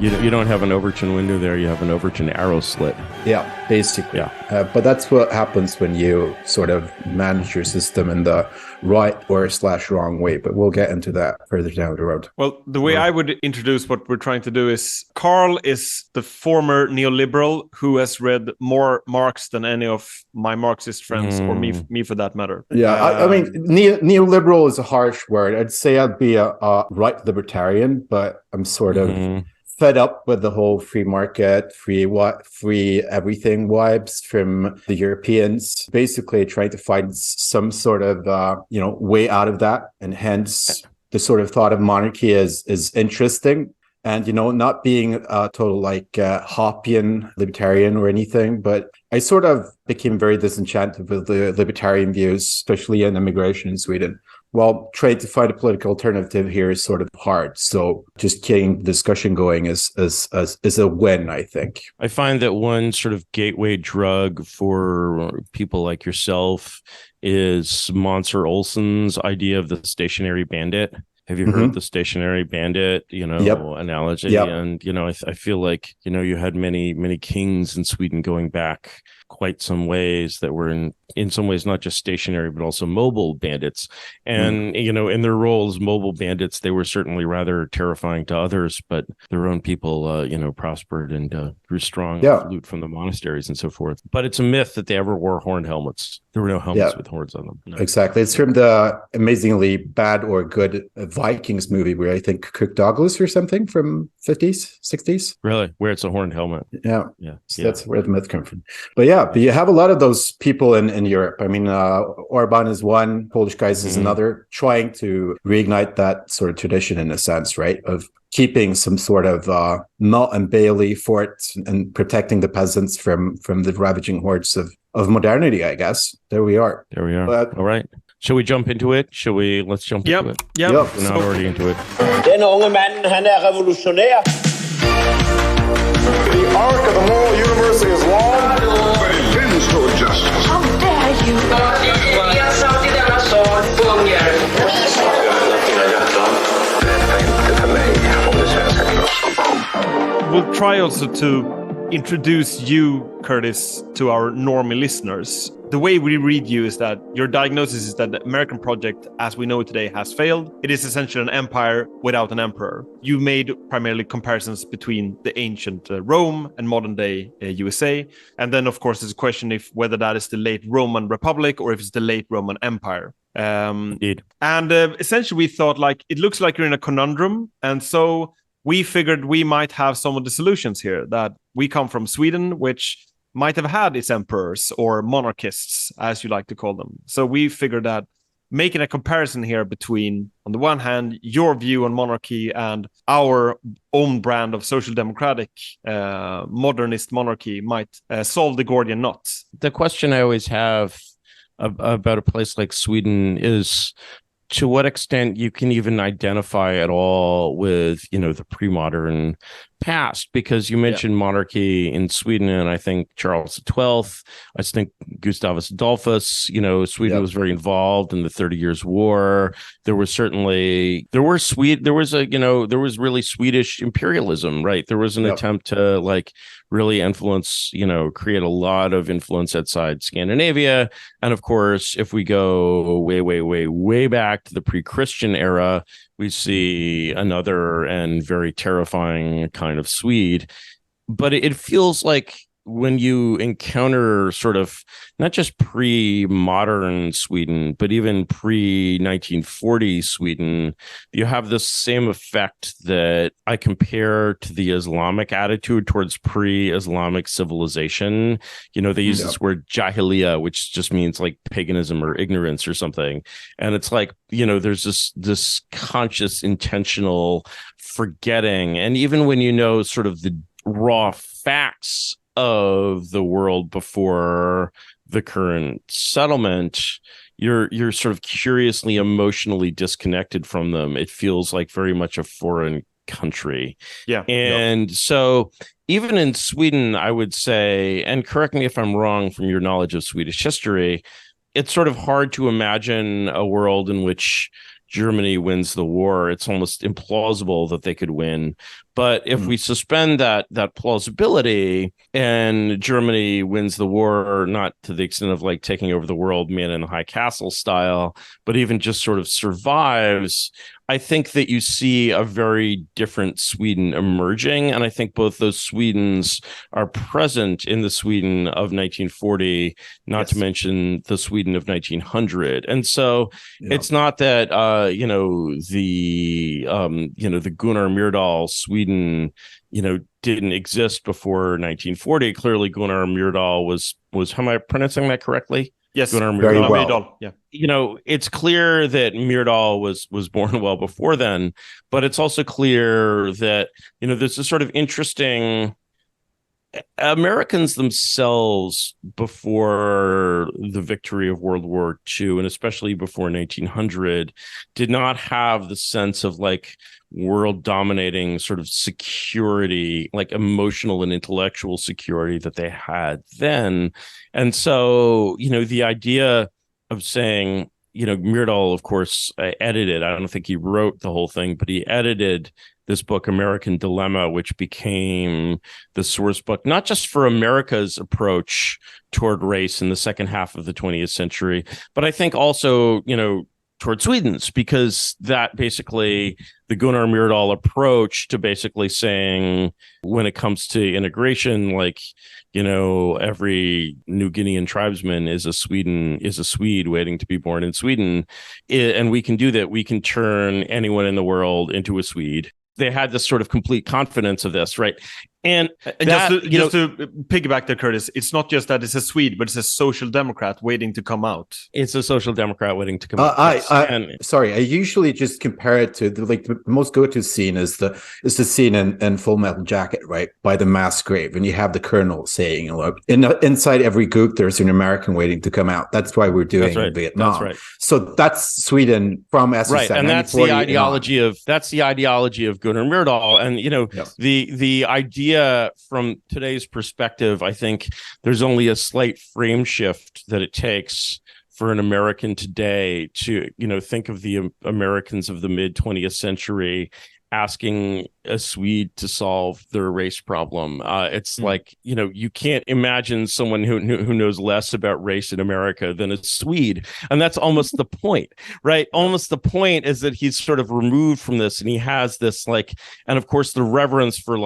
You don't have an Overton window there. You have an Overton arrow slit. Yeah, basically. Yeah. But that's what happens when you sort of manage your system in the right or / wrong way. But we'll get into that further down the road. Well, the way I would introduce what we're trying to do is Carl is the former neoliberal who has read more Marx than any of my Marxist friends, or me for that matter. Yeah, I mean, neoliberal is a harsh word. I'd say I'd be a right libertarian, but I'm sort of fed up with the whole free market, free everything vibes from the Europeans, basically trying to find some sort of way out of that, and hence the sort of thought of monarchy is interesting. And, not being a total Hoppian libertarian or anything, but I sort of became very disenchanted with the libertarian views, especially in immigration in Sweden. Well, trying to find a political alternative here is sort of hard. So just getting the discussion going is a win, I think. I find that one sort of gateway drug for people like yourself is Monsieur Olsen's idea of the stationary bandit. Have you heard the stationary bandit, analogy? Yep. And, I feel like, you had many kings in Sweden going back quite some ways that were in some ways not just stationary, but also mobile bandits. And, in their roles, mobile bandits, they were certainly rather terrifying to others, but their own people, prospered and grew strong loot from the monasteries and so forth. But it's a myth that they ever wore horned helmets. There were no helmets with horns on them. No. Exactly. It's from the amazingly bad or good Vikings movie where I think Kirk Douglas or something from 50s, 60s. Really? Where it's a horned helmet. Yeah. So that's where the myth comes from. But but you have a lot of those people in Europe. I mean, Orban is one, Polish guys is another, trying to reignite that sort of tradition in a sense, right? Of keeping some sort of Malt and Bailey fort and protecting the peasants from the ravaging hordes of modernity, I guess. There we are. But, all right. Shall we jump into it? Let's jump into it. Yep. We're not already into it. Den unge mand, han revolutionær. The arc of the moral universe is long, but it bends toward justice. How dare you? We'll try also to introduce you, Curtis, to our normie listeners. The way we read you is that your diagnosis is that the American project, as we know it today, has failed. It is essentially an empire without an emperor. You made primarily comparisons between the ancient Rome and modern-day USA. And then, of course, there's a question if whether that is the late Roman Republic or if it's the late Roman Empire. Indeed. And essentially, we thought, it looks like you're in a conundrum. And so we figured we might have some of the solutions here, that we come from Sweden, which might have had its emperors or monarchists, as you like to call them. So we figured that making a comparison here between, on the one hand, your view on monarchy and our own brand of social democratic modernist monarchy might solve the Gordian knot. The question I always have about a place like Sweden is to what extent you can even identify at all with, the pre-modern past, because you mentioned monarchy in Sweden, and I think Charles XII, I think Gustavus Adolphus, Sweden was very involved in the 30 Years' War. There was really Swedish imperialism, right? There was an attempt to really influence, create a lot of influence outside Scandinavia. And of course, if we go way, way, way, way back to the pre-Christian era, we see another and very terrifying kind of Swede. But it feels like when you encounter sort of not just pre-modern Sweden, but even pre-1940 Sweden, you have this same effect that I compare to the Islamic attitude towards pre-Islamic civilization. They use this word jahiliya, which just means like paganism or ignorance or something. And it's like, there's this conscious, intentional forgetting. And even when sort of the raw facts of the world before the current settlement, you're sort of curiously emotionally disconnected from them. It feels like very much a foreign country. And so even in Sweden, I would say, and correct me if I'm wrong from your knowledge of Swedish history, it's sort of hard to imagine a world in which Germany wins the war. It's almost implausible that they could win. But if we suspend that plausibility and Germany wins the war, not to the extent of like taking over the world, man in the high castle style, but even just sort of survives, I think that you see a very different Sweden emerging. And I think both those Swedens are present in the Sweden of 1940, not to mention the Sweden of 1900. And so it's not that, the Gunnar Myrdal Sweden, didn't exist before 1940. Clearly, Gunnar Myrdal was, am I pronouncing that correctly? Yes, Gunnar very Myrdal. well. Yeah. It's clear that Myrdal was born well before then, but it's also clear that, there's a sort of interesting Americans themselves before the victory of World War II, and especially before 1900, did not have the sense of like world dominating sort of security, like emotional and intellectual security that they had then. And so, the idea of saying, Myrdal, of course, edited, I don't think he wrote the whole thing, but he edited this book, American Dilemma, which became the source book, not just for America's approach toward race in the second half of the 20th century, but I think also, toward Sweden's, because that basically the Gunnar Myrdal approach to basically saying when it comes to integration, like, every New Guinean tribesman is a Swede waiting to be born in Sweden. And we can do that. We can turn anyone in the world into a Swede. They had this sort of complete confidence of this, right? And just to piggyback there, Curtis, it's not just that it's a Swede, but it's a social democrat waiting to come out. It's a social democrat waiting to come out. I usually just compare it to the most go-to scene is the scene in Full Metal Jacket, right, by the mass grave, and you have the colonel saying, "Look, inside every gook there's an American waiting to come out." That's why we're doing in Vietnam. That's right. So that's Sweden from SSN, right, and that's the ideology of Gunnar Myrdal, and the idea from today's perspective, I think there's only a slight frame shift that it takes for an American today to, think of the Americans of the mid 20th century asking a Swede to solve their race problem. It's like, you can't imagine someone who knows less about race in America than a Swede. And that's almost the point, right? Almost the point is that he's sort of removed from this, and he has this and of course the reverence for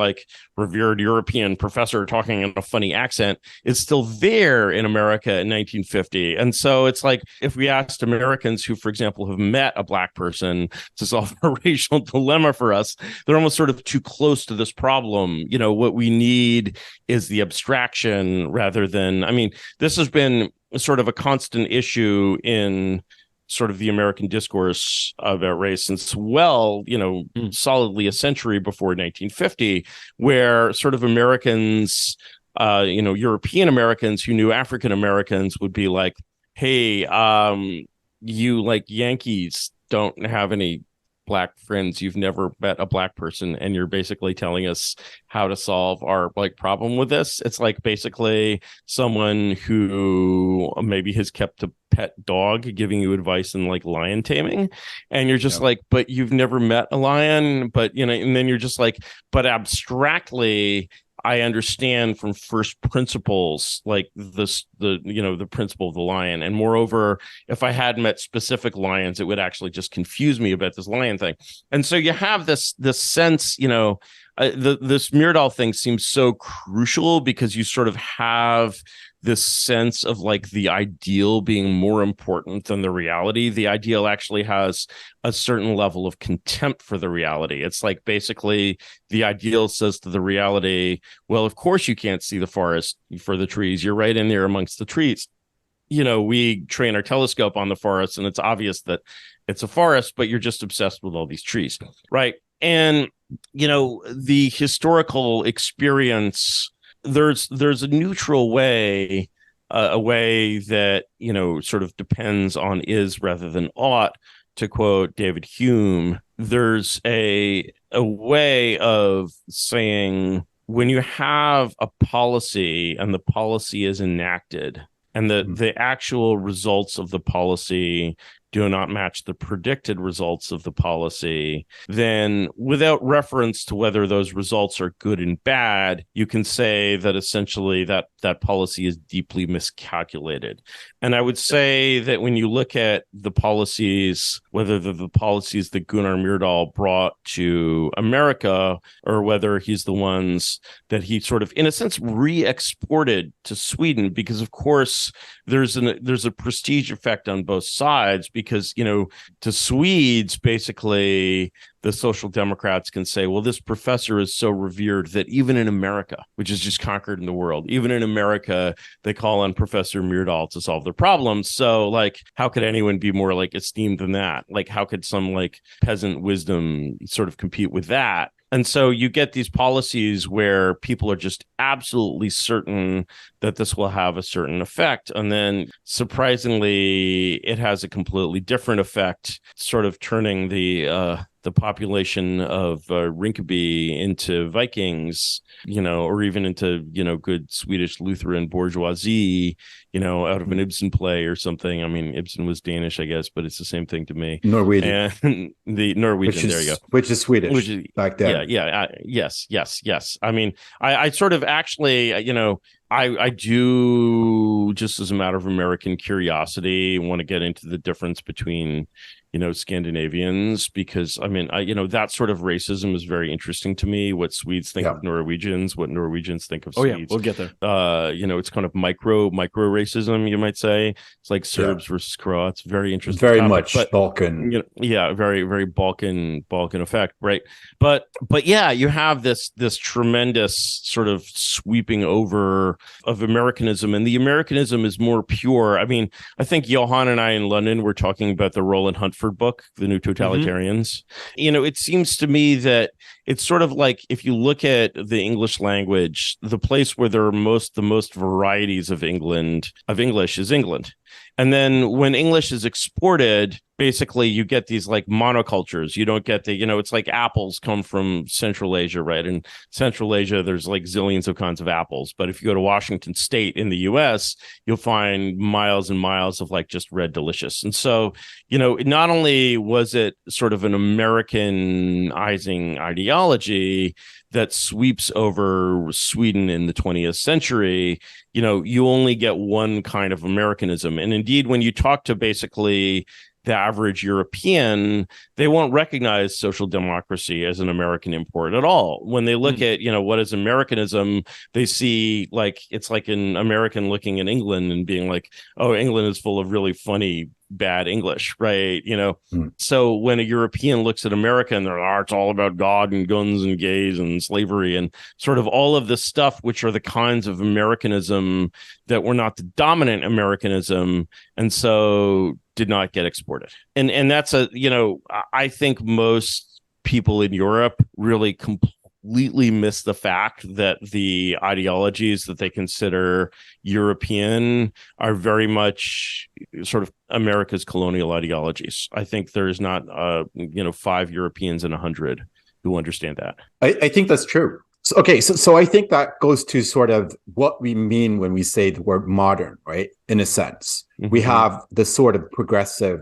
revered European professor talking in a funny accent is still there in America in 1950. And so it's like, if we asked Americans who, for example, have met a black person to solve a racial dilemma for us, they're almost sort of too close to this problem. What we need is the abstraction rather than, this has been sort of a constant issue in sort of the American discourse about race since, solidly a century before 1950, where sort of Americans, European Americans who knew African Americans would be like, hey, you Yankees don't have any black friends, you've never met a black person, and you're basically telling us how to solve our problem with this. It's like basically someone who maybe has kept a pet dog giving you advice in lion taming, and you're just but you've never met a lion, but and then you're just but abstractly I understand from first principles the principle of the lion, and moreover, if I had met specific lions, it would actually just confuse me about this lion thing. And so you have this sense, this Myrdal thing seems so crucial because you sort of have this sense of the ideal being more important than the reality. The ideal actually has a certain level of contempt for the reality. It's basically the ideal says to the reality, well, of course you can't see the forest for the trees. You're right in there amongst the trees. We train our telescope on the forest and it's obvious that it's a forest, but you're just obsessed with all these trees, right? And, the historical experience, there's a neutral way, a way that, sort of depends on is rather than ought, to quote David Hume. There's a way of saying when you have a policy and the policy is enacted and the actual results of the policy do not match the predicted results of the policy, then without reference to whether those results are good and bad, you can say that essentially that policy is deeply miscalculated. And I would say that when you look at the policies, whether the policies that Gunnar Myrdal brought to America, or whether he's the ones that he sort of, in a sense, re-exported to Sweden, because of course there's a prestige effect on both sides, because, you know, to Swedes, basically, the Social Democrats can say, well, this professor is so revered that even in America, which is just conquered in the world, even in America, they call on Professor Myrdal to solve their problems. So, like, how could anyone be more, like, esteemed than that? Like, how could some, like, peasant wisdom sort of compete with that? And so you get these policies where people are just absolutely certain that this will have a certain effect. And then surprisingly, it has a completely different effect, sort of turning the population of Rinkeby into Vikings, you know, or even into, you know, good Swedish Lutheran bourgeoisie, you know, out of an Ibsen play or something. I mean, Ibsen was Danish, I guess, but it's the same thing to me. Norwegian. And the Norwegian, there you go. Which is Swedish back then. Yes. I mean, I sort of actually, you know, I do, just as a matter of American curiosity, want to get into the difference between, you know, Scandinavians, because I mean, you know, that sort of racism is very interesting to me. What Swedes think of Norwegians, what Norwegians think of Swedes. Yeah, we'll get there. You know, it's kind of micro racism, you might say. It's like Serbs versus Croats. Very interesting. Very topic, much but, Balkan. You know, very, very Balkan effect, right? But yeah, you have this tremendous sort of sweeping over of Americanism, and the Americanism is more pure. I mean, I think Johan and I in London were talking about the Roland Huntford book, The New Totalitarians. You know, it seems to me that it's sort of like, if you look at the English language, the place where there are the most varieties of English is England. And then when English is exported, basically you get these like monocultures. You don't get the, you know, it's like apples come from Central Asia, right? In Central Asia, there's like zillions of kinds of apples. But if you go to Washington State in the US, you'll find miles and miles of like just red delicious. And so, you know, not only was it sort of an Americanizing ideology that sweeps over Sweden in the 20th century, you know, you only get one kind of Americanism. And indeed, when you talk to basically the average European, they won't recognize social democracy as an American import at all. When they look at, you know, what is Americanism, they see like, it's like an American looking at England and being like, oh, England is full of really funny, bad English, right? You know, so when a European looks at America and they're, oh, it's all about God and guns and gays and slavery and sort of all of this stuff, which are the kinds of Americanism that were not the dominant Americanism, and so did not get exported. And that's a, you know, I think most people in Europe really completely miss the fact that the ideologies that they consider European are very much sort of America's colonial ideologies. I think there's not, you know, 5 Europeans in 100 who understand that. I think that's true. So I think that goes to sort of what we mean when we say the word modern, right? In a sense, we have this sort of progressive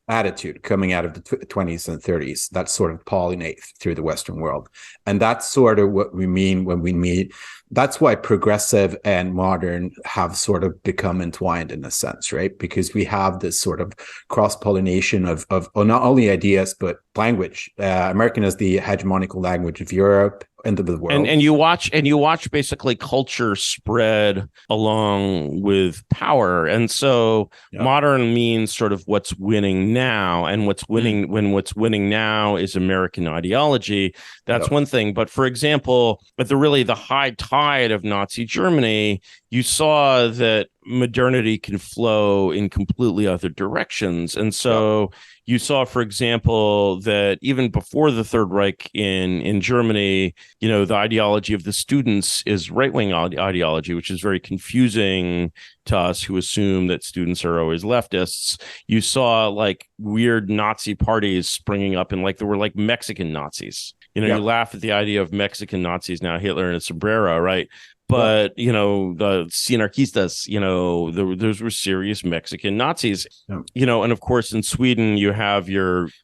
attitude coming out of the 20s and 30s that sort of pollinate through the Western world. And that's sort of what we mean when we meet. That's why progressive and modern have sort of become entwined in a sense, right? Because we have this sort of cross-pollination of not only ideas, but language. American is the hegemonical language of Europe and the world. And you watch basically culture spread along with power. And so modern means sort of what's winning now, and what's winning now is American ideology. That's one thing. But for example, at the high tide of Nazi Germany, you saw that modernity can flow in completely other directions. And so you saw, for example, that even before the Third Reich in Germany, you know, the ideology of the students is right-wing ideology, which is very confusing to us who assume that students are always leftists. You saw like weird Nazi parties springing up, and like there were like Mexican Nazis. You know, you laugh at the idea of Mexican Nazis now, Hitler and a sombrero, right? But, the Sinarquistas, those were serious Mexican Nazis, and of course in Sweden you have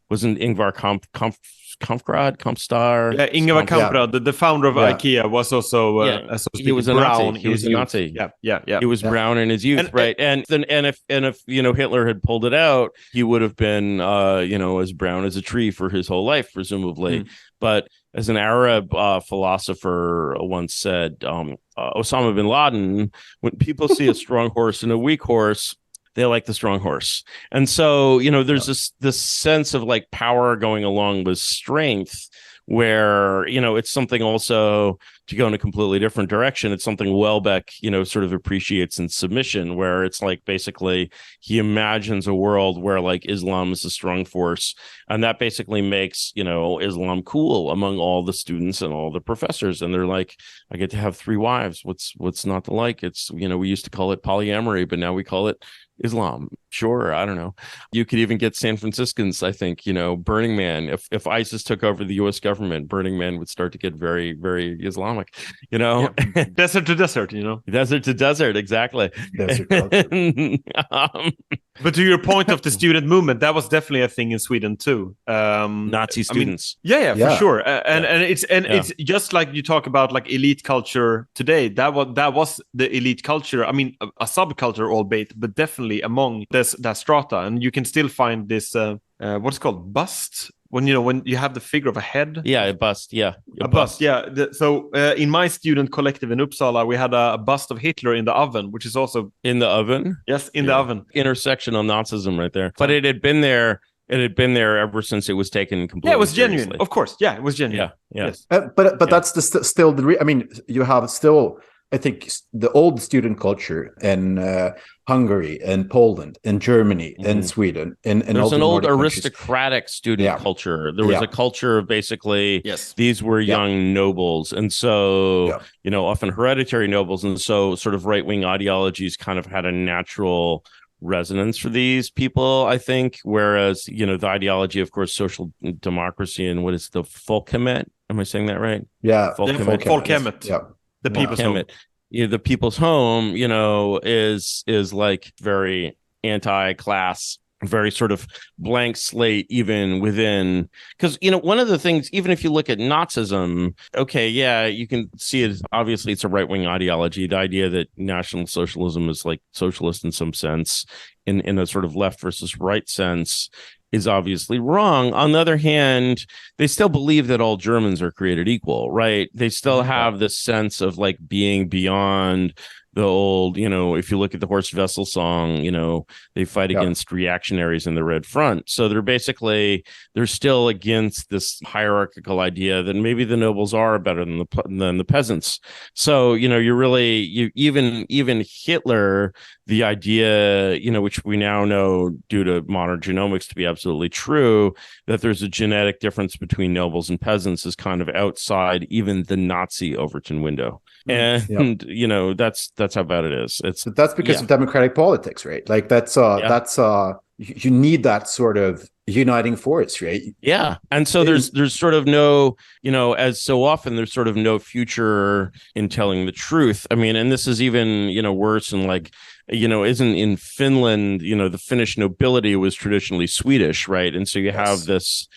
wasn't Ingvar Kamprad? Yeah, Ingvar Kamprad, the founder of IKEA, was also he was a brown. Nazi. He was a Nazi. Yeah. He was brown in his youth, right? And if Hitler had pulled it out, he would have been as brown as a tree for his whole life, presumably. But as an Arab philosopher once said, Osama bin Laden, when people see a strong horse and a weak horse, they like the strong horse. And so, there's this sense of like power going along with strength where, it's something also to go in a completely different direction. It's something Welbeck, sort of appreciates in Submission, where it's like basically he imagines a world where like Islam is a strong force. And that basically makes, Islam cool among all the students and all the professors. And they're like, I get to have 3 wives. What's not to like? It's, we used to call it polyamory, but now we call it Islam. Sure, I don't know. You could even get San Franciscans, I think, Burning Man. If ISIS took over the U.S. government, Burning Man would start to get very, very Islamic, Desert to desert, Desert to desert, exactly. Desert culture. But to your point of the student movement, that was definitely a thing in Sweden too. Nazi students. For sure. It's just like you talk about like elite culture today. That was the elite culture. I mean, a subculture, albeit, but definitely among that strata. And you can still find this what's called bust. When you have the figure of a head. Yeah, a bust. Yeah, a bust. Yeah. So in my student collective in Uppsala, we had a bust of Hitler in the oven, which is also in the oven. Yes, in the oven. Intersectional Nazism, right there. But it had been there. It had been there ever since it was taken completely. Yeah, it was seriously. genuine. Of course. Yeah, it was genuine. Yeah. Yes. But that's still the. I mean, you have still. I think the old student culture in Hungary and Poland and Germany and Sweden and there's an old aristocratic student culture. There was a culture of basically these were young nobles, and so often hereditary nobles, and so sort of right-wing ideologies kind of had a natural resonance for these people, I think, whereas the ideology, of course, social democracy and what is the Folkhemmet? Am I saying that right? Yeah, Folkhemmet. Yeah. The people's home. The people's home, is like very anti-class, very sort of blank slate, even within. Because one of the things, even if you look at Nazism, you can see it. Obviously, it's a right-wing ideology. The idea that National Socialism is like socialist in some sense, in a sort of left versus right sense, is obviously wrong. On the other hand, they still believe that all Germans are created equal, right? They still have this sense of like being beyond the old, if you look at the Horst Wessel song, they fight against reactionaries in the Red Front. So they're still against this hierarchical idea that maybe the nobles are better than the peasants. So, even Hitler, the idea, which we now know due to modern genomics to be absolutely true, that there's a genetic difference between nobles and peasants is kind of outside even the Nazi Overton window. And that's how bad it is. That's because of democratic politics, right? Like that's you need that sort of uniting force, right? Yeah. And so there's sort of no, as so often there's sort of no future in telling the truth. I mean, and this is even, worse in like, isn't in Finland, the Finnish nobility was traditionally Swedish, right? And so you have this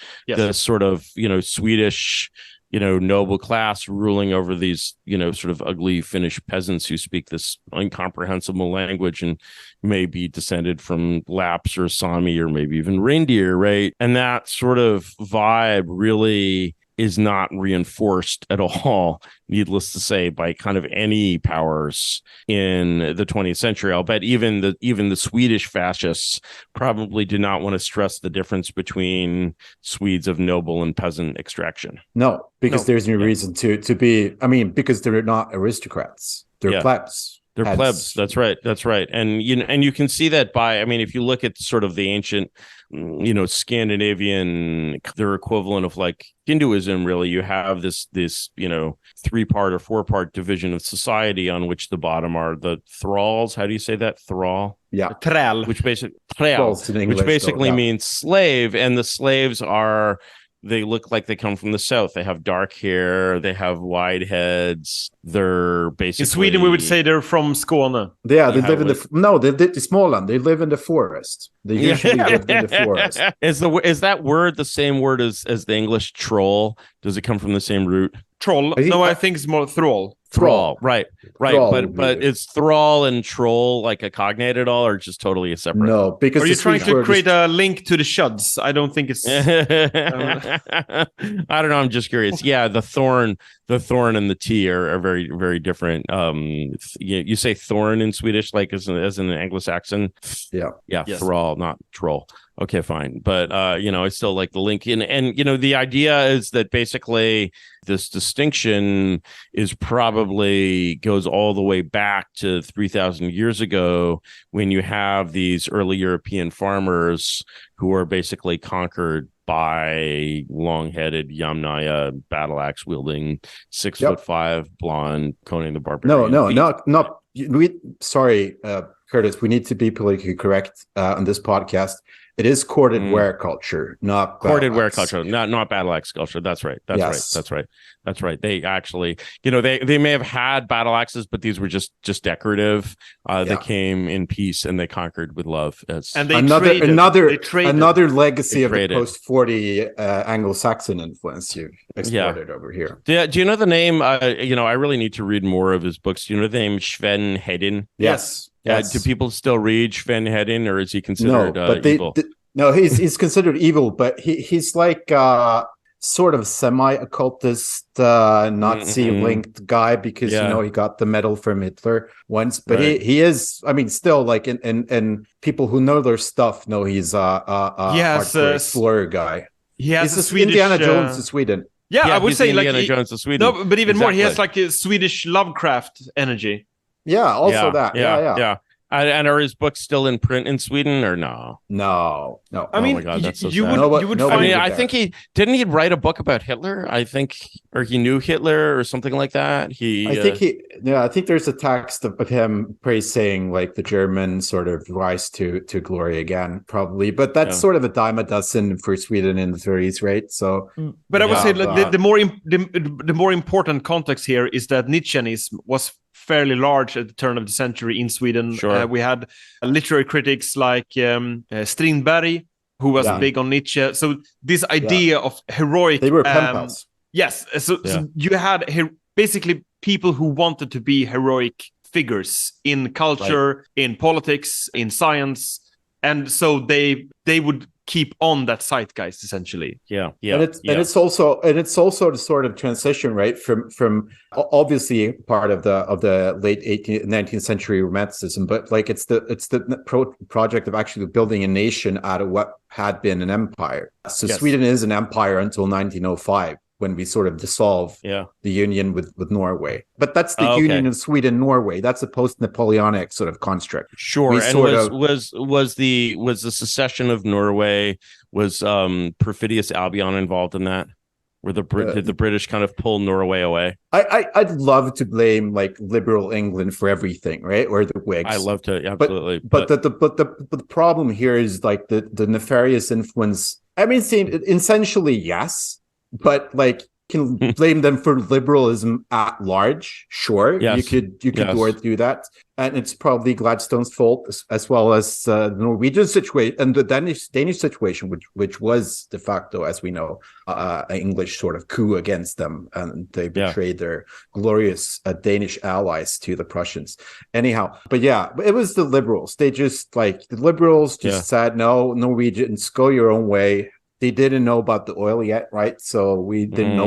sort of, Swedish, noble class ruling over these, sort of ugly Finnish peasants who speak this incomprehensible language and may be descended from Lapps or Sami or maybe even reindeer, right? And that sort of vibe really is not reinforced at all, needless to say, by kind of any powers in the 20th century. I'll bet even the Swedish fascists probably did not want to stress the difference between Swedes of noble and peasant extraction. No, because there's no reason to be. I mean, because they're not aristocrats; they're plebs. They're plebs. That's right. And you can see that by, I mean, if you look at sort of the ancient, Scandinavian, their equivalent of like Hinduism, really, you have this 3-part or 4-part division of society on which the bottom are the thralls. How do you say that? Thrall? Yeah. Träl. Which basically means slave, and the slaves are they look like they come from the south. They have dark hair. They have wide heads. They're basically... In Sweden, we would say they're from Skåne. Yeah, they live in the Småland. They live in the forest. They usually live in the forest. Is that word the same word as the English troll? Does it come from the same root? Troll? No, I think it's more thrall. Thrall, right. Thrall, but is thrall and troll like a cognate at all, or just totally a separate? No, because are you trying to create a link to the shuds? I don't think it's. I don't know. I'm just curious. Yeah, the thorn and the T are very, very different. You say thorn in Swedish, like as an Anglo-Saxon. Yeah. Yes. Thrall, not troll. Okay, fine. But I still like the link in, and the idea is that basically this distinction is probably goes all the way back to 3,000 years ago, when you have these early European farmers who are basically conquered by long-headed Yamnaya battle axe wielding 6'5" blonde Conan the Barbarian. No. Sorry, Curtis. We need to be politically correct on this podcast. It is corded ware culture, not corded ware culture, not battle axe culture. That's right. That's right. They actually, they may have had battle axes, but these were just decorative. They came in peace and they conquered with love. And they another legacy of the post-40 Anglo-Saxon influence you exported over here. Do you know the name? I really need to read more of his books. Do you know the name Sven Hedin? Yes. Do people still read Sven Hedin, or is he considered evil? No, he's considered evil, but he's like sort of semi-occultist, Nazi-linked guy, because he got the medal from Hitler once. But he is, still like in people who know their stuff know he's a hardcore explorer guy. He's a Swedish Indiana Jones of Sweden. Yeah, I would say Indiana Jones of Sweden. No, but even more, he has like a Swedish Lovecraft energy. Yeah, also that. Yeah. And are his books still in print in Sweden, or no? No. I mean, oh my God, that's so you sad. would find. I mean, I think he write a book about Hitler. I think, or he knew Hitler or something like that. I think there's a text of him praising like the German sort of rise to glory again, probably. But that's sort of a dime a dozen for Sweden in the 30s, right? So, but I would say the more important context here is that Nietzscheanism was fairly large at the turn of the century in Sweden. Sure. We had literary critics like Strindberg, who was big on Nietzsche. So this idea of heroic... They were pen pals. Yes. So you had basically people who wanted to be heroic figures in culture, in politics, in science. And so they would keep on that zeitgeist essentially. And it's also the sort of transition, right, from obviously part of the late 19th century romanticism, but like it's the project of actually building a nation out of what had been an empire. So Sweden is an empire until 1905, when we sort of dissolve the union with Norway. But that's the union of Sweden-Norway. That's a post-Napoleonic sort of construct. Sure. Was the secession of Norway, was Perfidious Albion involved in that? Did the British kind of pull Norway away? I'd love to blame like liberal England for everything, right? Or the Whigs. I love to, absolutely. But the problem here is like the nefarious influence. I mean, essentially, yes. But like, can blame them for liberalism at large. Sure, you could do that, and it's probably Gladstone's fault as well as the Norwegian situation and the Danish situation, which was de facto, as we know, an English sort of coup against them, and they betrayed their glorious Danish allies to the Prussians. Anyhow, but it was the liberals. They just said, no, Norwegians, go your own way. They didn't know about the oil yet, right? So we didn't know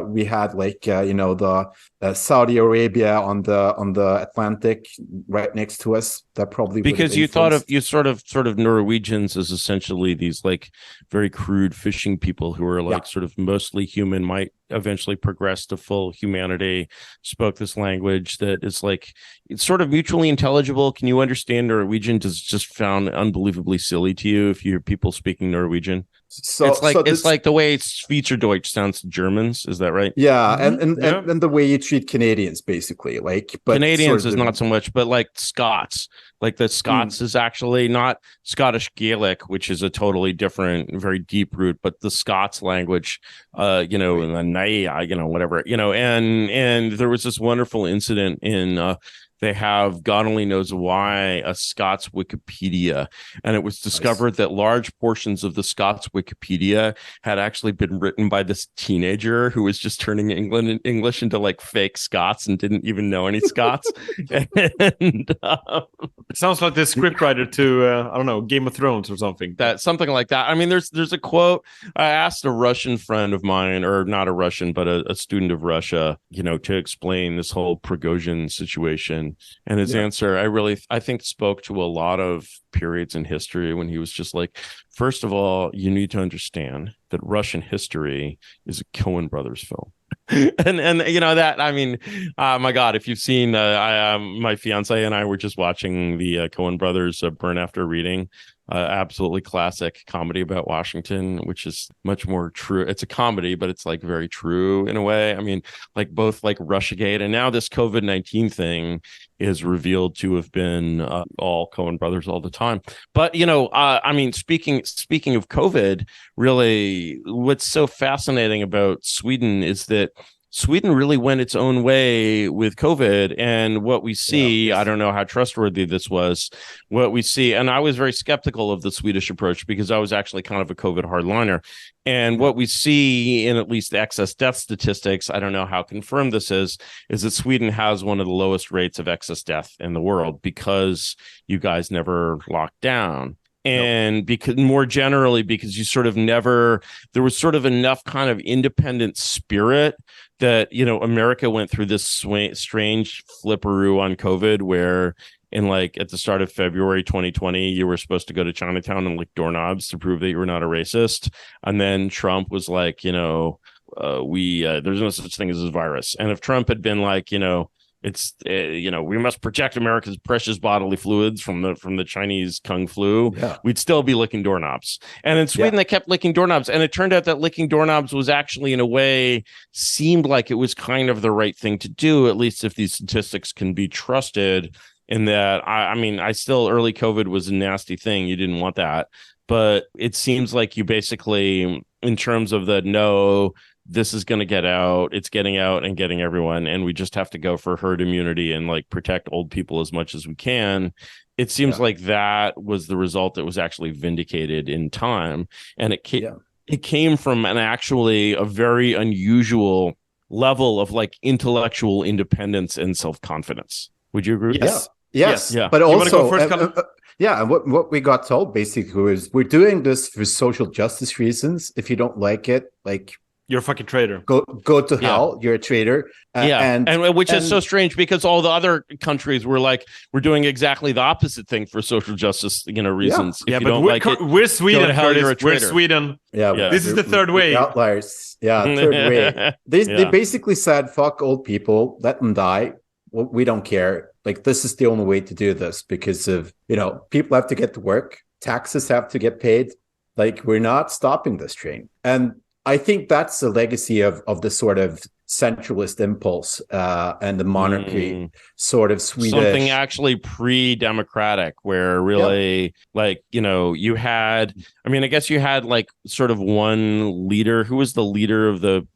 we had like the Saudi Arabia on the Atlantic right next to us. That probably because you thought of sort of Norwegians as essentially these like very crude fishing people who are like sort of mostly human, might eventually progressed to full humanity, spoke this language that is like, it's sort of mutually intelligible. Can you understand Norwegian? Does just found unbelievably silly to you if you hear people speaking Norwegian? So it's like the way Schweizerdeutsch sounds to Germans. Is that right? Yeah, and the way you treat Canadians, basically, like, but Canadians sort of is not so much, but like Scots, like the Scots is actually not Scottish Gaelic, which is a totally different, very deep root, but the Scots language, and the Naya, whatever, and there was this wonderful incident in. They have, God only knows why, a Scots Wikipedia. And it was discovered that large portions of the Scots Wikipedia had actually been written by this teenager who was just turning English into like fake Scots and didn't even know any Scots. And it sounds like the scriptwriter to, I don't know, Game of Thrones or something. Something like that. I mean, there's a quote. I asked a Russian friend of mine, or not a Russian, but a student of Russia, to explain this whole Prigozhin situation. And his answer, I think, spoke to a lot of periods in history when he was just like, first of all, you need to understand that Russian history is a Coen Brothers film. and that, I mean, my God, if you've seen, my fiance and I were just watching the Coen Brothers Burn After Reading. Absolutely classic comedy about Washington, which is much more true. It's a comedy, but it's like very true in a way. I mean, like both like Russiagate and now this COVID-19 thing is revealed to have been all Coen Brothers all the time. But I mean, speaking of COVID, really, what's so fascinating about Sweden is that Sweden really went its own way with COVID. And what we see, I don't know how trustworthy this was, what we see, and I was very skeptical of the Swedish approach because I was actually kind of a COVID hardliner. And what we see in at least the excess death statistics, I don't know how confirmed this is that Sweden has one of the lowest rates of excess death in the world because you guys never locked down. And because more generally, because you sort of never, there was sort of enough kind of independent spirit that, America went through this strange flipperoo on COVID where at the start of February 2020, you were supposed to go to Chinatown and lick doorknobs to prove that you were not a racist. And then Trump was like, there's no such thing as a virus. And if Trump had been like, it's we must protect America's precious bodily fluids from the Chinese kung flu. We'd still be licking doorknobs. And in Sweden, they kept licking doorknobs. And it turned out that licking doorknobs was actually, in a way, seemed like it was kind of the right thing to do, at least if these statistics can be trusted. In that, I mean, early COVID was a nasty thing. You didn't want that. But it seems like you basically, in terms of this is going to get out, it's getting out and getting everyone, and we just have to go for herd immunity and like protect old people as much as we can. It seems like that was the result that was actually vindicated in time. And it came from a very unusual level of like intellectual independence and self-confidence. Would you agree with that? Yes. Yeah. But also, what we got told basically was, we're doing this for social justice reasons. If you don't like it, like, you're a fucking traitor. Go to hell. You're a traitor. And which is so strange because all the other countries were like, we're doing exactly the opposite thing for social justice, reasons. If you don't like it, we're Sweden. We're Sweden. This is the third wave. Outliers. Third wave. They basically said, fuck old people, let them die. Well, we don't care. Like, this is the only way to do this because of, people have to get to work. Taxes have to get paid. Like, we're not stopping this train. And I think that's the legacy of the sort of centralist impulse and the monarchy sort of Swedish. Something actually pre-democratic where really you had, I guess you had like sort of one leader who was the leader of the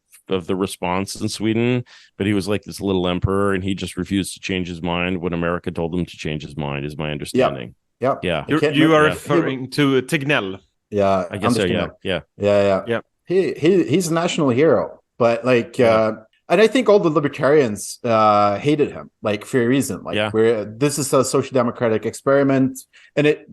response in Sweden, but he was like this little emperor and he just refused to change his mind when America told him to change his mind, is my understanding. Yeah. You are referring to Tegnell. Yeah. I guess so. Yeah. He's a national hero, but and I think all the libertarians hated him, like, for a reason. Like, this is a social democratic experiment, and it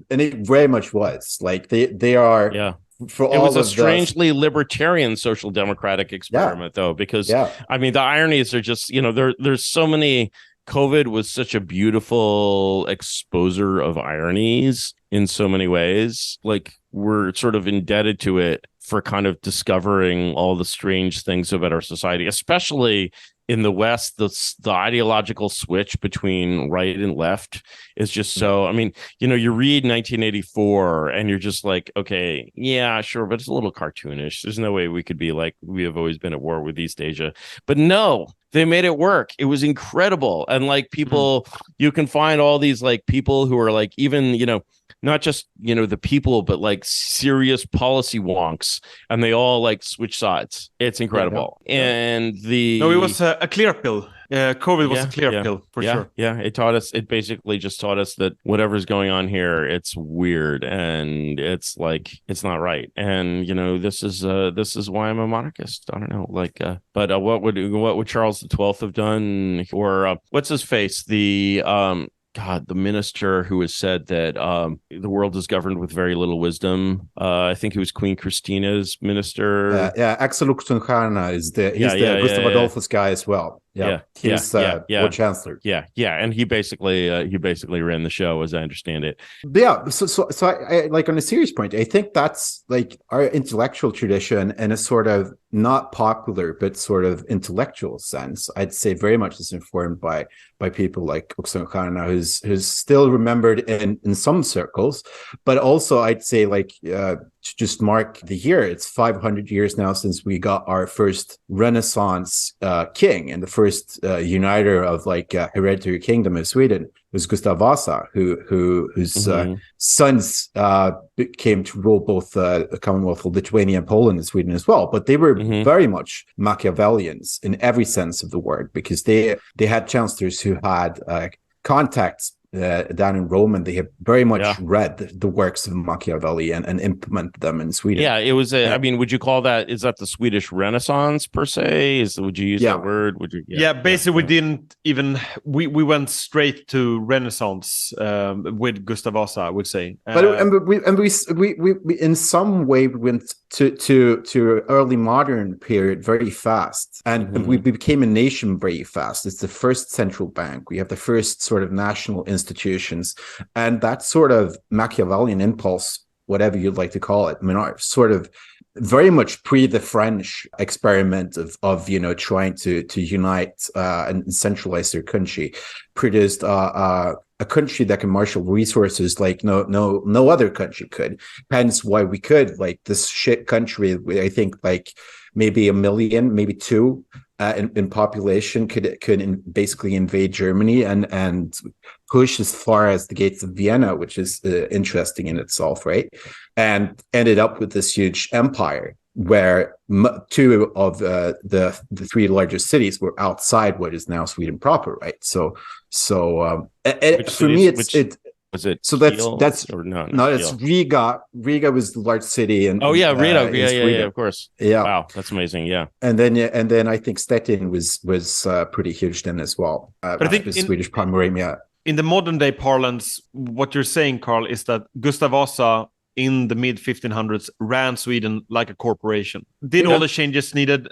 very much was. Like, they are. For it was a strangely libertarian social democratic experiment, though, because I mean, the ironies are just there's so many COVID was such a beautiful exposer of ironies in so many ways. Like, we're sort of indebted to it for kind of discovering all the strange things about our society, especially in the West. The ideological switch between right and left is just so, I mean, you know, you read 1984 and you're just like, okay, yeah, sure, but it's a little cartoonish. There's no way we could be like, we have always been at war with East Asia. But no, they made it work. It was incredible. And like people, you can find all these like people who are like, even, you know, not just, you know, the people, but like serious policy wonks, and they all like switch sides. It's incredible. And it was a clear pill. COVID was a clear pill for sure. Yeah, it basically just taught us that whatever's going on here, it's weird and it's like, it's not right. And, you know, this is why I'm a monarchist. I don't know, like, but what would Charles XII have done? Or what's his face? The minister who has said that the world is governed with very little wisdom. I think it was Queen Christina's minister. Axel Oxenstierna is the Gustav Adolphus guy as well. He's Lord Chancellor. And he basically ran the show, as I understand it. So I like, on a serious point, I think that's like our intellectual tradition in a sort of not popular but sort of intellectual sense. I'd say very much is informed by people like Oxenstierna, who's still remembered in some circles, but also I'd say like to just mark the year, it's 500 years now since we got our first Renaissance king, and the first uniter of like hereditary kingdom of Sweden was Gustav Vasa, whose sons came to rule both the Commonwealth of Lithuania and Poland and Sweden as well. But they were very much Machiavellians in every sense of the word, because they had chancellors who had contacts down in Rome, and they have very much read the works of Machiavelli and implemented them in Sweden. Yeah, it was. I mean, would you call that? Is that the Swedish Renaissance per se? Would you use that word? Would you? Basically, we didn't even. We went straight to Renaissance with Gustav Vasa, I would say. But we in some way went to early modern period very fast, and we became a nation very fast. It's the first central bank. We have the first sort of national institutions, and that sort of Machiavellian impulse, whatever you'd like to call it, sort of very much pre the French experiment of you know, trying to unite and centralize their country, produced a country that can marshal resources like no other country could. Hence why we could, like, this shit country, I think like maybe 1 million, maybe 2 in population could basically invade Germany and push as far as the gates of Vienna, which is interesting in itself, right? And ended up with this huge empire where 2 of the 3 largest cities were outside what is now Sweden proper, right? So for me, was it? So that's or no, it's Riga. Riga was the large city, and Riga, of course. Yeah, wow, that's amazing. Yeah, and then I think Stettin was pretty huge then as well. But I think Swedish Pomerania. In the modern day parlance, what you're saying, Carl, is that Gustav Vasa in the mid 1500s ran Sweden like a corporation. Did all the changes needed,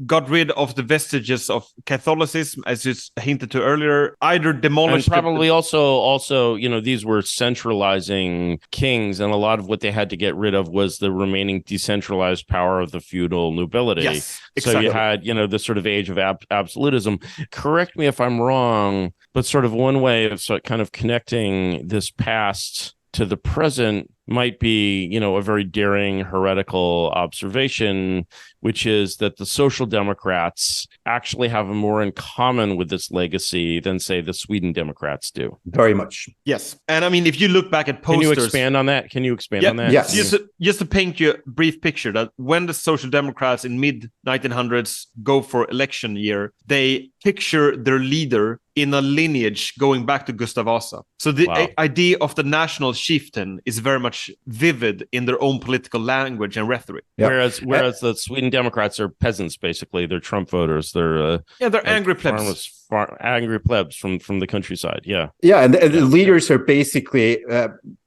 got rid of the vestiges of Catholicism, as you hinted to earlier, either demolished... And probably also, you know, these were centralizing kings, and a lot of what they had to get rid of was the remaining decentralized power of the feudal nobility. Yes, exactly. So you had, you know, this sort of age of absolutism. Correct me if I'm wrong, but sort of one way of kind of connecting this past to the present might be, you know, a very daring heretical observation, which is that the Social Democrats actually have more in common with this legacy than, say, the Sweden Democrats do. Very much. Yes. And I mean, if you look back at posters... Can you expand on that? On that? Yes. Just to paint you a brief picture, that when the Social Democrats in mid-1900s go for election year, they picture their leader in a lineage going back to Gustav Vasa. So the idea of the national chieftain is very much vivid in their own political language and rhetoric. Yep. Whereas the Sweden Sweden Democrats are peasants, basically. They're Trump voters. They're they're like angry plebs. Angry plebs from the countryside. Yeah, and the leaders are basically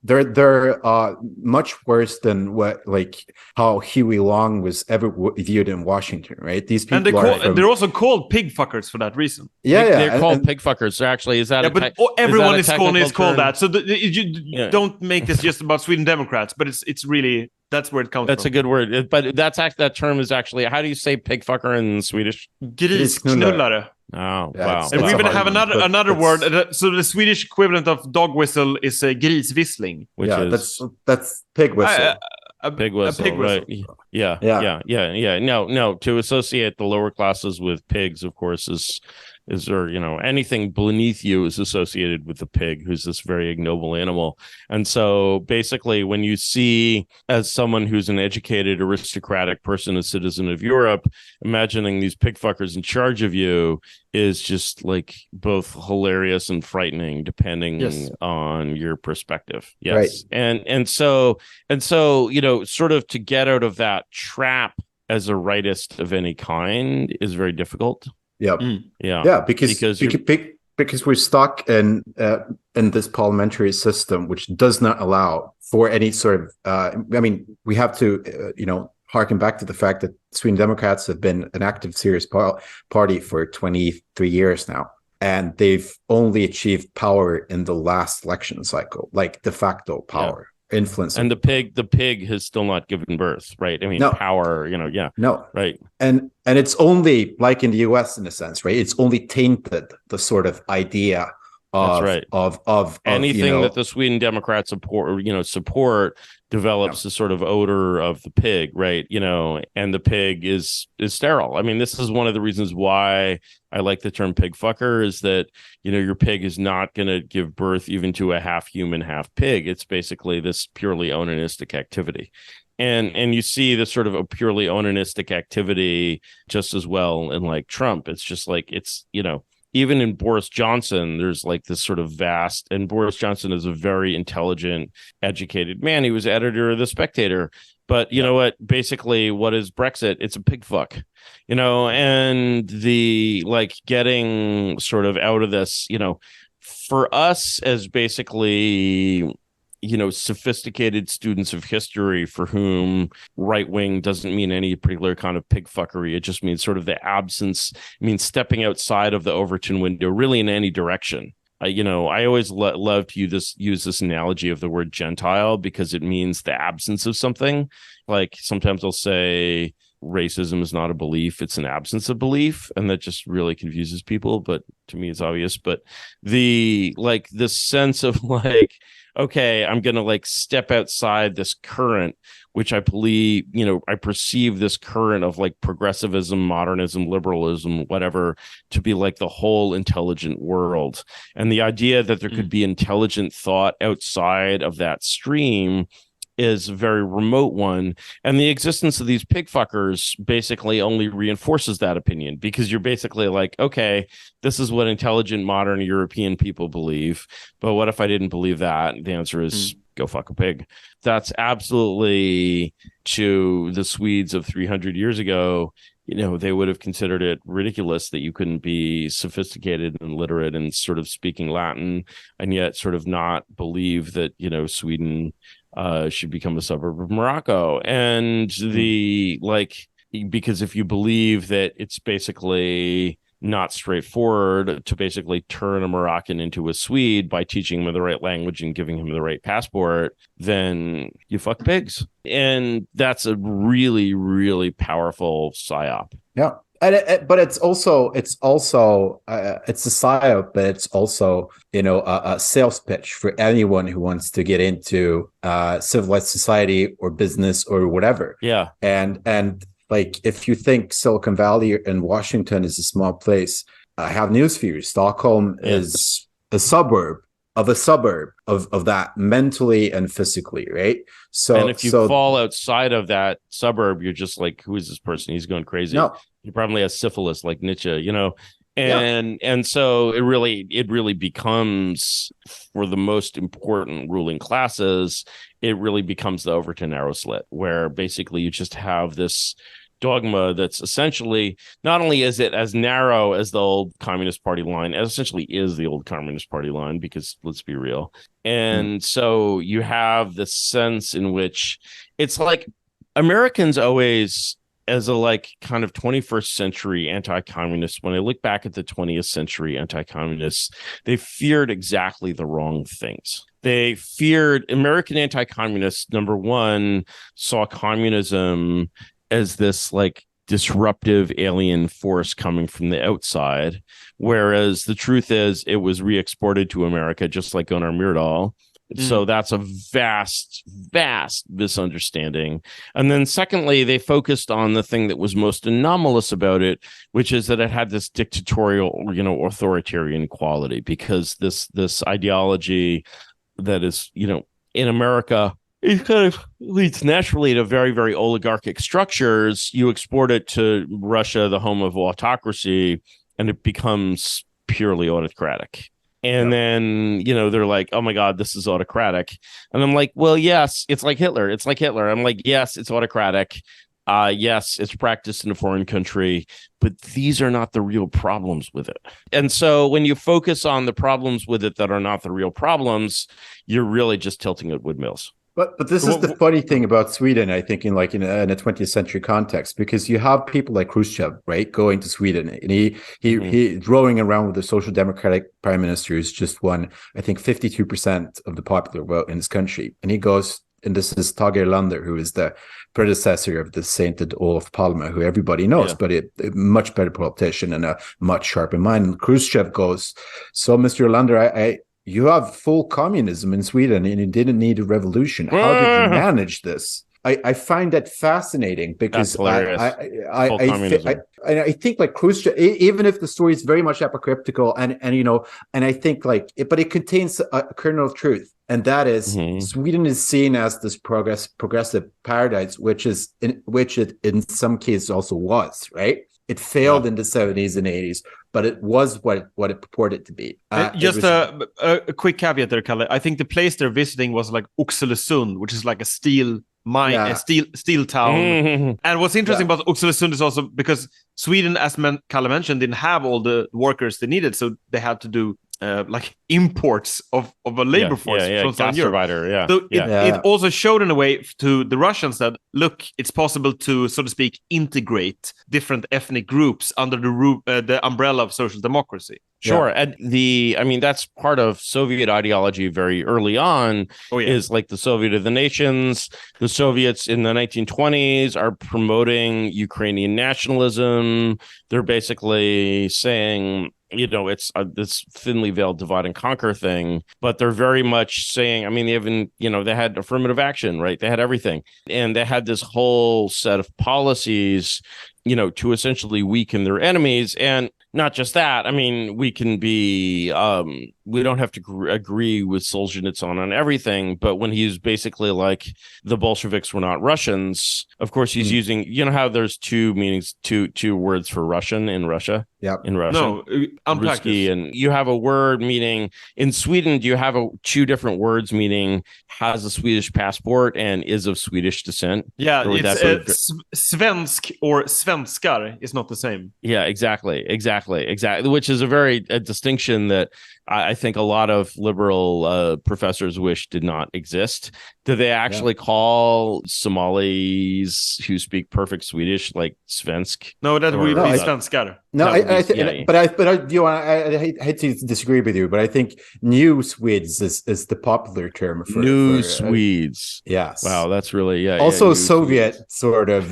they're much worse than how Huey Long was ever viewed in Washington, right? These people they're also called pig fuckers for that reason. They're called pig fuckers. So actually, is that but everyone is called that. So don't make this just about Sweden Democrats, but it's really that's where it comes from. That's a good word, but that term is actually, how do you say pig fucker in Swedish? Grisknullare. Oh, wow. And we even have another word. So the Swedish equivalent of dog whistle is a grisvissling. Which is that's pig whistle. A pig whistle, right? Yeah. No, to associate the lower classes with pigs, of course, is anything beneath you is associated with the pig, who's this very ignoble animal. And so basically, when you see, as someone who's an educated aristocratic person, a citizen of Europe, imagining these pig fuckers in charge of you is just like both hilarious and frightening, depending on your perspective. Yes. Right. And so sort of to get out of that trap as a rightist of any kind is very difficult. Yeah, because we're stuck in this parliamentary system, which does not allow for any sort of. We have to harken back to the fact that Sweden Democrats have been an active, serious party for 23 years now, and they've only achieved power in the last election cycle, like de facto power. Influence, and the pig has still not given birth, right? Power, no, right, and it's only like in the US in a sense, right? It's only tainted the sort of idea of anything that the Sweden Democrats support develops a sort of odor of the pig, right? And the pig is sterile. I mean, this is one of the reasons why I like the term pig fucker, is that your pig is not going to give birth even to a half human, half pig. It's basically this purely onanistic activity. And you see this sort of a purely onanistic activity just as well in like Trump. It's just like, even in Boris Johnson, there's like this sort of vast, and Boris Johnson is a very intelligent, educated man. He was editor of The Spectator. But you know what? Basically, what is Brexit? It's a pig fuck, and the getting sort of out of this, for us as basically, sophisticated students of history for whom right wing doesn't mean any particular kind of pig fuckery. It just means sort of the absence. It means stepping outside of the Overton window, really in any direction. I always love to use this analogy of the word Gentile, because it means the absence of something. Like sometimes I'll say racism is not a belief, it's an absence of belief, and that just really confuses people, but to me it's obvious. But this sense of okay, I'm going to step outside this current, which I believe, I perceive this current of progressivism, modernism, liberalism, whatever, to be the whole intelligent world. And the idea that there could be intelligent thought outside of that stream is a very remote one. And the existence of these pig fuckers basically only reinforces that opinion, because you're basically okay, this is what intelligent modern European people believe. But what if I didn't believe that? The answer is go fuck a pig. That's absolutely, to the Swedes of 300 years ago, they would have considered it ridiculous that you couldn't be sophisticated and literate and sort of speaking Latin, and yet sort of not believe that, Sweden should become a suburb of Morocco. And because if you believe that it's basically not straightforward to basically turn a Moroccan into a Swede by teaching him the right language and giving him the right passport, then you fuck pigs. And that's a really, really powerful psyop. Yeah. But it's a psyop, but it's also, a sales pitch for anyone who wants to get into civilized society or business or whatever. Yeah. And if you think Silicon Valley and Washington is a small place, I have news for you. Stockholm is a suburb of that, mentally and physically, right? So, and if you fall outside of that suburb, you're just who is this person? He's going crazy. No. He probably has syphilis, like Nietzsche, and so it really becomes, for the most important ruling classes, it really becomes the Overton narrow slit, where basically you just have this dogma that's essentially, not only is it as narrow as the old Communist Party line, it essentially is the old Communist Party line, because let's be real. And so you have this sense in which it's like Americans always, as a like kind of 21st century anti-communist, when I look back at the 20th century anti-communists, they feared exactly the wrong things. They feared American anti-communists, number one, saw communism as this like disruptive alien force coming from the outside, whereas the truth is it was re-exported to America, just like Gunnar Myrdal. So that's a vast, vast misunderstanding. And then secondly, they focused on the thing that was most anomalous about it, which is that it had this dictatorial, authoritarian quality, because this ideology that is, in America, it kind of leads naturally to very, very oligarchic structures. You export it to Russia, the home of autocracy, and it becomes purely autocratic. And then, they're like, oh, my God, this is autocratic. And I'm like, well, yes, it's like Hitler. It's like Hitler. I'm like, yes, it's autocratic. Yes, it's practiced in a foreign country, but these are not the real problems with it. And so when you focus on the problems with it that are not the real problems, you're really just tilting at windmills. But this is the funny thing about Sweden, I think, in a 20th century context, because you have people like Khrushchev, right, going to Sweden, and he rowing around with the social democratic prime minister who's just won, I think, 52% of the popular vote in this country, and he goes, and this is Tage Erlander, who is the predecessor of the sainted Olof Palme, who everybody knows, but a much better politician and a much sharper mind. And Khrushchev goes, so Mr. Erlander, you have full communism in Sweden and you didn't need a revolution. How did you manage this? I find that fascinating, because I think like Khrushchev, even if the story is very much apocryphal and I think but it contains a kernel of truth, and that is Sweden is seen as this progressive paradise, which it in some cases also was, right? It failed in the 70s and 80s, but it was what it purported to be. A quick caveat there, Kalle. I think the place they're visiting was like Oxelösund, which is like a steel mine, a steel town. And what's interesting about Oxelösund is also because Sweden, as Kalle mentioned, didn't have all the workers they needed, so they had to do like imports of a labor force from Southern Europe. So it also showed in a way to the Russians that, look, it's possible to, so to speak, integrate different ethnic groups under the umbrella of social democracy. Sure. And that's part of Soviet ideology very early on, is like the Soviet of the nations. The Soviets in the 1920s are promoting Ukrainian nationalism. They're basically saying, it's this thinly veiled divide and conquer thing, but they're very much saying, they even, they had affirmative action, right? They had everything. And they had this whole set of policies, to essentially weaken their enemies. And not just that, we can be, we don't have to agree with Solzhenitsyn on everything, but when he's basically like, the Bolsheviks were not Russians, of course he's using, how there's two meanings, two words for Russian in Russia? In Russian. No, unpack this. And you have a word meaning, in Sweden, do you have two different words meaning has a Swedish passport and is of Swedish descent? Yeah, it's svensk or svenskar is not the same. Yeah, exactly. Which is a distinction that I think a lot of liberal professors wish did not exist. Do they actually call Somalis who speak perfect Swedish like svensk? No, that would be svenskar. No, I hate to disagree with you, but I think new Swedes is the popular term for new Swedes. Yes. Wow, that's really Also Soviet Swedes. Sort of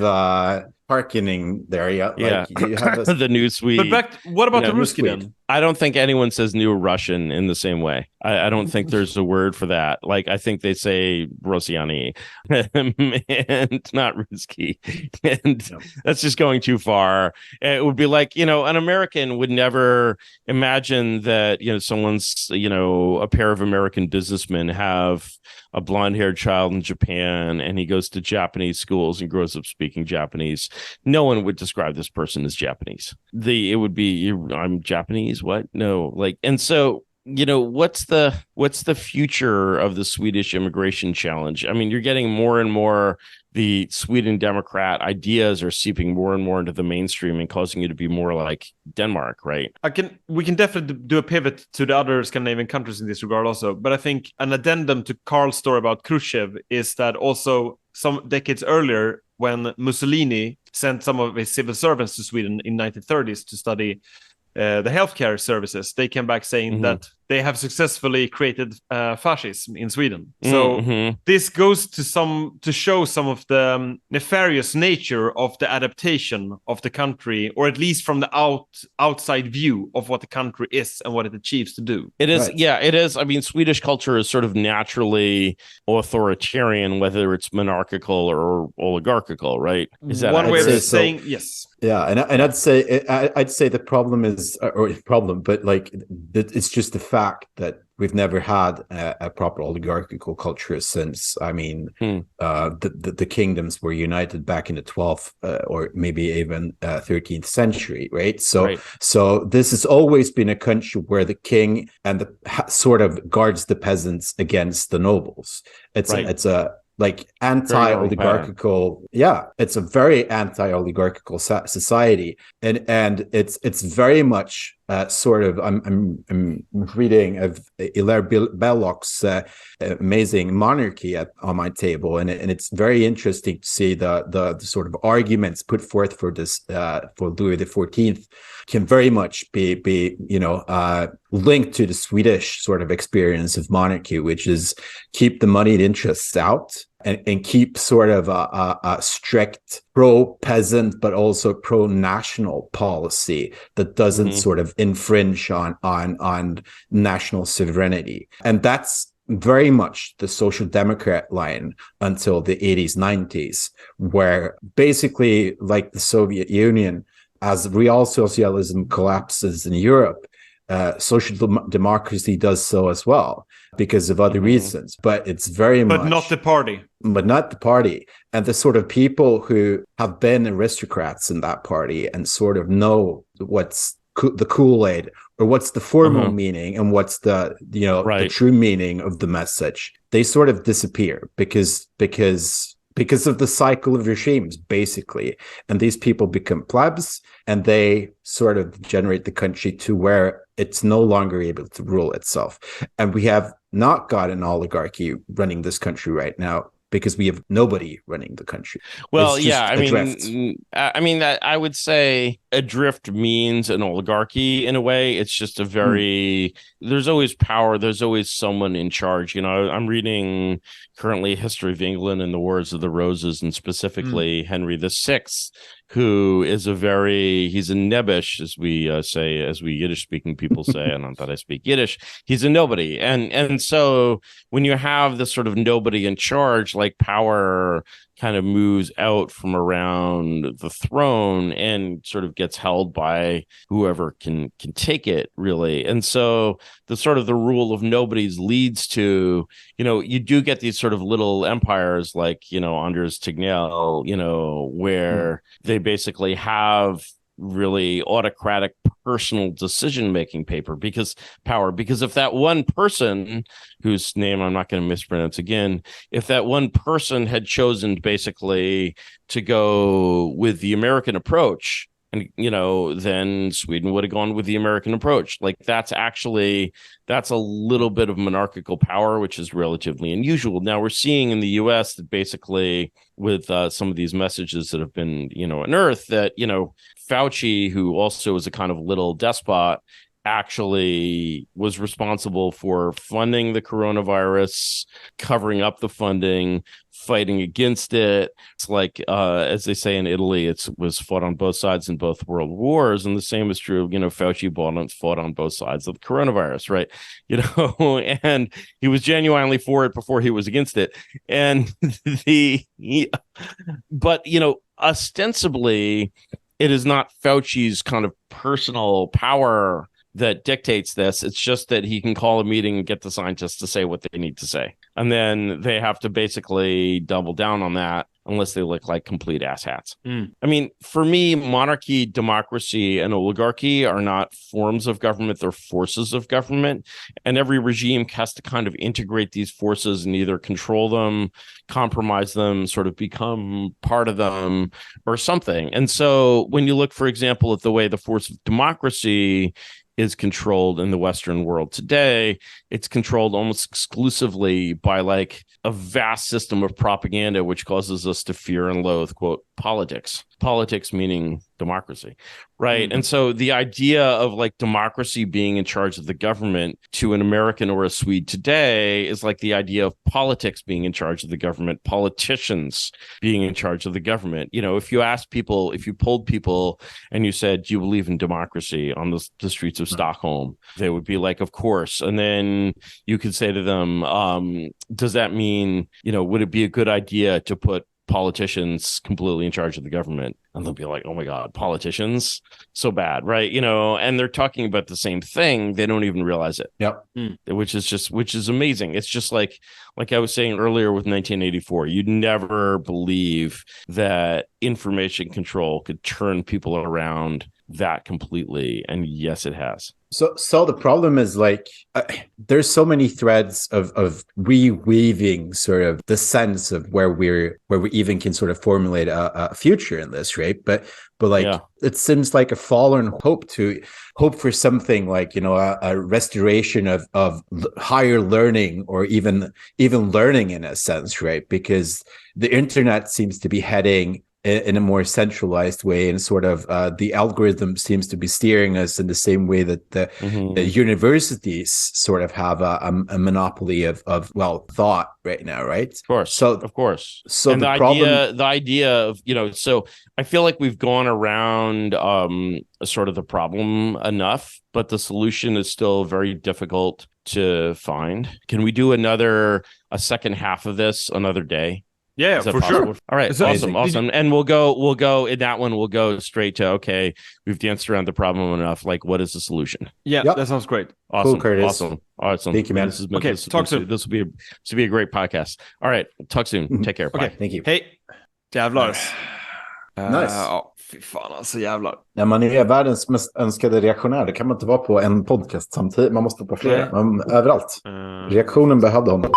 hearkening there. You have the new Swede. But what about the Ruski then? I don't think anyone says new Russian in the same way. I don't think there's a word for that. Like, I think they say Rossiani and not Ruski. And that's just going too far. It would be like, an American would never imagine that, someone's, a pair of American businessmen have a blonde-haired child in Japan and he goes to Japanese schools and grows up speaking Japanese. No one would describe this person as Japanese. It would be, I'm Japanese. What? No, and so, what's the future of the Swedish immigration challenge? You're getting more and more the Sweden Democrat ideas are seeping more and more into the mainstream and causing you to be more like Denmark, right? We can definitely do a pivot to the other Scandinavian countries in this regard also. But I think an addendum to Carl's story about Khrushchev is that also some decades earlier, when Mussolini sent some of his civil servants to Sweden in 1930s to study the healthcare services, they came back saying that they have successfully created fascism in Sweden. So this goes to show some of the nefarious nature of the adaptation of the country, or at least from the outside view of what the country is and what it achieves to do. It is, right. It is. I mean, Swedish culture is sort of naturally authoritarian, whether it's monarchical or oligarchical, right? Is that one way of saying yes? Yeah, and I'd say the problem is, but like it's just the fact that we've never had a proper oligarchical culture since. I mean, the kingdoms were united back in the 12th or maybe even 13th century, right? So this has always been a country where the king and sort of guards the peasants against the nobles. It's a like anti-oligarchical, it's a very anti-oligarchical society, and it's very much sort of. I'm reading of Hilaire Belloc's amazing Monarchy on my table, and it's very interesting to see the sort of arguments put forth for this for Louis XIV can very much be linked to the Swedish sort of experience of monarchy, which is keep the moneyed interests out. And keep sort of a strict pro-peasant but also pro-national policy that doesn't sort of infringe on national sovereignty. And that's very much the social democrat line until the 80s, 90s, where basically like the Soviet Union, as real socialism collapses in Europe, social democracy does so as well because of other reasons, but it's very much... But not the party. But not the party. And the sort of people who have been aristocrats in that party and sort of know what's the Kool-Aid or what's the formal meaning and what's the, the true meaning of the message, they sort of disappear because of the cycle of regimes, basically. And these people become plebs and they sort of generate the country to where it's no longer able to rule itself. And we have not got an oligarchy running this country right now because we have nobody running the country. Well, I mean that I would say adrift means an oligarchy in a way. It's just a very there's always power, there's always someone in charge. I'm reading currently History of England and the Wars of the Roses, and specifically Henry VI, who is he's a nebbish, as we say, as we Yiddish speaking people say, and not that I speak Yiddish. He's a nobody, and so when you have this sort of nobody in charge, like power kind of moves out from around the throne and sort of gets held by whoever can take it, really. And so the sort of the rule of nobodies leads to, you do get these sort of little empires like, Anders Tegnell, where they basically have really autocratic personal decision-making because if that one person, whose name I'm not going to mispronounce again, if that one person had chosen basically to go with the American approach, and then Sweden would have gone with the American approach. Like that's a little bit of monarchical power, which is relatively unusual. Now we're seeing in the U.S. that basically with some of these messages that have been unearthed, that Fauci, who also is a kind of little despot, actually was responsible for funding the coronavirus, covering up the funding, fighting against it. It's like, as they say in Italy, it was fought on both sides in both world wars. And the same is true, Fauci fought on both sides of the coronavirus, right? And he was genuinely for it before he was against it. And but ostensibly, it is not Fauci's kind of personal power that dictates this. It's just that he can call a meeting and get the scientists to say what they need to say. And then they have to basically double down on that unless they look like complete asshats. I mean, for me, monarchy, democracy, and oligarchy are not forms of government, they're forces of government. And every regime has to kind of integrate these forces and either control them, compromise them, sort of become part of them or something. And so when you look, for example, at the way the force of democracy is controlled in the Western world today, it's controlled almost exclusively by like a vast system of propaganda, which causes us to fear and loathe, quote, politics. Politics meaning democracy, right? And so the idea of like democracy being in charge of the government to an American or a Swede today is like the idea of politics being in charge of the government, politicians being in charge of the government. You know, if you ask people, if you polled people and you said, do you believe in democracy on the streets of Stockholm? They would be like, of course. And then you could say to them, does that mean, you know, would it be a good idea to put politicians completely in charge of the government? And they'll be like, oh my God, politicians, so bad, right? You know, and they're talking about the same thing. They don't even realize it. Yep. Which is amazing. It's just like I was saying earlier with 1984, you'd never believe that information control could turn people around that completely. And yes, it has. So the problem is like there's so many threads of reweaving sort of the sense of where we even can sort of formulate a future in this, right? But like it seems like a fallen hope for something like, you know, a restoration of higher learning or even learning in a sense, right? Because the internet seems to be heading in a more centralized way, and sort of the algorithm seems to be steering us in the same way that the universities sort of have a monopoly of thought right now, right? Of course. So and the idea of, you know, so I feel like we've gone around sort of the problem enough, but the solution is still very difficult to find. Can we do a second half of this another day? Yeah, for sure. All right, awesome. And we'll go in that one. We'll go straight to, okay, we've danced around the problem enough. Like, what is the solution? Yeah, that sounds great. Awesome, cool, Curtis. Awesome. Thank you, man. Talk soon. This will be a great podcast. All right, talk soon. Take care. Okay, Bye. thank you. Hej. Jävlar. Nice. Ja, fy fan alltså, jävlar. När man är världens mest önskade reaktionär, det kan man inte vara på en podcast samtidigt. Man måste på flera. Man, överallt. Reaktionen behövde honom.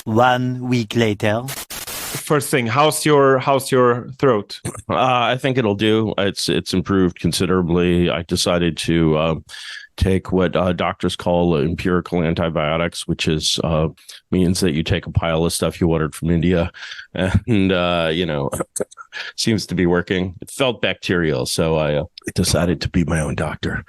1 week later. First thing, how's your throat? I think it'll do. It's improved considerably. I decided to take what doctors call empirical antibiotics, which is means that you take a pile of stuff you ordered from India, and you know, seems to be working. It felt bacterial, so I decided to be my own doctor.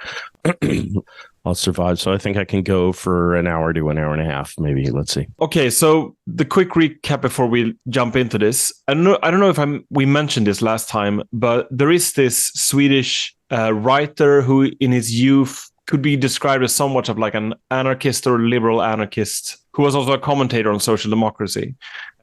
I'll survive. So I think I can go for an hour to an hour and a half, maybe. Let's see. Okay, so the quick recap before we jump into this. I don't know if we mentioned this last time, but there is this Swedish writer who in his youth could be described as somewhat of like an anarchist or liberal anarchist, who was also a commentator on social democracy.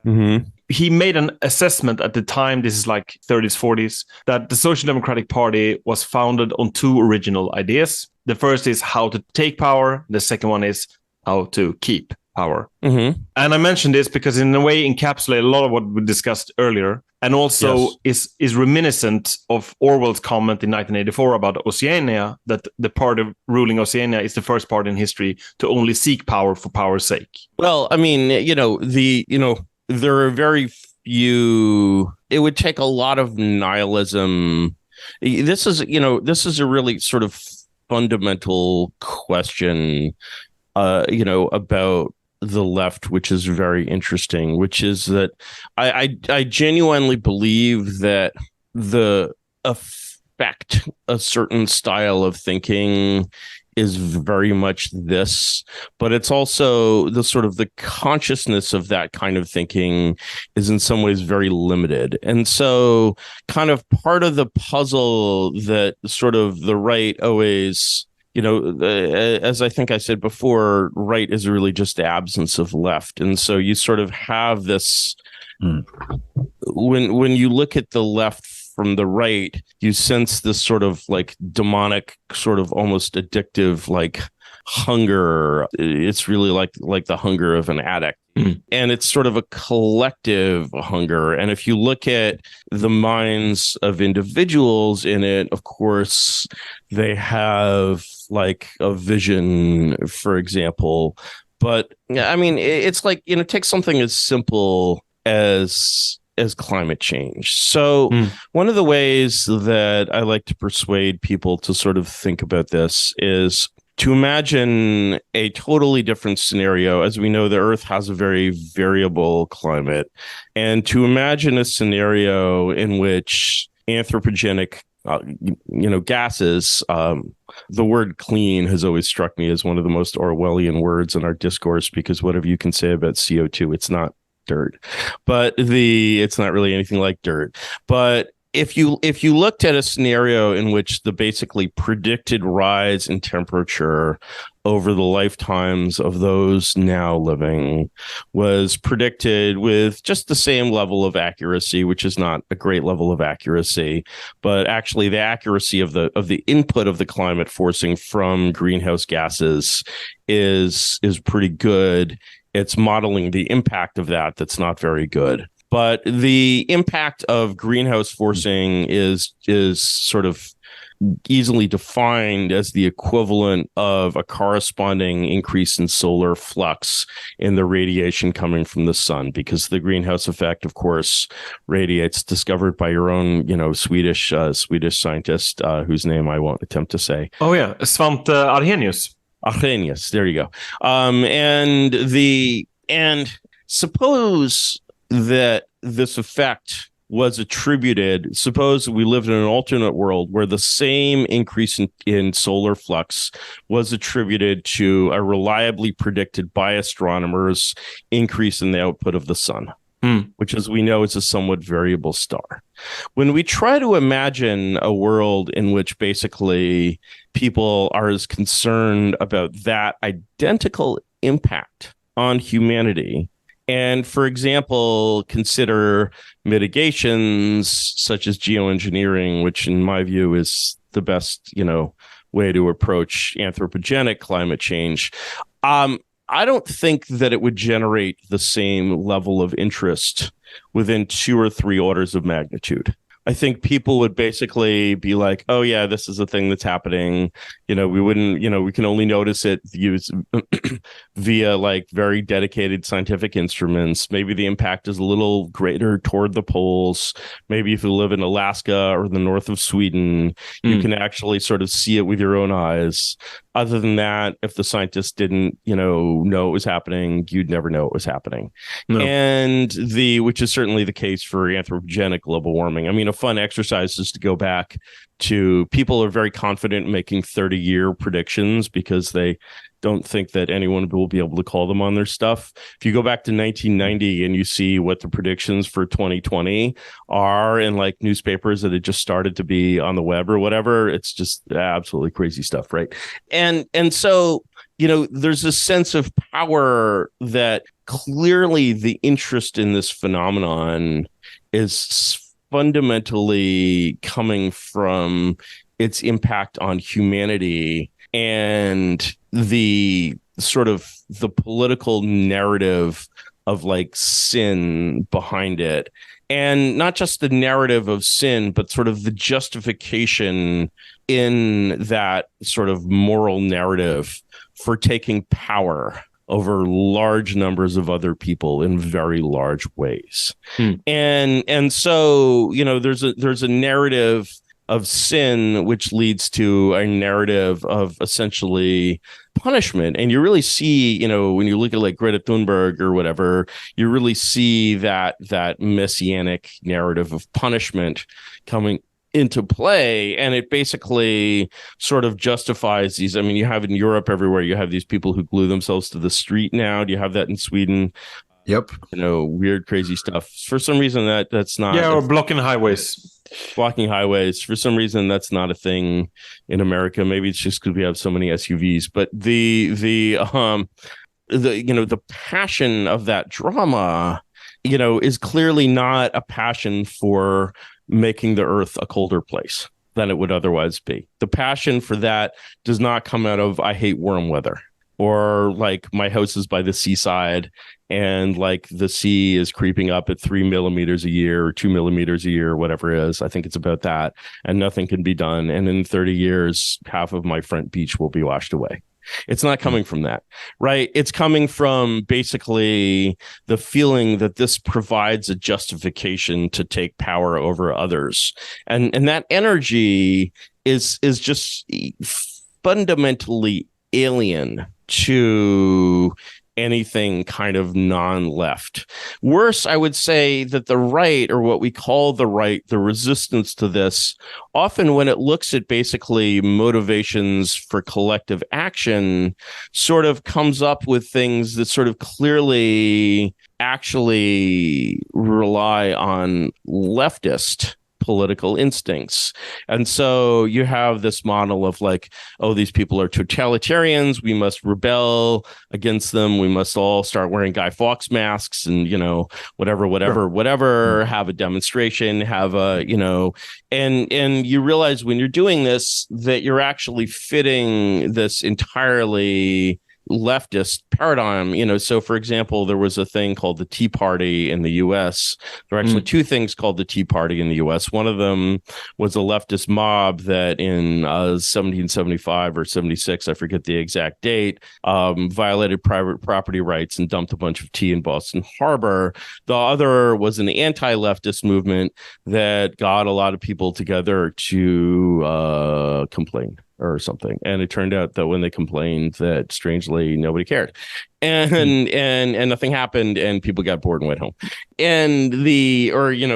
Mm-hmm. He made an assessment at the time, this is like 30s, 40s, that the Social Democratic Party was founded on two original ideas. The first is how to take power. The second one is how to keep power. Mm-hmm. And I mentioned this because in a way encapsulate a lot of what we discussed earlier, and also is reminiscent of Orwell's comment in 1984 about Oceania, that the party ruling Oceania is the first party in history to only seek power for power's sake. Well, I mean, there are very few. It would take a lot of nihilism. This is a really sort of fundamental question, about the left, which is very interesting, which is that I genuinely believe that the effect a certain style of thinking is very much this, but it's also the sort of the consciousness of that kind of thinking is in some ways very limited. And so kind of part of the puzzle that sort of the right always, as I think I said before, right is really just the absence of left. And so you sort of have this, when you look at the left from the right, you sense this sort of like demonic, sort of almost addictive, like hunger. It's really like the hunger of an addict. And it's sort of a collective hunger. And if you look at the minds of individuals in it, of course, they have like a vision, for example. But I mean, it's like, take something as simple as climate change. So one of the ways that I like to persuade people to sort of think about this is to imagine a totally different scenario. As we know, the Earth has a very variable climate, and to imagine a scenario in which anthropogenic gases, the word clean has always struck me as one of the most Orwellian words in our discourse, because whatever you can say about CO2, it's not dirt, but it's not really anything like dirt. But if you looked at a scenario in which the basically predicted rise in temperature over the lifetimes of those now living was predicted with just the same level of accuracy, which is not a great level of accuracy, but actually the accuracy of the input of the climate forcing from greenhouse gases is pretty good. It's modeling the impact of that's not very good. But the impact of greenhouse forcing is sort of easily defined as the equivalent of a corresponding increase in solar flux in the radiation coming from the sun, because the greenhouse effect, of course, radiates, discovered by your own, Swedish scientist, whose name I won't attempt to say. Oh yeah, Svante Arrhenius. Arrhenius, there you go. And suppose that this effect was attributed, suppose we lived in an alternate world where the same increase in solar flux was attributed to a reliably predicted by astronomers increase in the output of the sun, which, as we know, is a somewhat variable star. When we try to imagine a world in which basically people are as concerned about that identical impact on humanity, and, for example, consider mitigations such as geoengineering, which in my view is the best, way to approach anthropogenic climate change, I don't think that it would generate the same level of interest within 2 or 3 orders of magnitude. I think people would basically be like, oh, yeah, this is a thing that's happening. We wouldn't, we can only notice it via like very dedicated scientific instruments. Maybe the impact is a little greater toward the poles. Maybe if you live in Alaska or the north of Sweden, you can actually sort of see it with your own eyes. Other than that, if the scientists didn't, know it was happening, you'd never know it was happening. No. And which is certainly the case for anthropogenic global warming. I mean, a fun exercise is to go back to, people are very confident in making 30-year predictions because they don't think that anyone will be able to call them on their stuff. If you go back to 1990 and you see what the predictions for 2020 are in like newspapers that had just started to be on the web or whatever, it's just absolutely crazy stuff, right? And so, there's a sense of power that clearly the interest in this phenomenon is fundamentally coming from its impact on humanity and the sort of the political narrative of like sin behind it. And not just the narrative of sin, but sort of the justification in that sort of moral narrative for taking power over large numbers of other people in very large ways. And so, there's a narrative of sin, which leads to a narrative of essentially punishment. And you really see, when you look at like Greta Thunberg or whatever, you really see that messianic narrative of punishment coming into play. And it basically sort of justifies these. I mean, you have in Europe everywhere, you have these people who glue themselves to the street now. Do you have that in Sweden? Yep. Weird, crazy stuff. For some reason that's not. Yeah, or blocking highways. Blocking highways. For some reason, that's not a thing in America. Maybe it's just because we have so many SUVs. But the passion of that drama, is clearly not a passion for making the Earth a colder place. than it would otherwise be. The passion for that does not come out of I hate warm weather, or like my house is by the seaside and like the sea is creeping up at 3 millimeters a year or 2 millimeters a year, or whatever it is. I think it's about that, and nothing can be done. And in 30 years, half of my front beach will be washed away. It's not coming from that, right? It's coming from basically the feeling that this provides a justification to take power over others. And that energy is just fundamentally alien to anything kind of non-left. Worse, I would say that the right, or what we call the right, the resistance to this, often when it looks at basically motivations for collective action, sort of comes up with things that sort of clearly actually rely on leftist political instincts. And so you have this model of like, oh, these people are totalitarians, we must rebel against them, we must all start wearing Guy Fawkes masks and, you know, whatever, have a demonstration, have a, you know, and you realize when you're doing this that you're actually fitting this entirely leftist paradigm, you know. So for example, there was a thing called the Tea Party in the US. There are actually two things called the Tea Party in the US. One of them was a leftist mob that in 1775 or 76, I forget the exact date, violated private property rights and dumped a bunch of tea in Boston Harbor. The other was an anti-leftist movement that got a lot of people together to complain or something. And it turned out that when they complained, that strangely nobody cared, and nothing happened, and people got bored and went home. And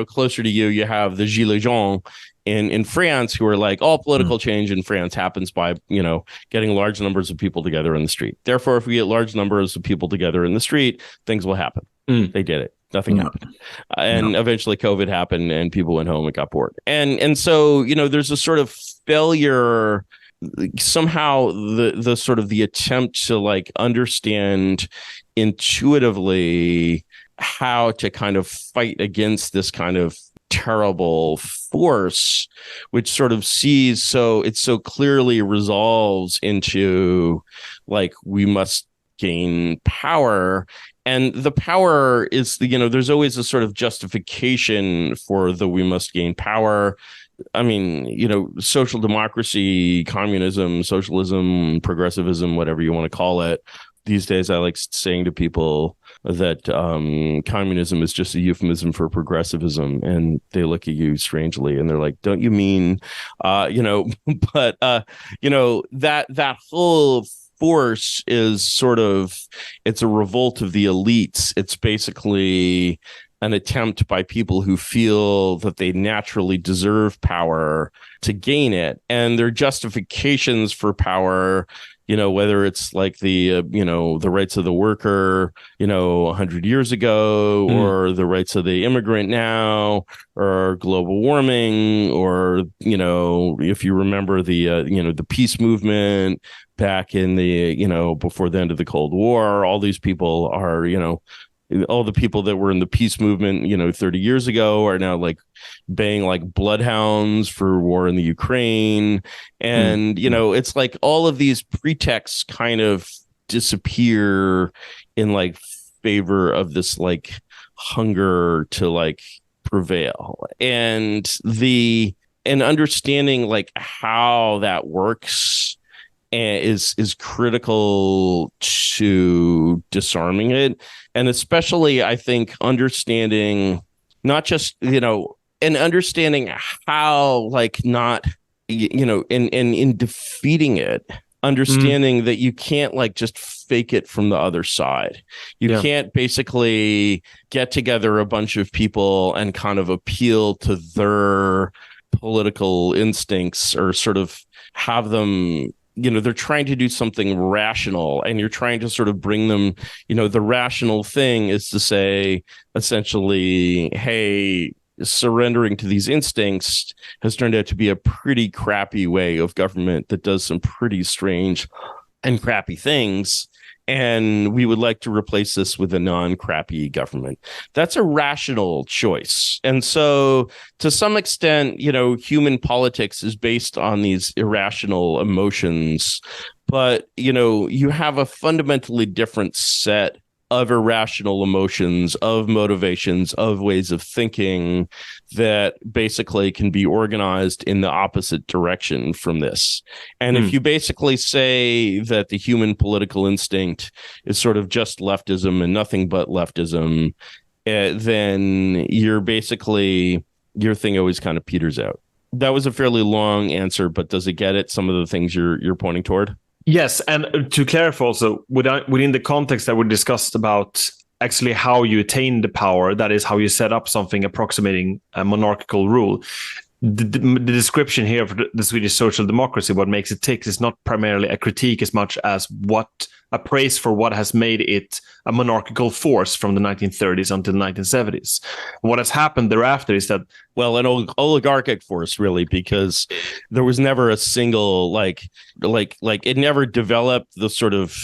closer to you have the Gilets jaunes in France, who are like, all political change in France happens by, you know, getting large numbers of people together in the street. Therefore, if we get large numbers of people together in the street, things will happen. They did it. Nothing happened. And eventually COVID happened and people went home and got bored. And so, you know, there's a sort of failure, somehow the sort of the attempt to like understand intuitively how to kind of fight against this kind of terrible force, which sort of sees, so it so clearly resolves into like, we must gain power. And the power is the, you know, there's always a sort of justification for the we must gain power. I mean, you know, social democracy, communism, socialism, progressivism, whatever you want to call it. These days, I like saying to people that communism is just a euphemism for progressivism, and they look at you strangely and they're like, don't you mean, you know, but, you know, that whole force is sort of, it's a revolt of the elites. It's basically an attempt by people who feel that they naturally deserve power to gain it. And their justifications for power, you know, whether it's like the, you know, the rights of the worker, you know, 100 years ago, or the rights of the immigrant now, or global warming, or, you know, if you remember the, you know, the peace movement back in the, you know, before the end of the Cold War, all these people are, you know, all the people that were in the peace movement, you know, 30 years ago are now like baying like bloodhounds for war in the Ukraine. And, you know, it's like all of these pretexts kind of disappear in like favor of this like hunger to like prevail. And understanding like how that works is critical to disarming it. And especially, I think, understanding not just, you know, and understanding how, like, not, you know, in defeating it, understanding that you can't like just fake it from the other side. You can't basically get together a bunch of people and kind of appeal to their political instincts, or sort of have them, you know, they're trying to do something rational, and you're trying to sort of bring them, you know, the rational thing is to say, essentially, hey, surrendering to these instincts has turned out to be a pretty crappy way of government that does some pretty strange and crappy things. and we would like to replace this with a non-crappy government. That's a rational choice. And so to some extent, human politics is based on these irrational emotions, but, you have a fundamentally different set of irrational emotions, of motivations, of ways of thinking that basically can be organized in the opposite direction from this. And if you basically say that the human political instinct is sort of just leftism and nothing but leftism, then your thing always kind of peters out. That was a fairly long answer, but does it get at some of the things you're pointing toward? Yes, and to clarify also, within the context that we discussed about actually how you attain the power, that is how you set up something approximating a monarchical rule, the description here of the Swedish social democracy, what makes it tick, is not primarily a critique as much as a praise for what has made it a monarchical force from the 1930s until the 1970s. What has happened thereafter is that, well, an oligarchic force, really, because there was never a single like it never developed the sort of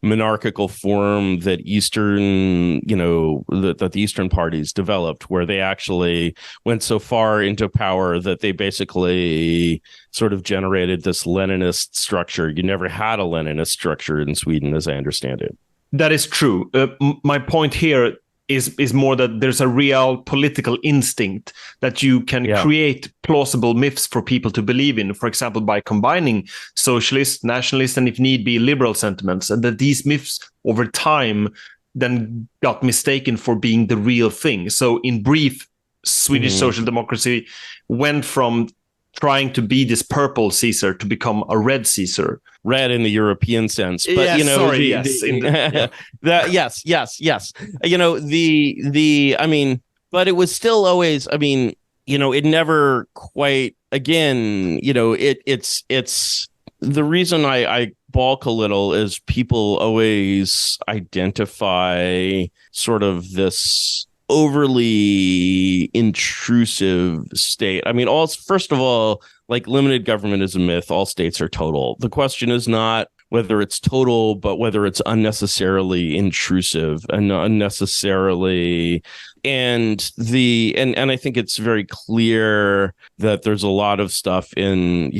monarchical form that that the Eastern parties developed, where they actually went so far into power that they basically sort of generated this Leninist structure. You never had a Leninist structure in Sweden, as I understand it. That is true. My point here is more that there's a real political instinct that you can create plausible myths for people to believe in, for example, by combining socialist, nationalist, and if need be, liberal sentiments, and that these myths over time then got mistaken for being the real thing. So in brief, Swedish social democracy went from trying to be this purple Caesar to become a red Caesar. Red in the European sense, but yes, yes. But it was still always, it never quite, again, it's the reason I balk a little is people always identify sort of this overly intrusive state. First of all, like, limited government is a myth. All states are total. The question is not whether it's total, but whether it's unnecessarily intrusive and unnecessarily. And I think it's very clear that there's a lot of stuff in,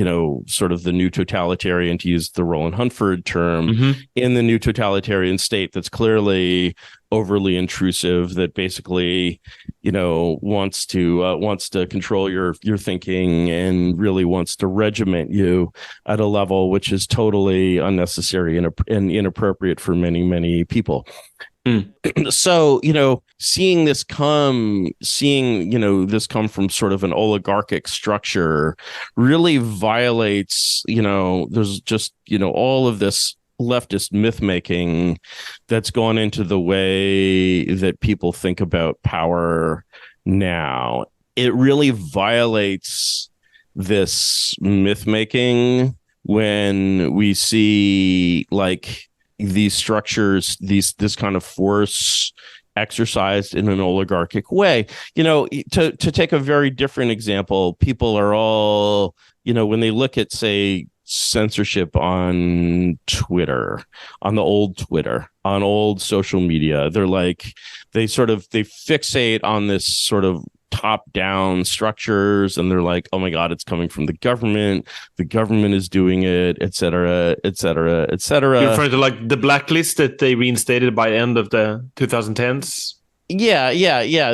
sort of the new totalitarian, to use the Roland Huntford term, in the new totalitarian state that's clearly overly intrusive, that basically, wants to control your thinking and really wants to regiment you at a level which is totally unnecessary and inappropriate for many, many people. So, seeing this come from sort of an oligarchic structure really violates, there's just, all of this leftist myth making that's gone into the way that people think about power now. It really violates this myth making when we see, like, these structures, this kind of force exercised in an oligarchic way. To take a very different example, people are all, when they look at, say, censorship on Twitter, on the old Twitter, on old social media, they fixate on this sort of top-down structures, and they're like, oh my God, it's coming from the government is doing it, etc., etc., etc. You're referring to, like, the blacklist that they reinstated by the end of the 2010s? Yeah.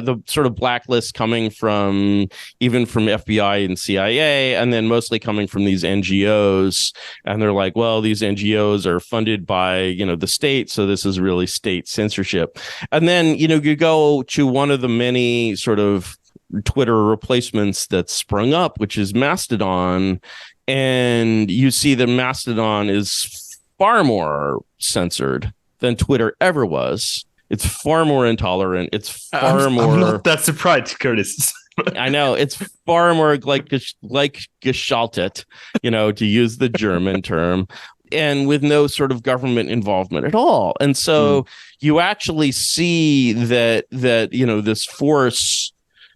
The sort of blacklist coming from FBI and CIA, and then mostly coming from these NGOs. And they're like, well, these NGOs are funded by, the state, so this is really state censorship. And then, you go to one of the many sort of Twitter replacements that sprung up, which is Mastodon, and you see that Mastodon is far more censored than Twitter ever was. It's far more intolerant. It's far more. I'm not that surprised, Curtis. I know, it's far more like gestaltet, to use the German term, and with no sort of government involvement at all. And so you actually see that this force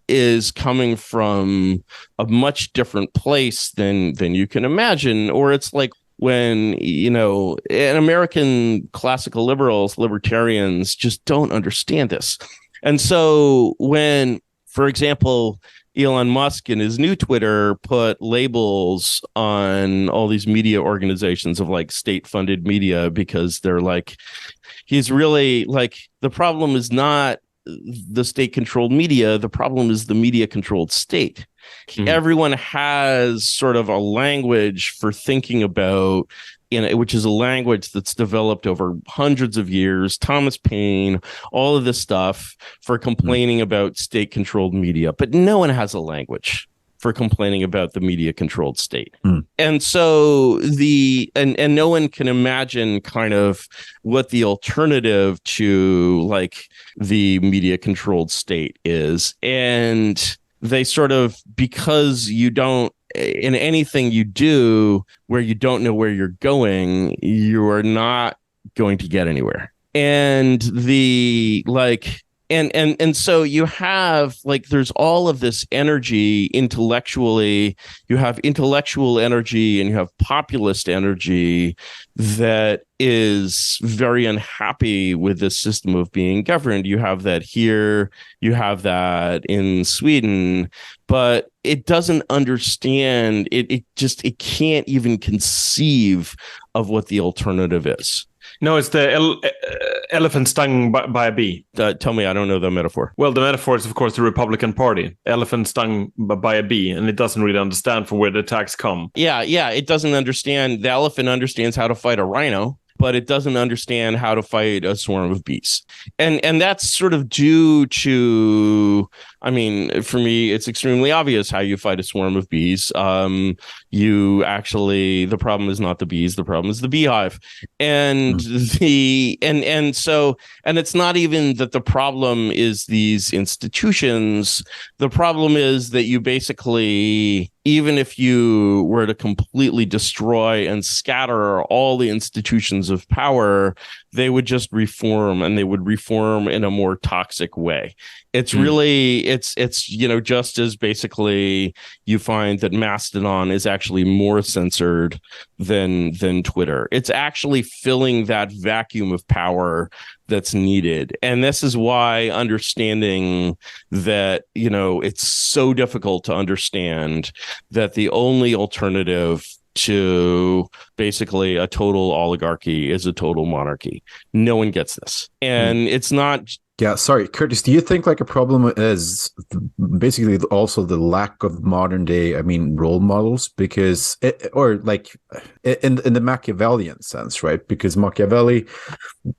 is coming from a much different place than you can imagine. Or it's like when, and American classical libertarians just don't understand this. And so when, for example, Elon Musk in his new Twitter put labels on all these media organizations of like state-funded media, because they're like, he's really like, the problem is not the state-controlled media, the problem is the media-controlled state. Everyone has sort of a language for thinking about, which is a language that's developed over hundreds of years. Thomas Paine, all of this stuff for complaining about state-controlled media, but no one has a language for complaining about the media-controlled state. And so and no one can imagine kind of what the alternative to like the media-controlled state is. And they sort of, because you don't, in anything you do where you don't know where you're going, you are not going to get anywhere. And and so you have like, there's all of this energy intellectually, you have intellectual energy and you have populist energy that is very unhappy with this system of being governed. You have that here, you have that in Sweden, but it doesn't understand, it can't even conceive of what the alternative is. No, it's the elephant stung by a bee. Tell me, I don't know the metaphor. Well, the metaphor is, of course, the Republican Party. Elephant stung by a bee, and it doesn't really understand from where the attacks come. Yeah, it doesn't understand. The elephant understands how to fight a rhino, but it doesn't understand how to fight a swarm of bees. And that's sort of due to, I mean, for me, it's extremely obvious how you fight a swarm of bees. You actually, the problem is not the bees, the problem is the beehive. And and it's not even that the problem is these institutions. The problem is that you basically, even if you were to completely destroy and scatter all the institutions of power, they would just reform, and they would reform in a more toxic way. It's really, it's just as basically you find that Mastodon is actually more censored than Twitter. It's actually filling that vacuum of power that's needed. And this is why understanding that, it's so difficult to understand that the only alternative to basically a total oligarchy is a total monarchy. No one gets this. And it's not... Yeah, sorry, Curtis, do you think like a problem is basically also the lack of modern day, role models? Because, or like in the Machiavellian sense, right? Because Machiavelli,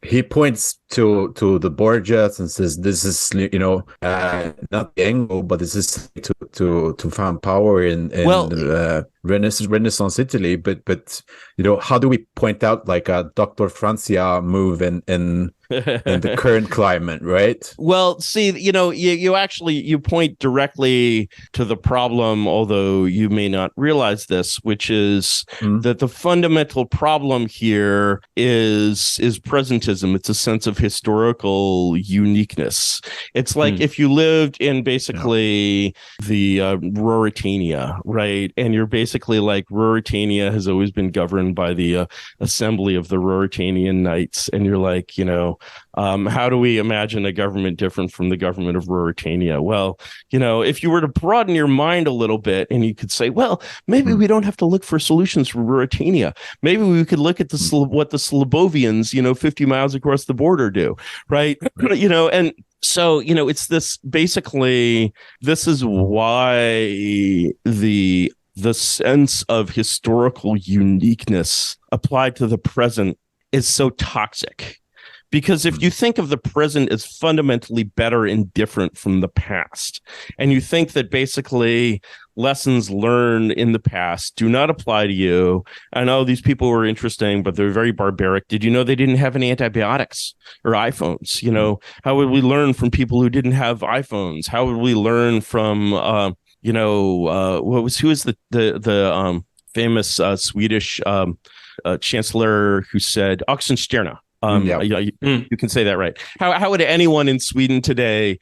he points to the Borgias and says, this is, not the angle, but this is to find power in Renaissance Italy. But how do we point out like a Dr. Francia move in the current climate, right? Well, see, you point directly to the problem, although you may not realize this, which is that the fundamental problem here is presentism. It's a sense of historical uniqueness. It's like if you lived in basically the Ruritania, right? And you're basically like, Ruritania has always been governed by the assembly of the Ruritanian Knights, and you're like, how do we imagine a government different from the government of Ruritania? Well, if you were to broaden your mind a little bit, and you could say, well, maybe we don't have to look for solutions for Ruritania. Maybe we could look at what the Slavovians, 50 miles across the border do, right? And so, it's this, basically, this is why the sense of historical uniqueness applied to the present is so toxic. Because if you think of the present as fundamentally better and different from the past, and you think that basically lessons learned in the past do not apply to you, I know these people were interesting, but they're very barbaric. Did you know they didn't have any antibiotics or iPhones? How would we learn from people who didn't have iPhones? How would we learn from, who is the famous Swedish chancellor who said Oxenstierna? You can say that right. How would anyone in Sweden today,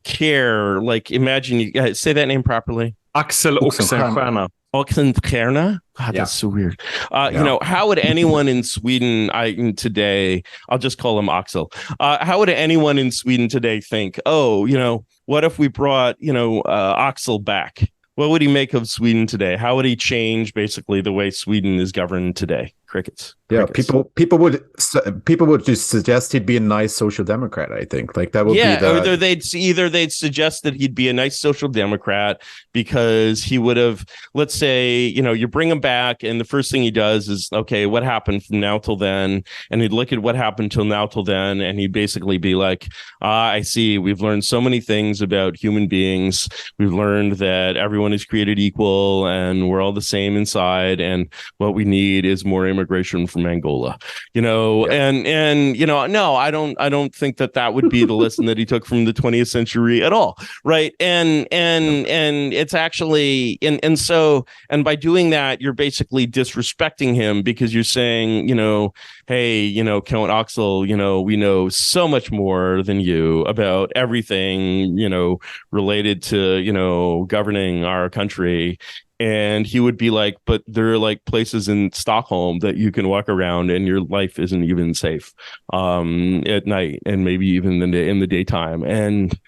care? Like, imagine you say that name properly. Axel Oxenstierna. Oxenstierna. God, that's so weird. You know, how would anyone in Sweden today, I'll just call him Axel. How would anyone in Sweden today think, oh, you know, what if we brought, you know, Axel back? What would he make of Sweden today? How would he change basically the way Sweden is governed today? Crickets. Yeah, people would just suggest he'd be a nice social democrat. I think like that would be either they'd suggest that he'd be a nice social democrat because he would have, let's say, you know, you bring him back and the first thing he does is, okay, what happened from now till then? And he'd look at what happened till now till then, and he'd basically be like, I see, we've learned so many things about human beings. We've learned that everyone is created equal and we're all the same inside, and what we need is more immigration from Angola, you know. And you know, no, I don't think that would be the lesson that he took from the 20th century at all, right? And it's actually and by doing that, you're basically disrespecting him because you're saying, you know, hey, you know, Count Axel, you know, we know so much more than you about everything, you know, related to, you know, governing our country. And he would be like, but there are like places in Stockholm that you can walk around and your life isn't even safe at night and maybe even in the daytime. And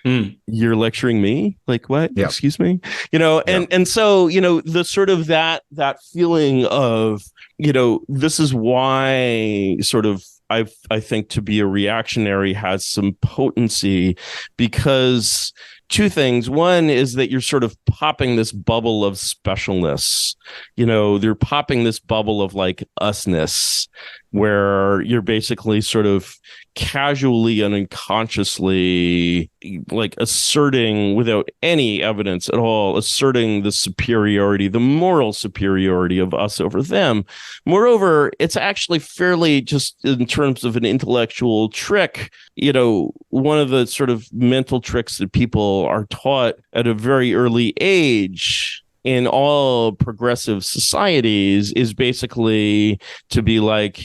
you're lecturing me? Like what? Yeah. Excuse me? You know, and so, you know, the sort of that feeling of, you know, this is why sort of I think to be a reactionary has some potency, because two things. One is that you're sort of popping this bubble of specialness. You know, they're popping this bubble of like usness, where you're basically sort of casually and unconsciously like asserting, without any evidence at all, asserting the superiority, the moral superiority of us over them. Moreover, it's actually fairly, just in terms of an intellectual trick, you know, one of the sort of mental tricks that people are taught at a very early age in all progressive societies is basically to be like,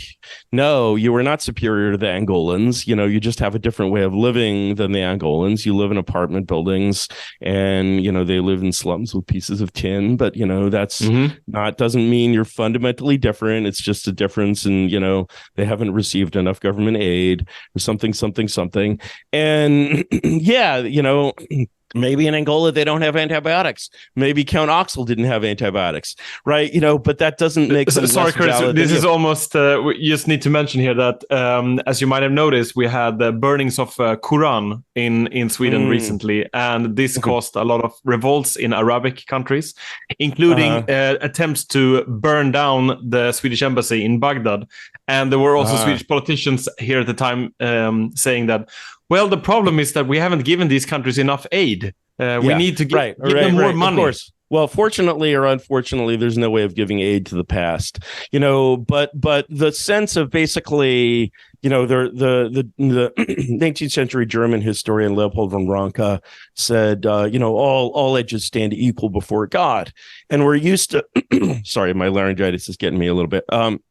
no, you are not superior to the Angolans. You know, you just have a different way of living than the Angolans. You live in apartment buildings and, you know, they live in slums with pieces of tin. But, you know, that's doesn't mean you're fundamentally different. It's just a difference. And, you know, they haven't received enough government aid or something. And yeah, you know, maybe in Angola, they don't have antibiotics. Maybe Count Axel didn't have antibiotics, right? You know, but that doesn't make them sorry, less Curtis, valid. this is almost, we just need to mention here that, as you might have noticed, we had the burnings of Quran in Sweden recently, and this caused a lot of revolts in Arabic countries, including attempts to burn down the Swedish embassy in Baghdad. And there were also Swedish politicians here at the time saying that, well, the problem is that we haven't given these countries enough aid. We need to give them more money. Of course. Well, fortunately or unfortunately, there's no way of giving aid to the past, you know, but the sense of basically, you know, the 19th century German historian Leopold von Ranke said, you know, all edges stand equal before God. And we're used to, sorry, my laryngitis is getting me a little bit.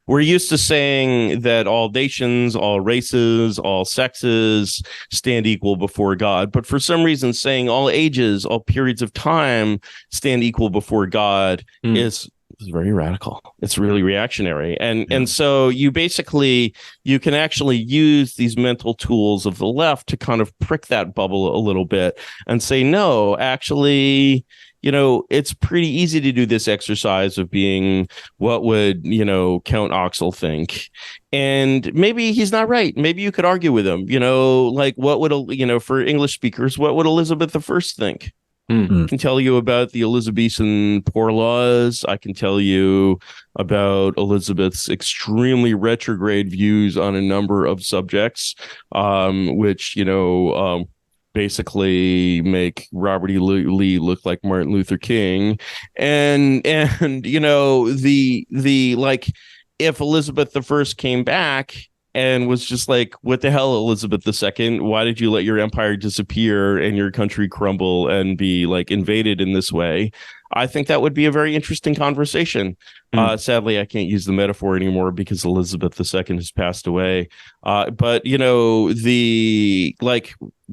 We're used to saying that all nations, all races, all sexes stand equal before God. But for some reason, saying all ages, all periods of time stand equal before God is very radical. It's really reactionary. And so you can actually use these mental tools of the left to kind of prick that bubble a little bit and say, no, actually, you know, it's pretty easy to do this exercise of being, what would, you know, Count Axel think? And maybe he's not right. Maybe you could argue with him, you know, like what would, you know, for English speakers, what would Elizabeth I think? I can tell you about the Elizabethan poor laws. I can tell you about Elizabeth's extremely retrograde views on a number of subjects, which, you know, basically make Robert E. Lee look like Martin Luther King. And you know, the like, if Elizabeth I came back and was just like, what the hell, Elizabeth II? Why did you let your empire disappear and your country crumble and be like invaded in this way? I think that would be a very interesting conversation. Sadly, I can't use the metaphor anymore because Elizabeth II has passed away. But, you know,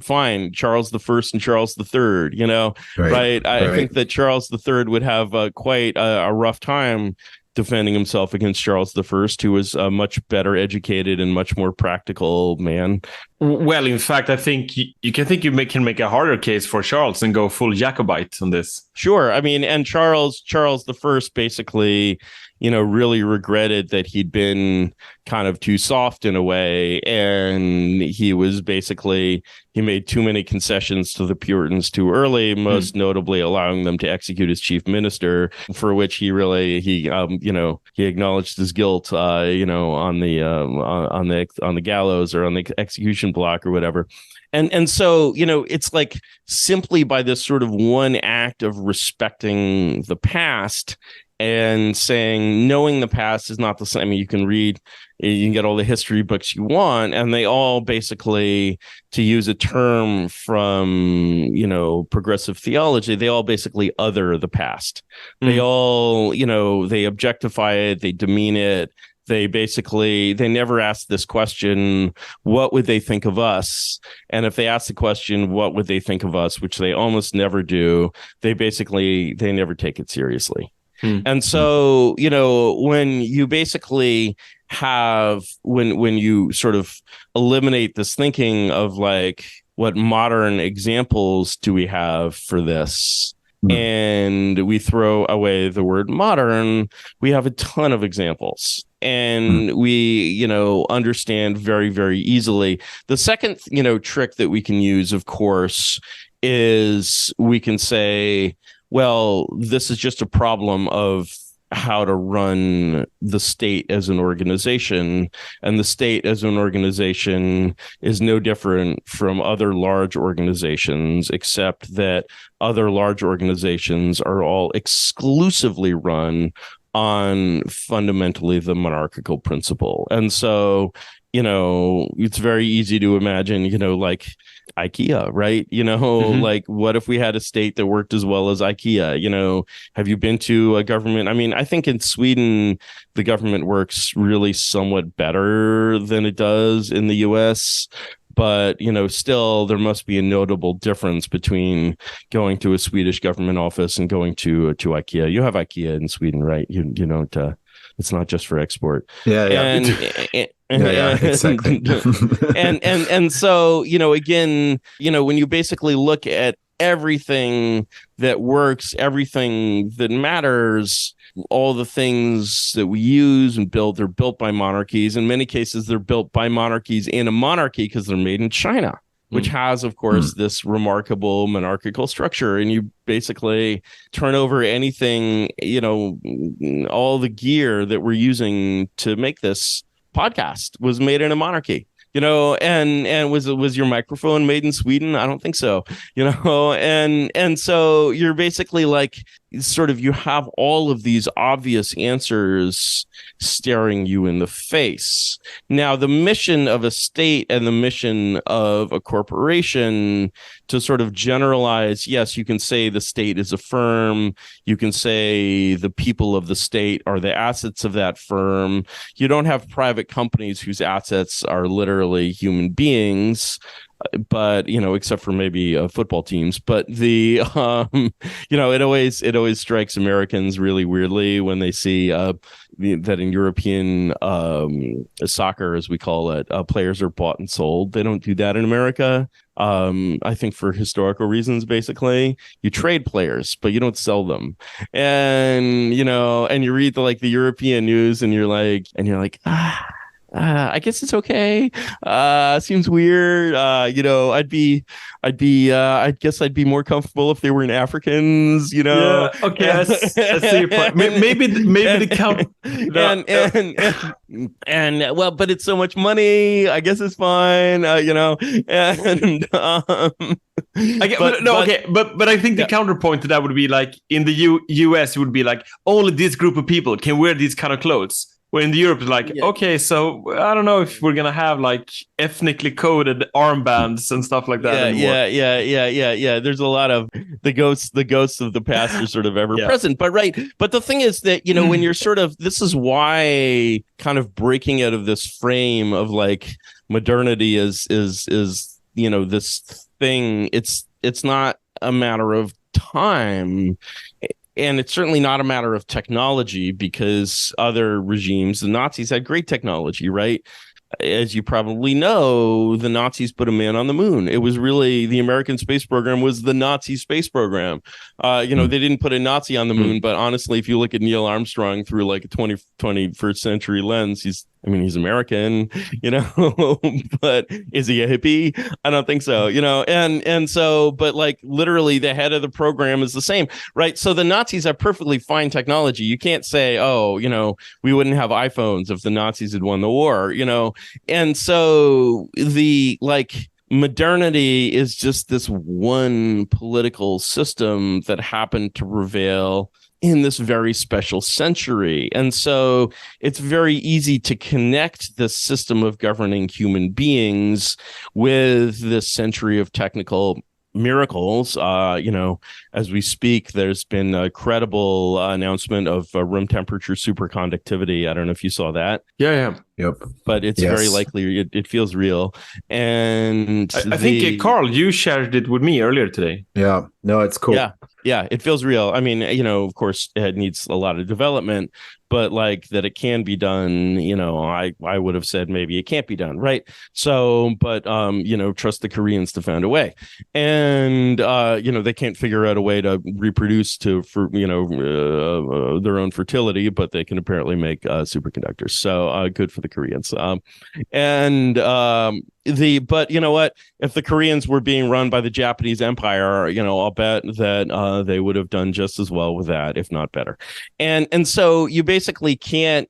fine, Charles I and Charles III, you know, right? I think that Charles III would have quite a rough time defending himself against Charles I, who was a much better educated and much more practical man. Well, in fact, I think you can make a harder case for Charles and go full Jacobite on this. Sure. I mean, and Charles I basically, really regretted that he'd been kind of too soft in a way. And he made too many concessions to the Puritans too early, most notably allowing them to execute his chief minister, for which he acknowledged his guilt, on the gallows or on the execution block or whatever. And so, it's like simply by this sort of one act of respecting the past and saying knowing the past is not the same. I mean, you can get all the history books you want, and they all basically, to use a term from, progressive theology, they all basically other the past. They all, they objectify it, they demean it. They never ask this question, what would they think of us? And if they ask the question, what would they think of us, which they almost never do, they never take it seriously. And so, when you basically when you sort of eliminate this thinking of like, what modern examples do we have for this? And we throw away the word modern, we have a ton of examples. And we, understand very, very easily. The second, trick that we can use, of course, is we can say, well, this is just a problem of how to run the state as an organization. And the state as an organization is no different from other large organizations, except that other large organizations are all exclusively run on fundamentally the monarchical principle. And so, it's very easy to imagine, like IKEA, right? Like, what if we had a state that worked as well as IKEA? Have you been to a government? I mean, I think in Sweden, the government works really somewhat better than it does in the US. But, still, there must be a notable difference between going to a Swedish government office and going to IKEA. You have IKEA in Sweden, right? You don't. It's not just for export. Yeah. Exactly. and so, again, when you basically look at everything that works, everything that matters, all the things that we use and build, they're built by monarchies. In many cases, they're built by monarchies in a monarchy because they're made in China, which has, of course, this remarkable monarchical structure. And you basically turn over anything, all the gear that we're using to make this podcast was made in a monarchy. And was your microphone made in Sweden? I don't think so. And so you're basically like, sort of, you have all of these obvious answers staring you in the face. Now, the mission of a state and the mission of a corporation, to sort of generalize, yes, you can say the state is a firm. You can say the people of the state are the assets of that firm. You don't have private companies whose assets are literally human beings, but except for maybe football teams. But the it always strikes Americans really weirdly when they see that in European soccer, as we call it, players are bought and sold. They don't do that in America. I think for historical reasons, basically, you trade players, but you don't sell them. And and you read the European news, and you're like, I guess it's okay. Seems weird. I guess I'd be more comfortable if they were in Africans, Yeah, okay, I see your point. Maybe the count. Well, but it's so much money. I guess it's fine. I get, but I think the counterpoint to that would be like in the US, it would be like only this group of people can wear these kind of clothes. Where in the Europe, it's like, okay, so I don't know if we're gonna have like ethnically coded armbands and stuff like that anymore. Yeah. There's a lot of the ghosts of the past are sort of ever present. But the thing is that when you're sort of, this is why kind of breaking out of this frame of like modernity is this thing. It's not a matter of time. And it's certainly not a matter of technology, because other regimes, the Nazis had great technology, right? As you probably know, the Nazis put a man on the moon. It was really, the American space program was the Nazi space program. They didn't put a Nazi on the moon, but honestly, if you look at Neil Armstrong through like a 21st century lens, he's American, but is he a hippie? I don't think so, and so, but like literally the head of the program is the same, right? So the Nazis have perfectly fine technology. You can't say, we wouldn't have iPhones if the Nazis had won the war, and so the modernity is just this one political system that happened to prevail in this very special century. And so it's very easy to connect this system of governing human beings with this century of technical miracles. As we speak, there's been a credible announcement of room temperature superconductivity. I don't know if you saw that. Yeah. Yep. But it's very likely it feels real. And I think, Carl, you shared it with me earlier today. Yeah. No, it's cool. Yeah, it feels real. I mean, of course, it needs a lot of development, but like that it can be done, I would have said maybe it can't be done, right? So, but, trust the Koreans to find a way. And, they can't figure out a way to reproduce for their own fertility, but they can apparently make superconductors. So good for the Koreans. But you know what? If the Koreans were being run by the Japanese Empire, I'll bet that they would have done just as well with that, if not better. And so you basically can't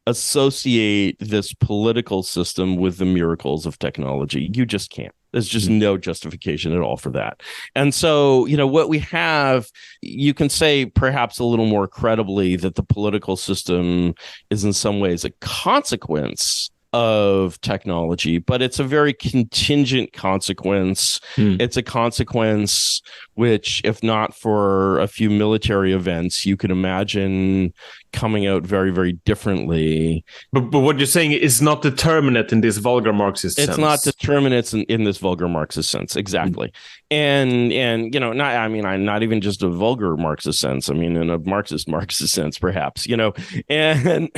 associate this political system with the miracles of technology. You just can't. There's just no justification at all for that. And so, what we have, you can say perhaps a little more credibly that the political system is in some ways a consequence of technology, but it's a very contingent consequence. It's a consequence which, if not for a few military events, you could imagine coming out very, very differently. But what you're saying is not determinate in this vulgar Marxist sense. It's not determinate in this vulgar Marxist sense, exactly. And I'm not even just a vulgar Marxist sense. I mean, in a Marxist sense, perhaps, and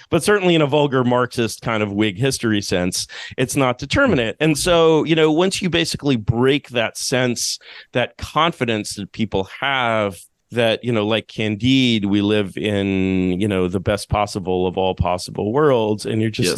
but certainly in a vulgar Marxist kind of Whig history sense, it's not determinate. And so, once you basically break that sense, that confidence that people have that, like Candide, we live in, the best possible of all possible worlds. And you're just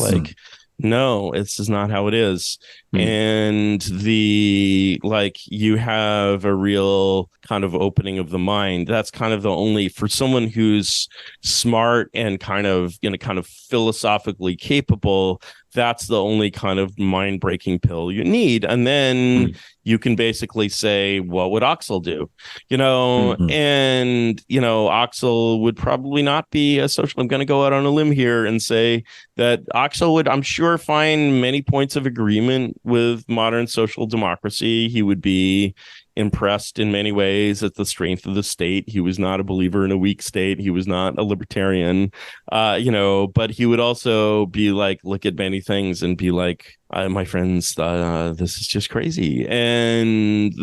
no, this is not how it is. And you have a real kind of opening of the mind. That's kind of the only, for someone who's smart and kind of philosophically capable, that's the only kind of mind-breaking pill you need. And then you can basically say, what would Axel do? And, Axel would probably not be a social. I'm going to go out on a limb here and say that Axel would, I'm sure, find many points of agreement with modern social democracy. He would be impressed in many ways at the strength of the state. He was not a believer in a weak state. He was not a libertarian, but he would also be like, look at many things and be like, my friends, this is just crazy. And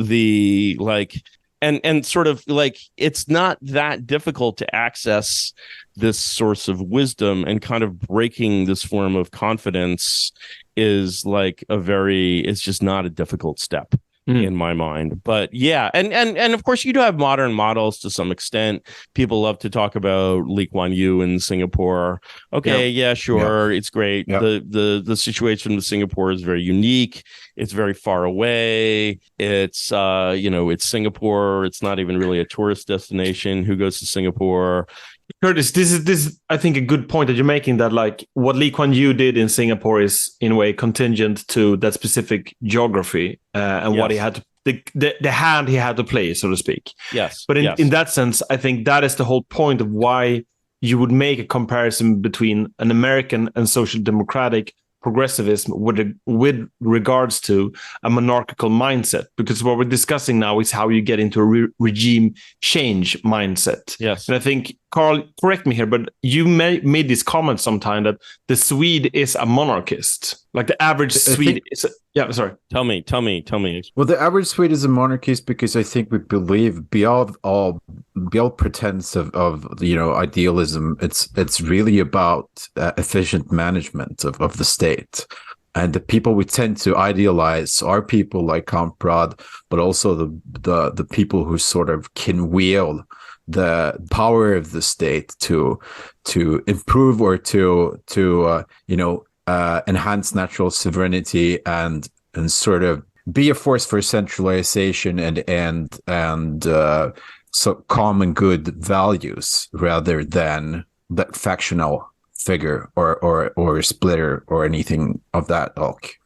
and sort of like, it's not that difficult to access this source of wisdom, and kind of breaking this form of confidence is it's just not a difficult step in my mind. But yeah, and of course you do have modern models to some extent. People love to talk about Lee Kuan Yew in Singapore. Okay, yeah, sure, it's great. The situation with Singapore is very unique. It's very far away. It's it's Singapore. It's not even really a tourist destination. Who goes to Singapore? Curtis, this is I think a good point that you're making, that what Lee Kuan Yew did in Singapore is in a way contingent to that specific geography and what he had to, the hand he had to play, so to speak. Yes. But in that sense, I think that is the whole point of why you would make a comparison between an American and social democratic progressivism with regards to a monarchical mindset, because what we're discussing now is how you get into a regime change mindset. Yes. And I think Carl, correct me here, but you made this comment sometime that the Swede is a monarchist. Like the average Swede is sorry. Tell me. Well, the average Swede is a monarchist because I think we believe beyond all pretense of idealism, it's really about efficient management of the state. And the people we tend to idealize are people like Kamprad, but also the people who sort of can wield the power of the state to improve or to enhance natural sovereignty and sort of be a force for centralization and so common good values rather than that factional figure or splitter or anything of that ilk.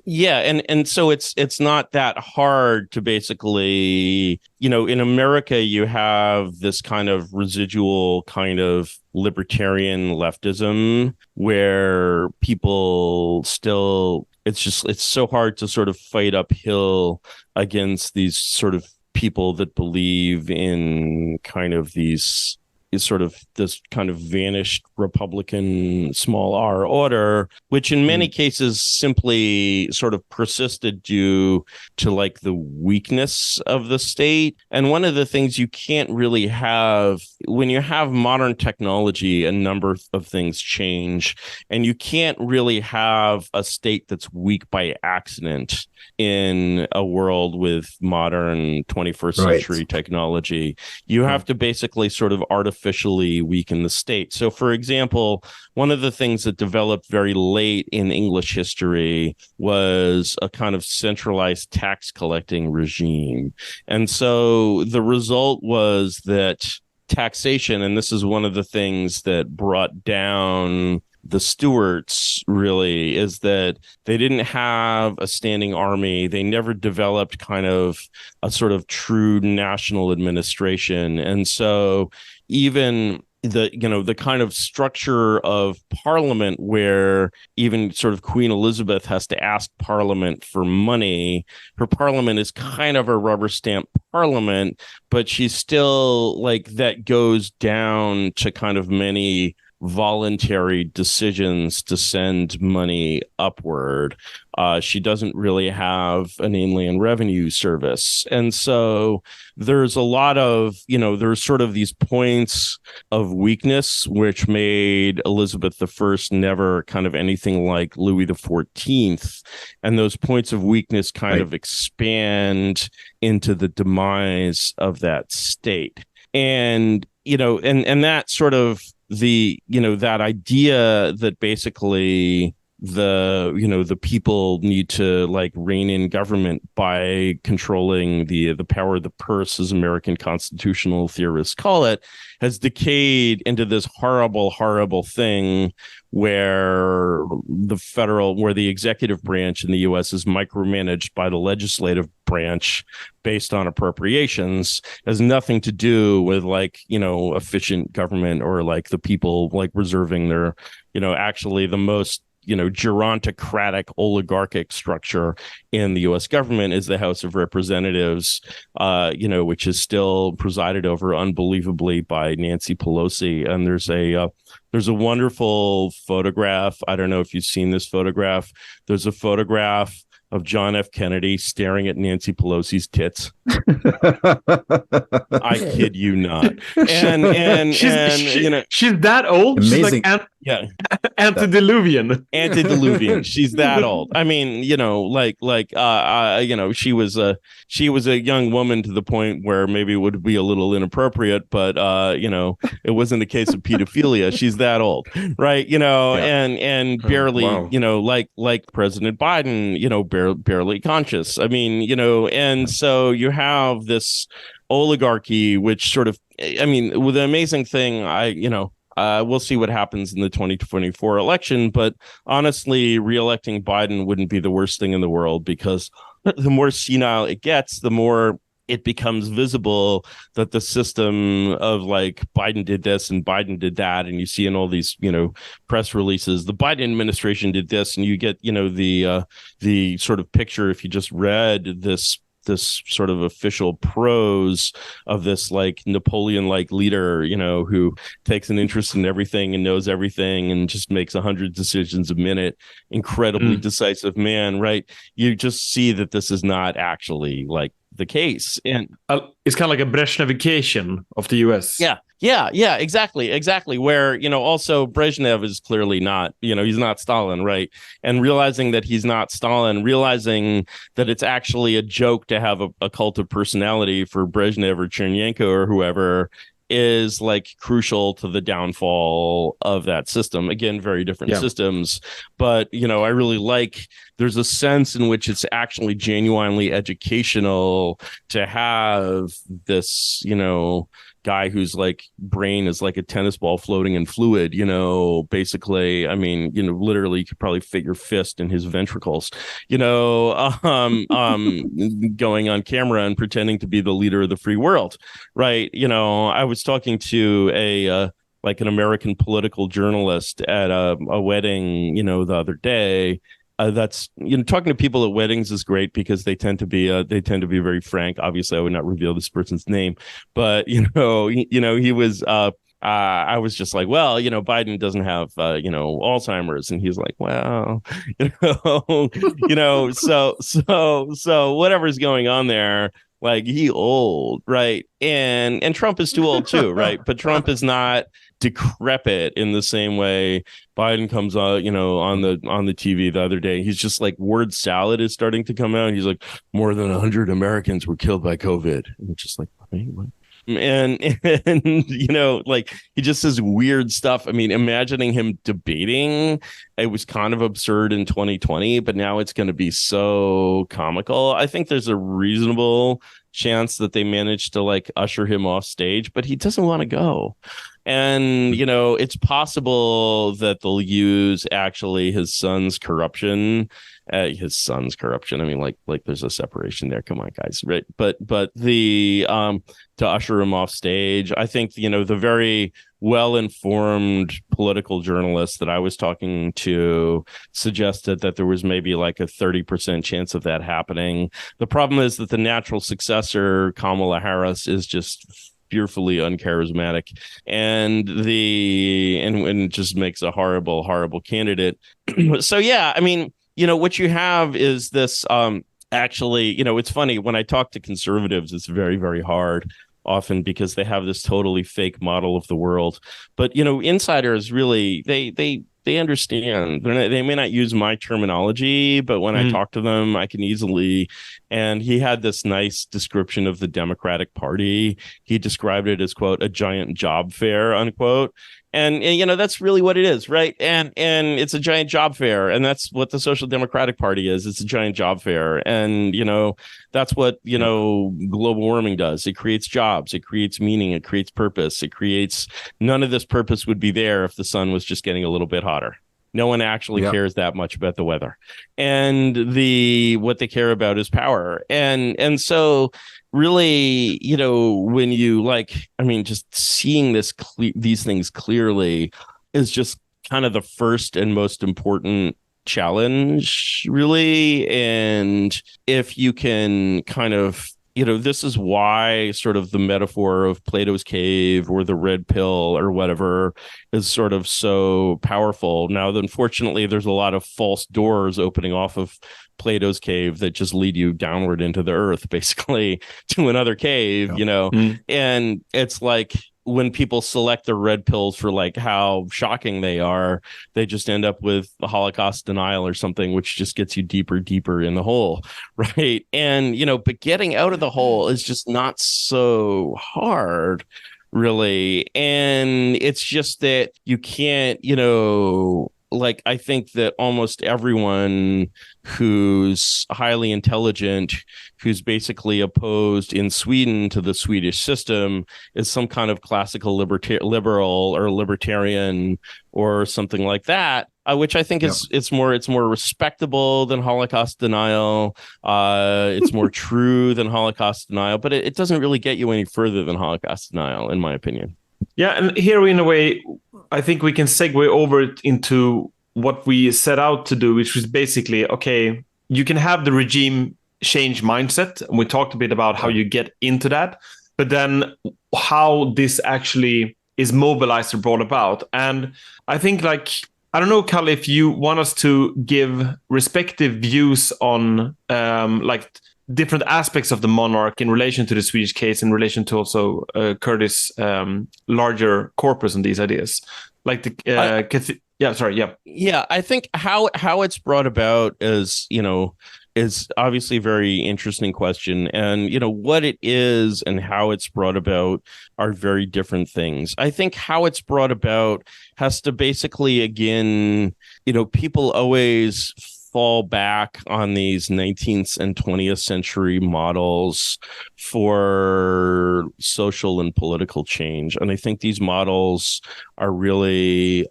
Yeah, and so it's not that hard to basically, in America you have this kind of residual kind of libertarian leftism where people still, it's so hard to sort of fight uphill against these sort of people that believe in kind of these is sort of this kind of vanished Republican small r order, which in many cases simply sort of persisted due to like the weakness of the state. And one of the things you can't really have when you have modern technology, a number of things change, and you can't really have a state that's weak by accident in a world with modern 21st century technology. You have to basically sort of artificially weaken the state. So, for example, one of the things that developed very late in English history was a kind of centralized tax collecting regime. And so the result was that taxation, and this is one of the things that brought down the Stuarts, really, is that they didn't have a standing army. They never developed kind of a sort of true national administration. And so even the kind of structure of Parliament where even sort of Queen Elizabeth has to ask Parliament for money, her Parliament is kind of a rubber stamp Parliament, but she's still like that goes down to kind of many voluntary decisions to send money upward. She doesn't really have an inland revenue service. And so there's a lot of, there's sort of these points of weakness, which made Elizabeth I never kind of anything like Louis XIV. And those points of weakness kind of expand into the demise of that state. And, and that sort of that idea that basically the people need to like rein in government by controlling the power of the purse, as American constitutional theorists call it, has decayed into this horrible thing where the executive branch in the US is micromanaged by the legislative branch based on appropriations. Has nothing to do with efficient government or like the people like reserving their, actually the most gerontocratic oligarchic structure in the U.S. government is the House of Representatives, which is still presided over unbelievably by Nancy Pelosi. And there's a wonderful photograph. I don't know if you've seen this photograph. There's a photograph of John F. Kennedy staring at Nancy Pelosi's tits. I kid you not. And she's that old. Amazing. She's like antediluvian. Antediluvian. She's that old. I mean, she was a young woman to the point where maybe it would be a little inappropriate, but it wasn't a case of pedophilia. She's that old, right? And barely, like President Biden, barely conscious. I mean, and so you have this oligarchy, which sort of, with the amazing thing, we'll see what happens in the 2024 election. But honestly, reelecting Biden wouldn't be the worst thing in the world, because the more senile it gets, the more it becomes visible that the system of like Biden did this and Biden did that. And you see in all these, press releases, the Biden administration did this, and you get, the sort of picture, if you just read this this sort of official prose of this like Napoleon-like leader, you know, who takes an interest in everything and knows everything and just makes 100 decisions a minute, incredibly decisive man, right? You just see that this is not actually like the case. And it's kind of like a Brezhnevification of the US. Yeah, exactly. Where, you know, also Brezhnev is clearly not, you know, he's not Stalin, right? And realizing that he's not Stalin, realizing that it's actually a joke to have a cult of personality for Brezhnev or Chernenko or whoever is like crucial to the downfall of that system. Again, very different systems, but you know, I really like, there's a sense in which it's actually genuinely educational to have this, you know, guy whose like brain is like a tennis ball floating in fluid, you know, basically. I mean, you know, literally you could probably fit your fist in his ventricles, you know, going on camera and pretending to be the leader of the free world, right? You know, I was talking to like an American political journalist at a wedding, you know, the other day. That's, you know, talking to people at weddings is great because they tend to be very frank. Obviously, I would not reveal this person's name, but he was. I was just like, well, you know, Biden doesn't have you know, Alzheimer's, and he's like, well, you know, so whatever's going on there. Like, he old, right? And Trump is too old too, right? But Trump is not decrepit in the same way. Biden comes on, you know, on the TV the other day. He's just like, word salad is starting to come out. He's like, more than 100 Americans were killed by COVID. And it's just like, wait, what? And you know, like, he just says weird stuff. I mean, imagining him debating, it was kind of absurd in 2020, but now it's going to be so comical. I think there's a reasonable chance that they managed to like usher him off stage, but he doesn't want to go. And, you know, it's possible that they'll use actually his son's corruption. I mean, like there's a separation there. Come on, guys. Right. But the to usher him off stage, I think, you know, the very well-informed political journalist that I was talking to suggested that there was maybe like a 30% chance of that happening. The problem is that the natural successor, Kamala Harris, is just fearfully uncharismatic and just makes a horrible candidate. So yeah, I mean, you know, what you have is this actually, you know, it's funny when I talk to conservatives, it's very, very hard often because they have this totally fake model of the world. But, you know, insiders really, they understand. They may not use my terminology, but when I talk to them, I can easily. And he had this nice description of the Democratic Party. He described it as, quote, a giant job fair, unquote. And you know, that's really what it is, right? And it's a giant job fair, and that's what the Social Democratic Party is. It's a giant job fair, and you know, that's what, you know, global warming does. It creates jobs, it creates meaning, it creates purpose. It creates, none of this purpose would be there if the sun was just getting a little bit hotter. No one actually cares that much about the weather, and what they care about is power. And so really, you know, when you like, I mean, just seeing these things clearly is just kind of the first and most important challenge, really. And if you can kind of, you know, this is why sort of the metaphor of Plato's cave or the red pill or whatever is sort of so powerful. Now, unfortunately, there's a lot of false doors opening off of Plato's cave that just lead you downward into the earth, basically, to another cave, you know. And it's like, when people select the red pills for like how shocking they are, they just end up with the Holocaust denial or something, which just gets you deeper in the hole, right? And, you know, but getting out of the hole is just not so hard, really. And it's just that you can't, you know, like, I think that almost everyone who's highly intelligent, who's basically opposed in Sweden to the Swedish system, is some kind of classical liberal or libertarian or something like that, which I think is it's more respectable than Holocaust denial. It's more true than Holocaust denial, but it doesn't really get you any further than Holocaust denial, in my opinion. Yeah, and here in a way, I think we can segue over into what we set out to do, which was basically, okay, you can have the regime change mindset. And we talked a bit about how you get into that, but then how this actually is mobilized or brought about. And I think, like, I don't know, Kalle, if you want us to give respective views on like different aspects of the monarch in relation to the Swedish case, in relation to also Curtis' larger corpus on these ideas. Like the Yeah, I think how it's brought about is obviously a very interesting question. And, what it is and how it's brought about are very different things. I think how it's brought about has to basically, again, people always fall back on these 19th and 20th century models for social and political change. And I think these models are really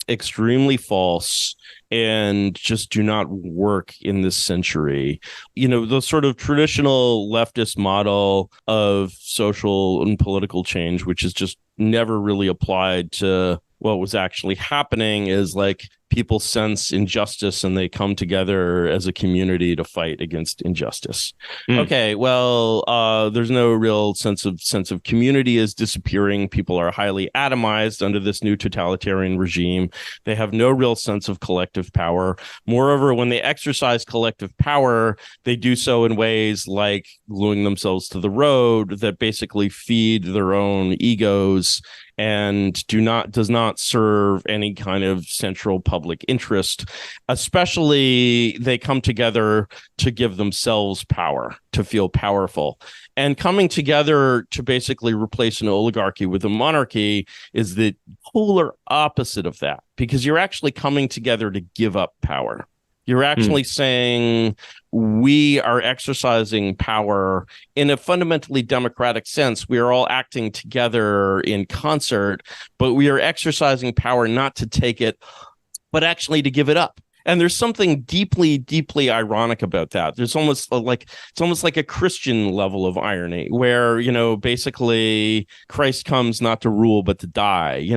extremely false and just do not work in this century. The sort of traditional leftist model of social and political change, which is just never really applied to what was actually happening, is like people sense injustice and they come together as a community to fight against injustice. Okay, well, there's no real sense of community is disappearing. People are highly atomized under this new totalitarian regime. They have no real sense of collective power. Moreover, when they exercise collective power, they do so in ways like gluing themselves to the road that basically feed their own egos and does not serve any kind of central public interest. Especially, they come together to give themselves power, to feel powerful. And coming together to basically replace an oligarchy with a monarchy is the polar opposite of that, because you're actually coming together to give up power. You're actually saying we are exercising power in a fundamentally democratic sense. We are all acting together in concert, but we are exercising power not to take it, but actually to give it up. And there's something deeply, deeply ironic about that. There's almost like a Christian level of irony where, basically Christ comes not to rule, but to die,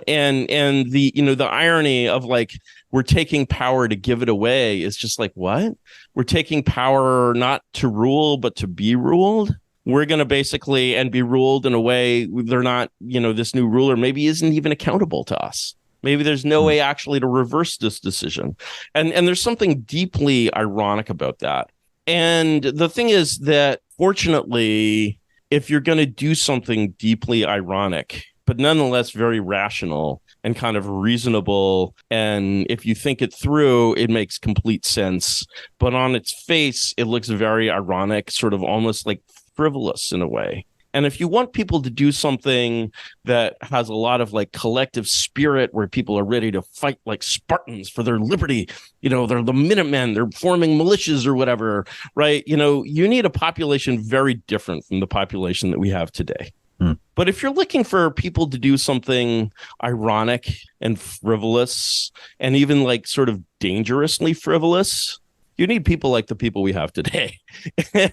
and the irony of like, we're taking power to give it away is just like, what? We're taking power not to rule, but to be ruled. We're going to basically and be ruled in a way they're not, this new ruler maybe isn't even accountable to us. Maybe there's no way actually to reverse this decision. And there's something deeply ironic about that. And the thing is that, fortunately, if you're going to do something deeply ironic, but nonetheless very rational and kind of reasonable, and if you think it through, it makes complete sense. But on its face, it looks very ironic, sort of almost like frivolous in a way. And if you want people to do something that has a lot of like collective spirit where people are ready to fight like Spartans for their liberty, they're the Minutemen, they're forming militias or whatever, right? You need a population very different from the population that we have today. But if you're looking for people to do something ironic and frivolous and even like sort of dangerously frivolous, you need people like the people we have today.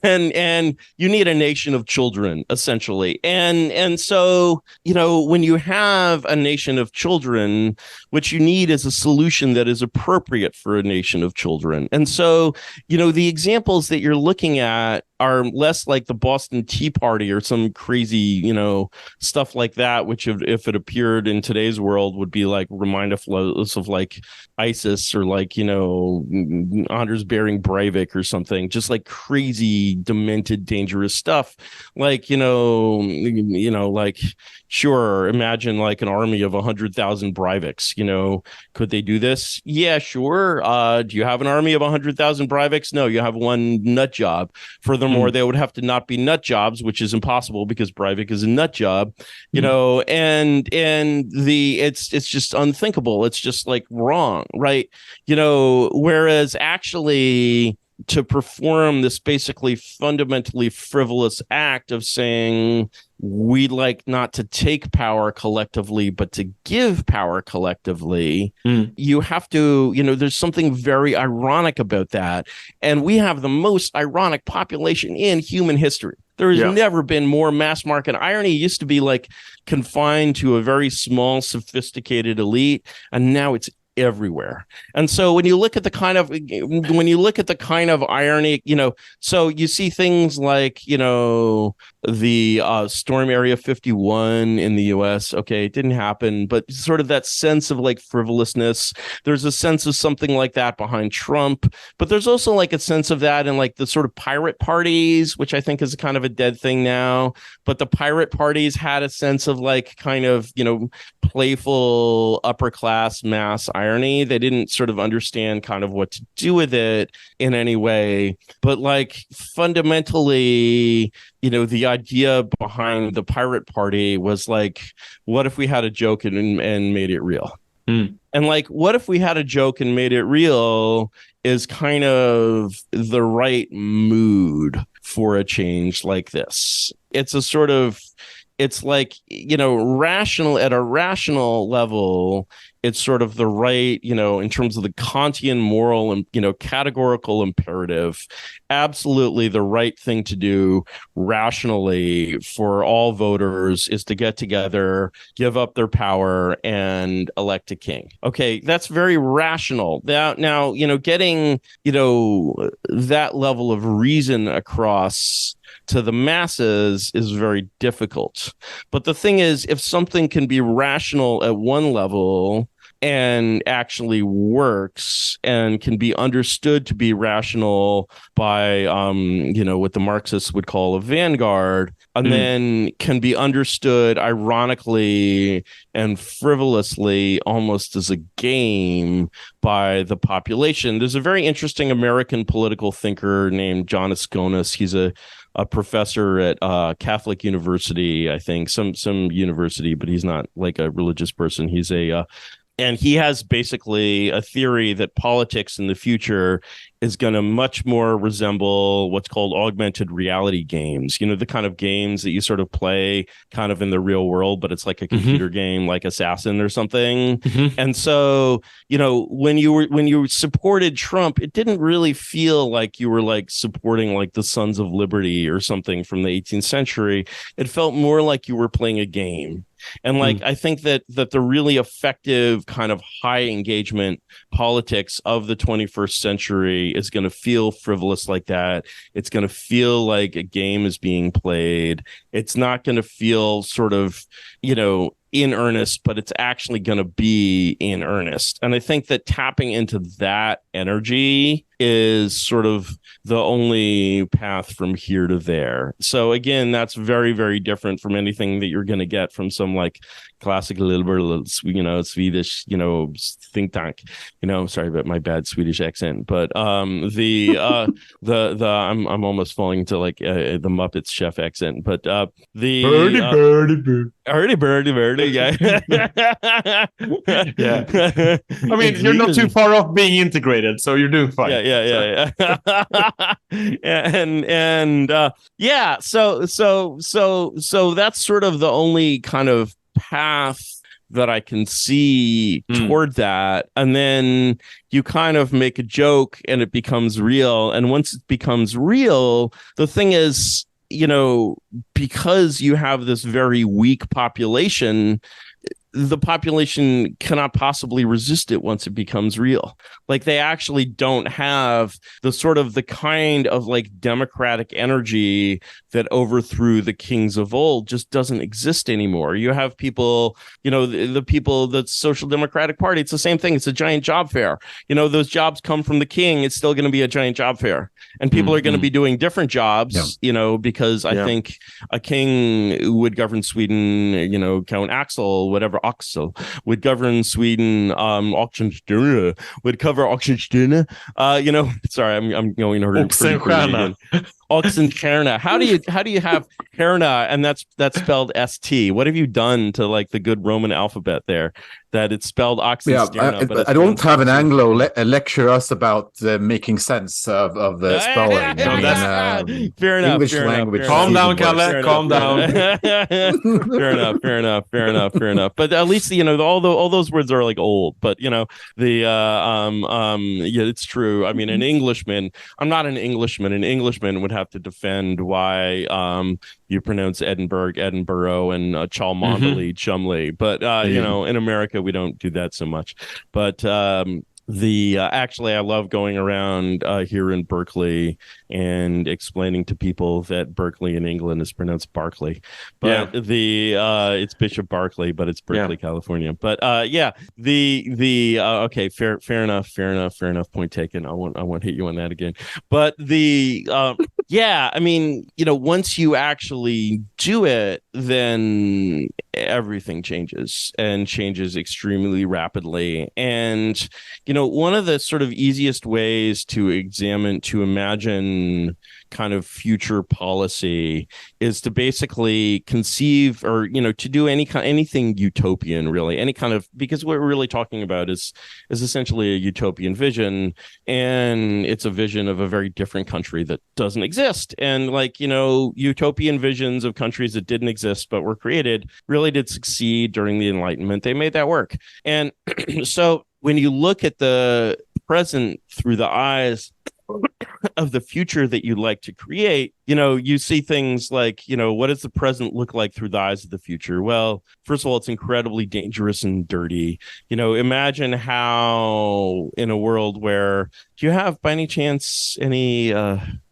and you need a nation of children, essentially. And so, when you have a nation of children, what you need is a solution that is appropriate for a nation of children. And so, the examples that you're looking at are less like the Boston Tea Party or some crazy, stuff like that, which if it appeared in today's world would be like remind us of like ISIS or like, Anders Bering Breivik or something, just like crazy, demented, dangerous stuff. Like, like, sure, imagine like an army of 100,000 Breiviks, could they do this? Yeah, sure. Do you have an army of 100,000 Breiviks? No, you have one nut job. Furthermore, they would have to not be nut jobs, which is impossible because Breivik is a nut job, and it's just unthinkable. It's just like wrong, right? Whereas actually to perform this basically fundamentally frivolous act of saying we'd like not to take power collectively, but to give power collectively, you have to, there's something very ironic about that. And we have the most ironic population in human history. There has never been more mass market irony. It used to be like confined to a very small, sophisticated elite. And now it's everywhere. And so when you look at the kind of irony, so you see things like, the Storm Area 51 in the US. Okay, it didn't happen, but sort of that sense of like frivolousness. There's a sense of something like that behind Trump, but there's also like a sense of that in like the sort of pirate parties, which I think is kind of a dead thing now. But the pirate parties had a sense of like kind of, playful upper class mass irony. They didn't sort of understand kind of what to do with it in any way, but like fundamentally, the idea behind the pirate party was like, what if we had a joke and made it real? And like, what if we had a joke and made it real is kind of the right mood for a change like this. It's like, rational at a rational level. It's sort of the right, in terms of the Kantian moral and, categorical imperative, absolutely the right thing to do rationally for all voters is to get together, give up their power, and elect a king. Okay, that's very rational. Now, getting, that level of reason across to the masses is very difficult. But the thing is, if something can be rational at one level and actually works and can be understood to be rational by, what the Marxists would call a vanguard, and then can be understood ironically and frivolously almost as a game by the population. There's a very interesting American political thinker named John Asconis. He's a professor at Catholic University, I think, some university, but he's not like a religious person. He's and he has basically a theory that politics in the future is going to much more resemble what's called augmented reality games, the kind of games that you sort of play kind of in the real world, but it's like a computer game like Assassin or something. And so, when you supported Trump, it didn't really feel like you were like supporting like the Sons of Liberty or something from the 18th century. It felt more like you were playing a game. And like, I think that the really effective kind of high engagement politics of the 21st century is going to feel frivolous like that. It's going to feel like a game is being played. It's not going to feel sort of, in earnest, but it's actually going to be in earnest. And I think that tapping into that energy is sort of the only path from here to there. So again, that's very, very different from anything that you're going to get from some like classical liberal, Swedish, think tank. Sorry about my bad Swedish accent, but I'm almost falling into like the Muppets chef accent, but birdie, yeah. Yeah. I mean, you're not too far off being integrated, so you're doing fine. Yeah. So that's sort of the only kind of path that I can see toward that. And then you kind of make a joke and it becomes real. And once it becomes real, the thing is, because you have this very weak population, the population cannot possibly resist it once it becomes real. Like they actually don't have the kind of like democratic energy that overthrew the kings of old just doesn't exist anymore. You have people, the people, the Social Democratic Party, it's the same thing. It's a giant job fair. Those jobs come from the king. It's still going to be a giant job fair. And people are going to be doing different jobs, because I think a king would govern Sweden, Count Axel, whatever Axel would govern Sweden, Oxenstierna would cover Oxenstierna. Sorry, I'm going to hurt Oxenstierna. Oxenstierna. How do you have Herna and that's spelled ST? What have you done to like the good Roman alphabet there that it's spelled Oxenstierna? I don't have an Anglo lecture us about making sense of the spelling. Fair enough. English language. Calm down, Kalle. Calm down. Fair enough. But at least all those words are like old. But it's true. I mean, an Englishman. I'm not an Englishman. An Englishman would have to defend why you pronounce Edinburgh, and Cholmondeley, Chumley. But you know, in America we don't do that so much. But actually, I love going around here in Berkeley and explaining to people that Berkeley in England is pronounced Barclay, but it's Bishop Barclay, but it's Berkeley, California. But okay, fair enough. Point taken. I won't hit you on that again. But I mean, you know, once you actually do it, then everything changes extremely rapidly. And you know, one of the sort of easiest ways to imagine kind of future policy is to basically conceive, or you know, to do anything utopian, really, any kind of, because what we're really talking about is essentially a utopian vision, and it's a vision of a very different country that doesn't exist. And like, you know, utopian visions of countries that didn't exist but were created really did succeed during the Enlightenment. They made that work. And so when you look at the present through the eyes of the future that you'd like to create, you know, you see things like, you know, what does the present look like through the eyes of the future? Well, first of all, it's incredibly dangerous and dirty. You know, imagine how in a world where, do you have by any chance any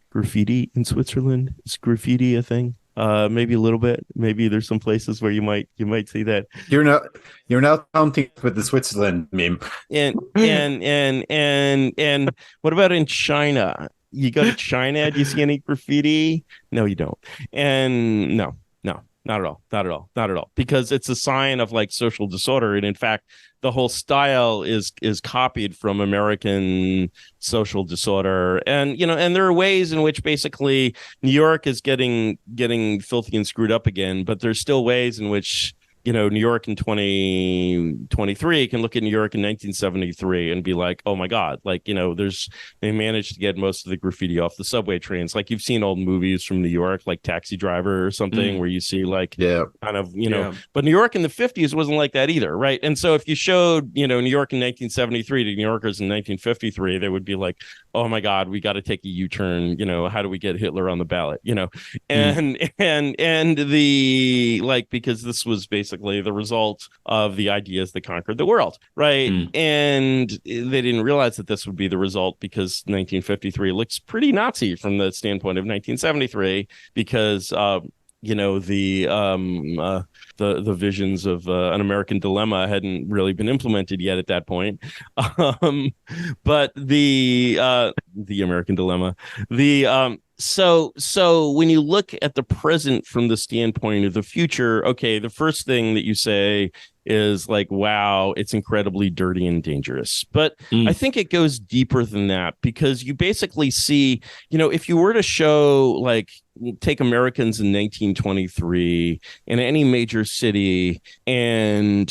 graffiti in Switzerland? Is graffiti a thing? Maybe a little bit. Maybe there's some places where you might see that. You're not counting with the Switzerland meme. And what about in China? You go to China, do you see any graffiti? No, you don't. And no, not at all. Because it's a sign of like social disorder. And in fact, the whole style is copied from American social disorder. And, you know, and there are ways in which basically New York is getting filthy and screwed up again, but there's still ways in which, you know, New York in 2023 can look at New York in 1973 and be like, oh my God, like, you know, they managed to get most of the graffiti off the subway trains. Like you've seen old movies from New York, like Taxi Driver or something, where you see like kind of, you know, but New York in the 50s wasn't like that either. Right. And so if you showed, you know, New York in 1973 to New Yorkers in 1953, they would be like, oh my God, we got to take a U-turn. You know, how do we get Hitler on the ballot? You know, and the, like, because this was basically the result of the ideas that conquered the world, right? And they didn't realize that this would be the result, because 1953 looks pretty Nazi from the standpoint of 1973, because you know, the visions of an American dilemma hadn't really been implemented yet at that point. But the American dilemma, so when you look at the present from the standpoint of the future, okay, the first thing that you say is like, wow, it's incredibly dirty and dangerous. But I think it goes deeper than that, because you basically see, you know, if you were to show, like, take Americans in 1923 in any major city and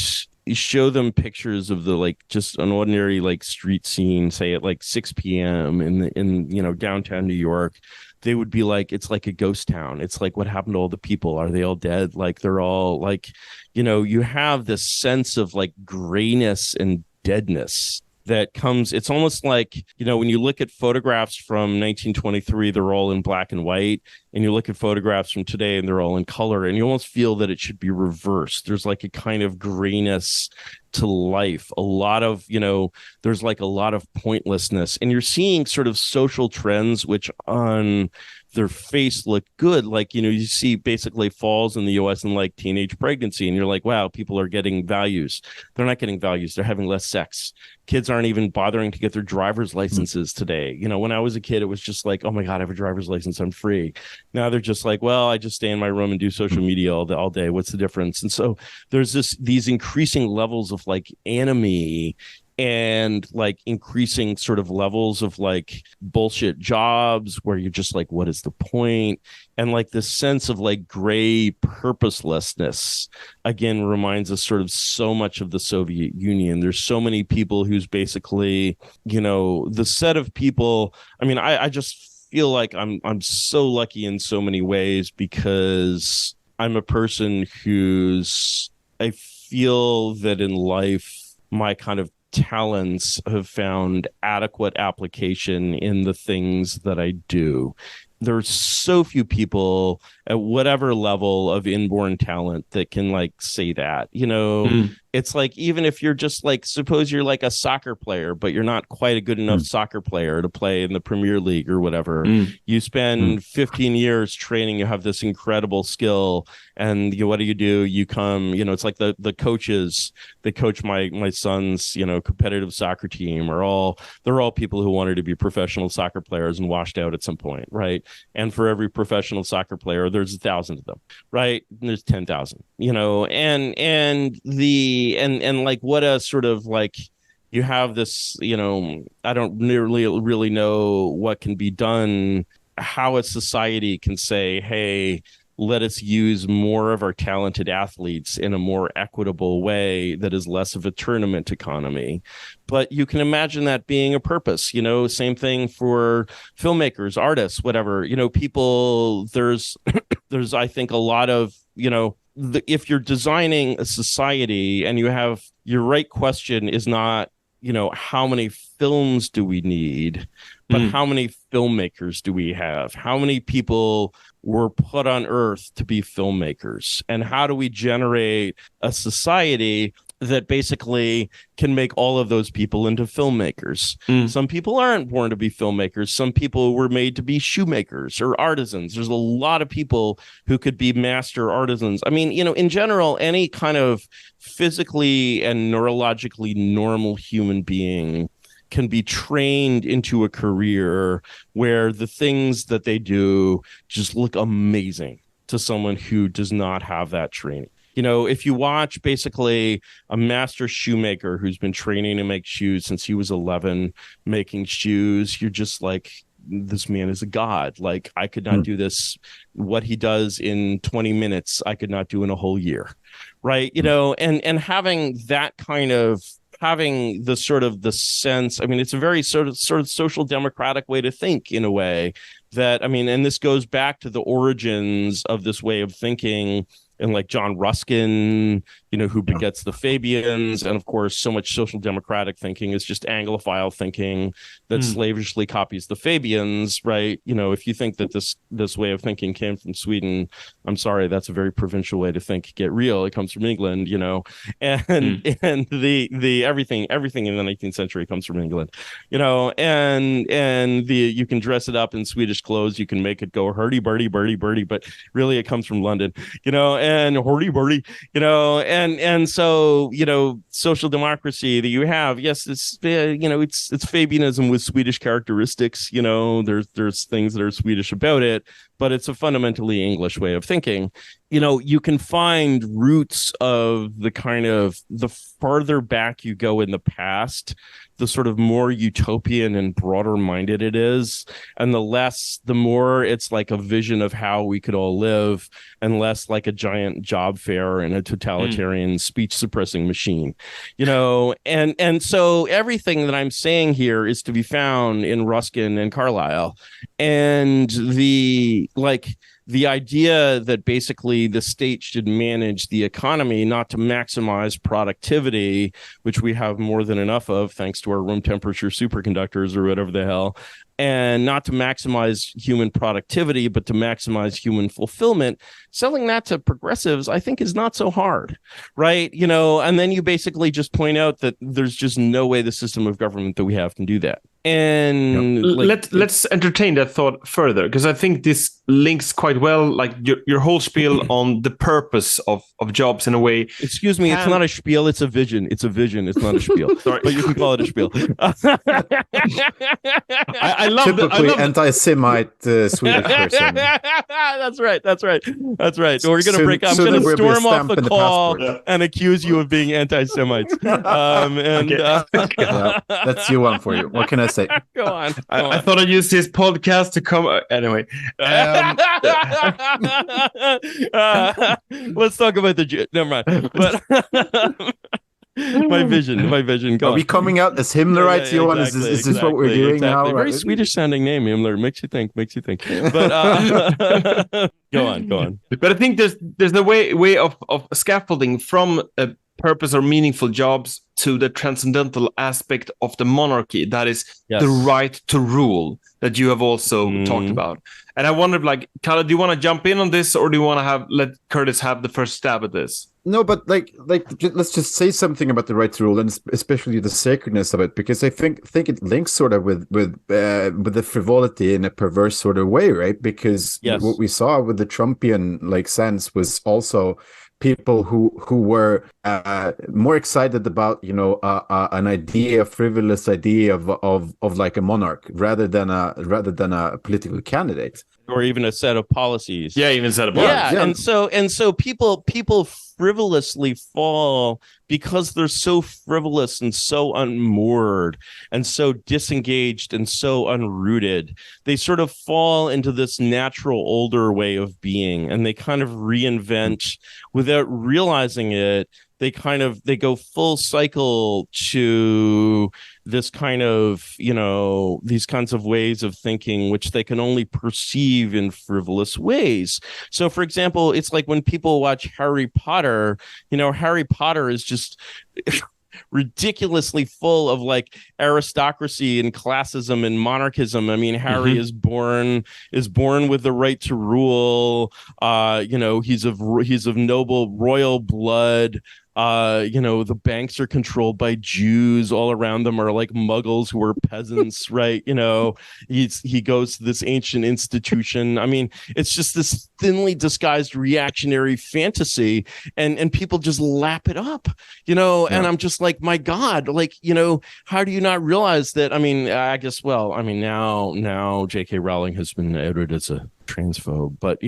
show them pictures of the, like, just an ordinary, like, street scene, say at like 6 p.m. in you know, downtown New York, they would be like, it's like a ghost town. It's like, what happened to all the people? Are they all dead? Like, they're all like, you know, you have this sense of like grayness and deadness that comes. It's almost like, you know, when you look at photographs from 1923, they're all in black and white, and you look at photographs from today and they're all in color, and you almost feel that it should be reversed. There's like a kind of grayness to life, a lot of, you know, there's like a lot of pointlessness, and you're seeing sort of social trends which on their face look good. Like, you know, you see basically falls in the US in like teenage pregnancy, and you're like, wow, people are getting values. They're not getting values. They're having less sex. Kids aren't even bothering to get their driver's licenses today. You know, when I was a kid, it was just like, oh my God, I have a driver's license, I'm free. Now they're just like, well, I just stay in my room and do social media all day. What's the difference? And so there's these increasing levels of like anime, and like increasing sort of levels of like bullshit jobs where you're just like, what is the point? And like this sense of like gray purposelessness again reminds us sort of so much of the Soviet Union. There's so many people who's basically, you know, the set of people. I mean, I just feel like I'm so lucky in so many ways, because I'm a person I feel that in life my kind of talents have found adequate application in the things that I do. there's so few people at whatever level of inborn talent that can like say that, it's like, even if you're just like, suppose you're like a soccer player, but you're not quite a good enough soccer player to play in the Premier League or whatever. You spend 15 years training, you have this incredible skill, and what do? You come, it's like the coaches that coach my son's, competitive soccer team they're all people who wanted to be professional soccer players and washed out at some point, right? And for every professional soccer player, there's 1,000 of them, right? And there's 10,000, and like, what a sort of like, you have this, I don't really know what can be done, how a society can say, hey, let us use more of our talented athletes in a more equitable way that is less of a tournament economy. But you can imagine that being a purpose, same thing for filmmakers, artists, whatever, people, there's, I think, a lot of, if you're designing a society and you have, your right question is not, how many films do we need, but how many filmmakers do we have? How many people were put on earth to be filmmakers? And how do we generate a society that basically can make all of those people into filmmakers? Some people aren't born to be filmmakers. Some people were made to be shoemakers or artisans. There's a lot of people who could be master artisans. I mean, in general, any kind of physically and neurologically normal human being can be trained into a career where the things that they do just look amazing to someone who does not have that training. If you watch basically a master shoemaker who's been training to make shoes since he was 11, making shoes, you're just like, this man is a god. Like, I could not do this. What he does in 20 minutes, I could not do in a whole year. Right. And having that kind of, having the sort of the sense, I mean, it's a very sort of social democratic way to think, in a way that, I mean, and this goes back to the origins of this way of thinking, and like John Ruskin, who begets the Fabians. And of course, so much social democratic thinking is just Anglophile thinking that slavishly copies the Fabians, right? If you think that this way of thinking came from Sweden, I'm sorry, that's a very provincial way to think. Get real. It comes from England, and the everything in the 19th century comes from England, and you can dress it up in Swedish clothes. You can make it go hurdy birdie, but really it comes from London, and hurdy birdie, and so, social democracy that you have, yes, it's, it's Fabianism with Swedish characteristics, there's things that are Swedish about it, but it's a fundamentally English way of thinking. You can find roots of the kind of, the farther back you go in the past, the sort of more utopian and broader minded it is, and the more it's like a vision of how we could all live, and less like a giant job fair and a totalitarian speech suppressing machine, and so everything that I'm saying here is to be found in Ruskin and Carlyle, and the idea that basically the state should manage the economy not to maximize productivity, which we have more than enough of thanks to our room temperature superconductors or whatever the hell, and not to maximize human productivity, but to maximize human fulfillment. Selling that to progressives, I think, is not so hard, right? And then you basically just point out that there's just no way the system of government that we have can do that. And let's entertain that thought further, because I think this links quite well, like your whole spiel on the purpose of jobs in a way. Excuse me, it's not a spiel, it's a vision. It's a vision, it's not a spiel. Sorry. But you can call it a spiel. I love typically anti-Semite Swedish person. That's right. We're going to break up. I'm going to storm off the call and accuse you of being anti-Semites. That's you one for you. What can I say? Go on. I thought I'd use this podcast to come. Anyway. Let's talk about the Jew. Never mind. But my vision. Go Are on. we coming out as Himmlerites, Johan? Exactly, Is this what we're doing now? Very Swedish sounding name, Himmler. Makes you think. But go on. But I think there's the way of scaffolding from a purpose or meaningful jobs to the transcendental aspect of the monarchy. That is the right to rule that you have also talked about. And I wondered, like, Kalle, do you want to jump in on this, or do you want to let Curtis have the first stab at this? No, but like let's just say something about the right to rule, and especially the sacredness of it, because I think it links sort of with the frivolity in a perverse sort of way, right? Because what we saw with the Trumpian like sense was also people who were more excited about an idea, a frivolous idea of like a monarch rather than a political candidate, or even a set of policies. Yeah, even a set of policies. Yeah. And so people frivolously fall because they're so frivolous and so unmoored and so disengaged and so unrooted. They sort of fall into this natural older way of being, and they kind of reinvent without realizing it. They go full cycle to this kind of, these kinds of ways of thinking, which they can only perceive in frivolous ways. So, for example, it's like when people watch Harry Potter, Harry Potter is just ridiculously full of like aristocracy and classism and monarchism. I mean, Harry is born with the right to rule. He's of noble royal blood. The banks are controlled by Jews. All around them are like muggles who are peasants, right? He goes to this ancient institution. I mean, it's just this thinly disguised reactionary fantasy, and people just lap it up, and I'm just like, my God, like, how do you not realize that? I mean, I guess, now J.K. Rowling has been outed as a transphobe, but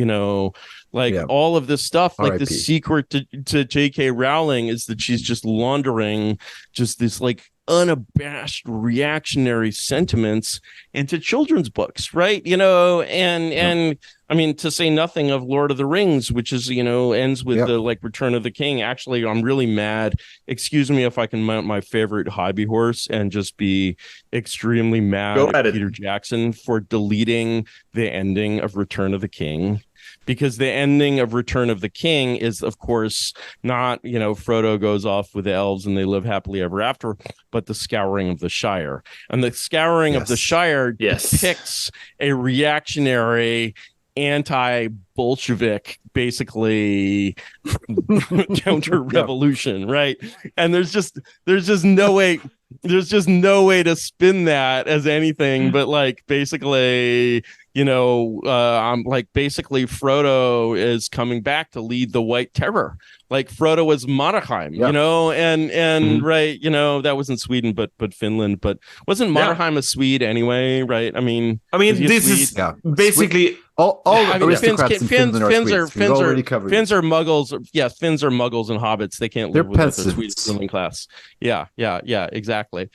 all of this stuff, like the secret to J.K. Rowling is that she's just laundering just this like unabashed reactionary sentiments into children's books, right? And I mean, to say nothing of Lord of the Rings, which is, ends with the like Return of the King. Actually, I'm really mad. Excuse me if I can mount my favorite hobby horse and just be extremely mad at Peter Jackson for deleting the ending of Return of the King. Because the ending of Return of the King is, of course, not, Frodo goes off with the elves and they live happily ever after, but the Scouring of the Shire. And the Scouring of the Shire depicts a reactionary, anti-Bolshevik, basically counter-revolution, right? And there's just no way to spin that as anything but like basically I'm like basically Frodo is coming back to lead the White Terror. Like Frodo was Mannerheim, and right, that wasn't Sweden, but Finland. But wasn't Mannerheim a Swede anyway, right? I mean, this is basically all aristocrats in Finns are muggles. Yes, Finns are muggles and hobbits. They can't live without their Swedish ruling class. Yeah, exactly.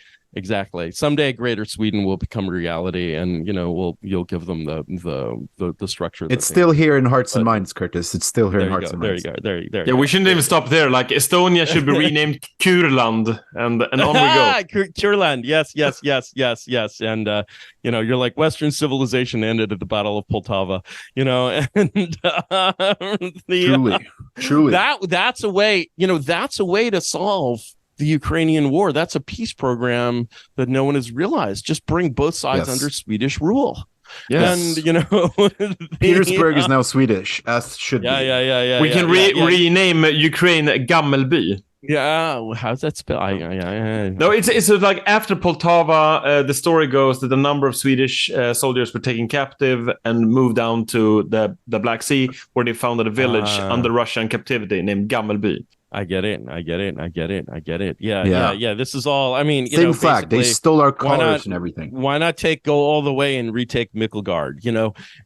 Someday Greater Sweden will become reality, and you'll give them the structure. It's still here in hearts and minds, Curtis. It's still here in hearts and minds. There you go. Yeah, we shouldn't even stop there. Like Estonia should be renamed Kurland, and on we go. Kurland, yes. And you're like Western civilization ended at the Battle of Poltava. And truly, that's a way. That's a way to solve the Ukrainian war. That's a peace program that no one has realized. Just bring both sides under Swedish rule. Yes. And Petersburg is now Swedish, as should be. We can rename Ukraine Gammelby. Yeah, how's that spelled? No, it's like after Poltava, the story goes that a number of Swedish soldiers were taken captive and moved down to the Black Sea, where they founded a village under Russian captivity named Gammelby. I get it. Yeah. This is all. I mean, same flag. They stole our colors and everything. Why not go all the way and retake Mikkelgard?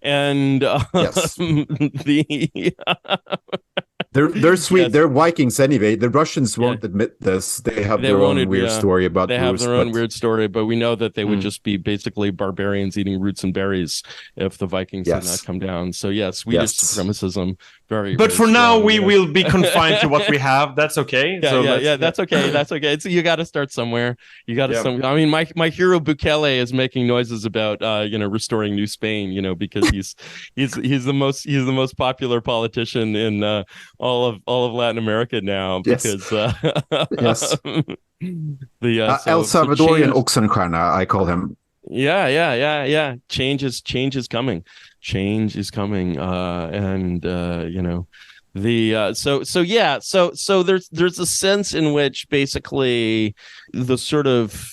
And They're sweet. Yes. They're Vikings anyway. The Russians won't admit this. They have their own weird story about They Bruce, have their own weird story, but we know that they would just be basically barbarians eating roots and berries if the Vikings did not come down. So Swedish supremacism. But for now, we will be confined to what we have. That's okay. That's okay. That's okay. So you got to start somewhere. You got to. I mean, my hero Bukele is making noises about restoring New Spain. Because he's the most popular politician in all of Latin America now. Because yes, El Salvadorian Oxenstierna, I call him. Yeah. Change is coming. Change is coming. So there's a sense in which basically this sort of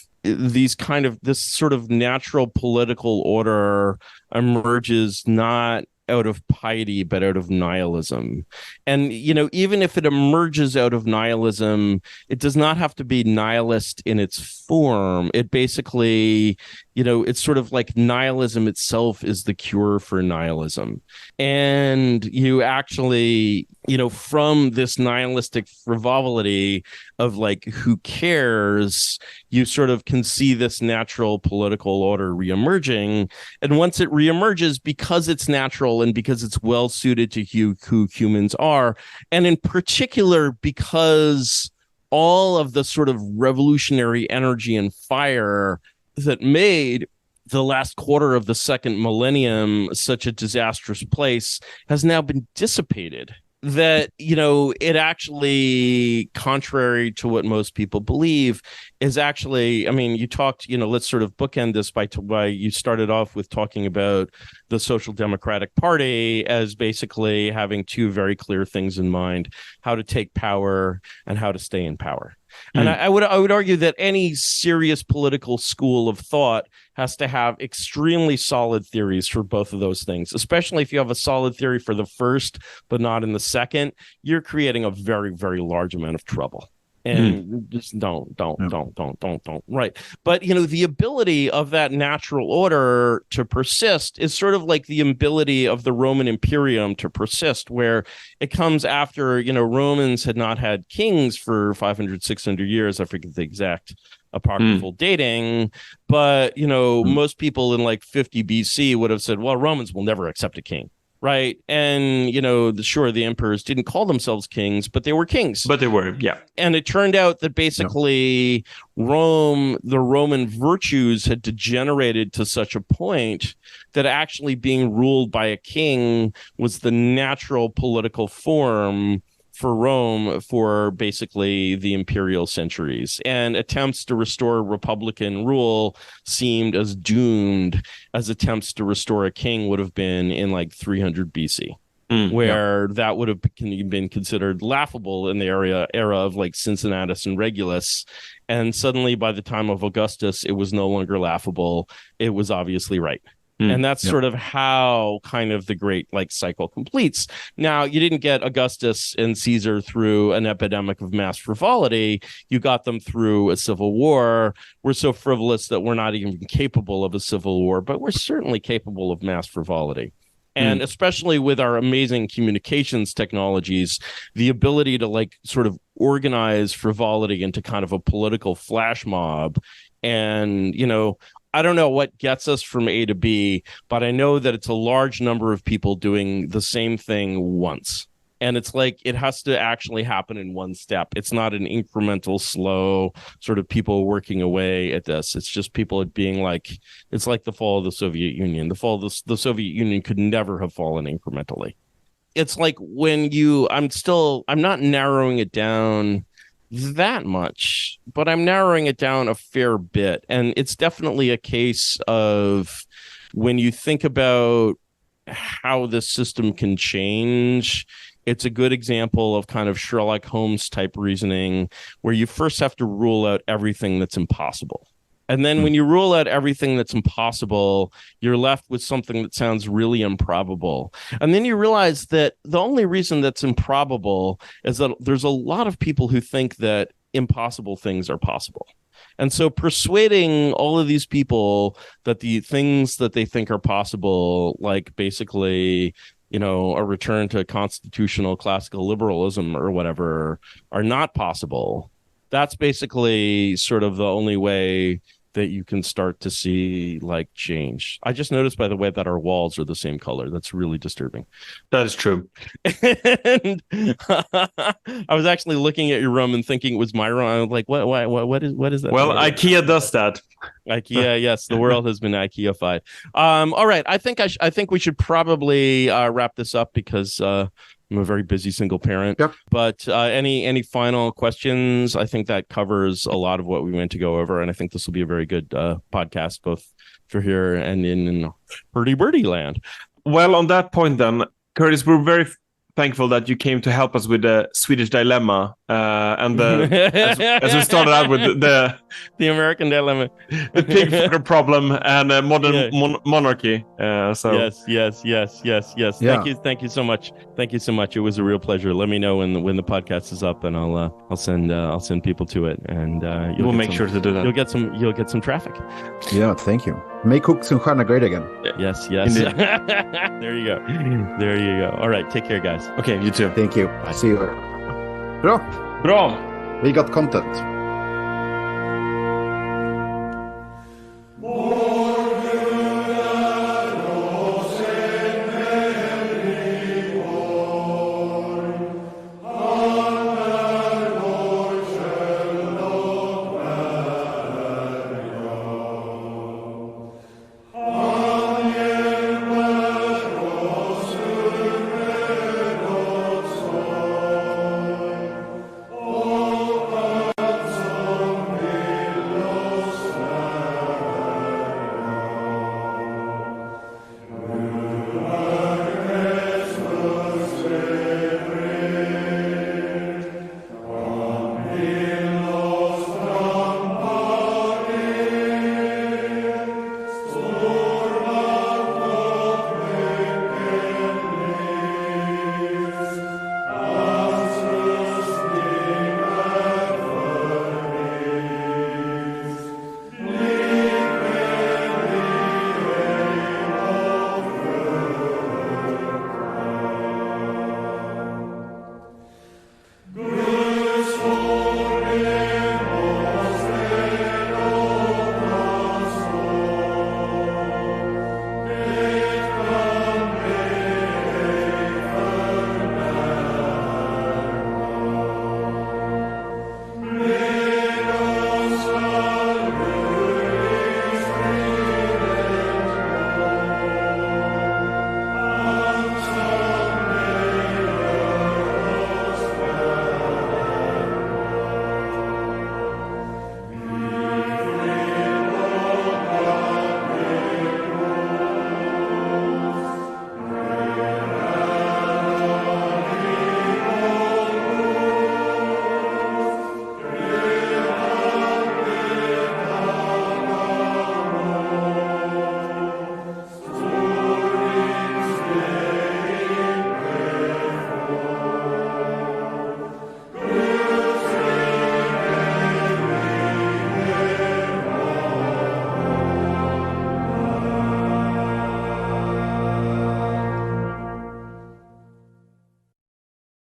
natural political order emerges not out of piety but out of nihilism. And even if it emerges out of nihilism, it does not have to be nihilist in its form. It basically it's sort of like nihilism itself is the cure for nihilism. And you actually from this nihilistic frivolity of like who cares, you sort of can see this natural political order reemerging. And once it reemerges, because it's natural and because it's well suited to who humans are, and in particular because all of the sort of revolutionary energy and fire that made the last quarter of the second millennium such a disastrous place has now been dissipated. That it actually, contrary to what most people believe, is actually, I mean, you talked, let's sort of bookend this by you started off with talking about the Social Democratic Party as basically having two very clear things in mind: how to take power and how to stay in power. And I would argue that any serious political school of thought has to have extremely solid theories for both of those things. Especially if you have a solid theory for the first, but not in the second, you're creating a very, very large amount of trouble. And just don't. Right. But, the ability of that natural order to persist is sort of like the ability of the Roman Imperium to persist, where it comes after, Romans had not had kings for 500, 600 years. I forget the exact apocryphal dating, but, most people in like 50 BC would have said, well, Romans will never accept a king. Right. And, the emperors didn't call themselves kings, but they were kings. But they were, yeah. And it turned out that basically the Roman virtues had degenerated to such a point that actually being ruled by a king was the natural political form for Rome for basically the imperial centuries. And attempts to restore republican rule seemed as doomed as attempts to restore a king would have been in like 300 BC, where that would have been considered laughable in the era of like Cincinnatus and Regulus. And suddenly by the time of Augustus, it was no longer laughable. It was obviously right. And that's sort of how kind of the great cycle completes. Now, you didn't get Augustus and Caesar through an epidemic of mass frivolity. You got them through a civil war. We're so frivolous that we're not even capable of a civil war, but we're certainly capable of mass frivolity. And especially with our amazing communications technologies, the ability to sort of organize frivolity into kind of a political flash mob. And, I don't know what gets us from A to B, but I know that it's a large number of people doing the same thing once. And it's like it has to actually happen in one step. It's not an incremental, slow sort of people working away at this. It's just people being it's like the fall of the Soviet Union. The fall of the Soviet Union could never have fallen incrementally. It's like when I'm not narrowing it down that much, but I'm narrowing it down a fair bit. And it's definitely a case of when you think about how this system can change, it's a good example of kind of Sherlock Holmes type reasoning, where you first have to rule out everything that's impossible. And then when you rule out everything that's impossible, you're left with something that sounds really improbable. And then you realize that the only reason that's improbable is that there's a lot of people who think that impossible things are possible. And so persuading all of these people that the things that they think are possible, like basically a return to constitutional classical liberalism or whatever are not possible. That's basically sort of the only way that you can start to see like change. I just noticed, by the way, that our walls are the same color. That's really disturbing. That is true. And I was actually looking at your room and thinking it was my room. I was like, what is that? Well, IKEA does that. IKEA, yes, the world has been IKEA-fied. All right, I think we should probably wrap this up because I'm a very busy single parent. Yep. But any final questions? I think that covers a lot of what we went to go over, and I think this will be a very good podcast, both for here and in Birdie Birdie land. Well, on that point then, Curtis, we're very thankful that you came to help us with the Swedish dilemma, and as we started out with the American dilemma, the pig fucker problem, and modern monarchy. So yes. Yeah. Thank you so much. It was a real pleasure. Let me know when the podcast is up, and I'll send people to it, and we'll make sure to do that. You'll get some traffic. Yeah, thank you. Make Oxenstierna great again. Yes. There you go. All right, take care, guys. Okay, you too. Thank you. Bye. See you. Bra. Bra. We got content.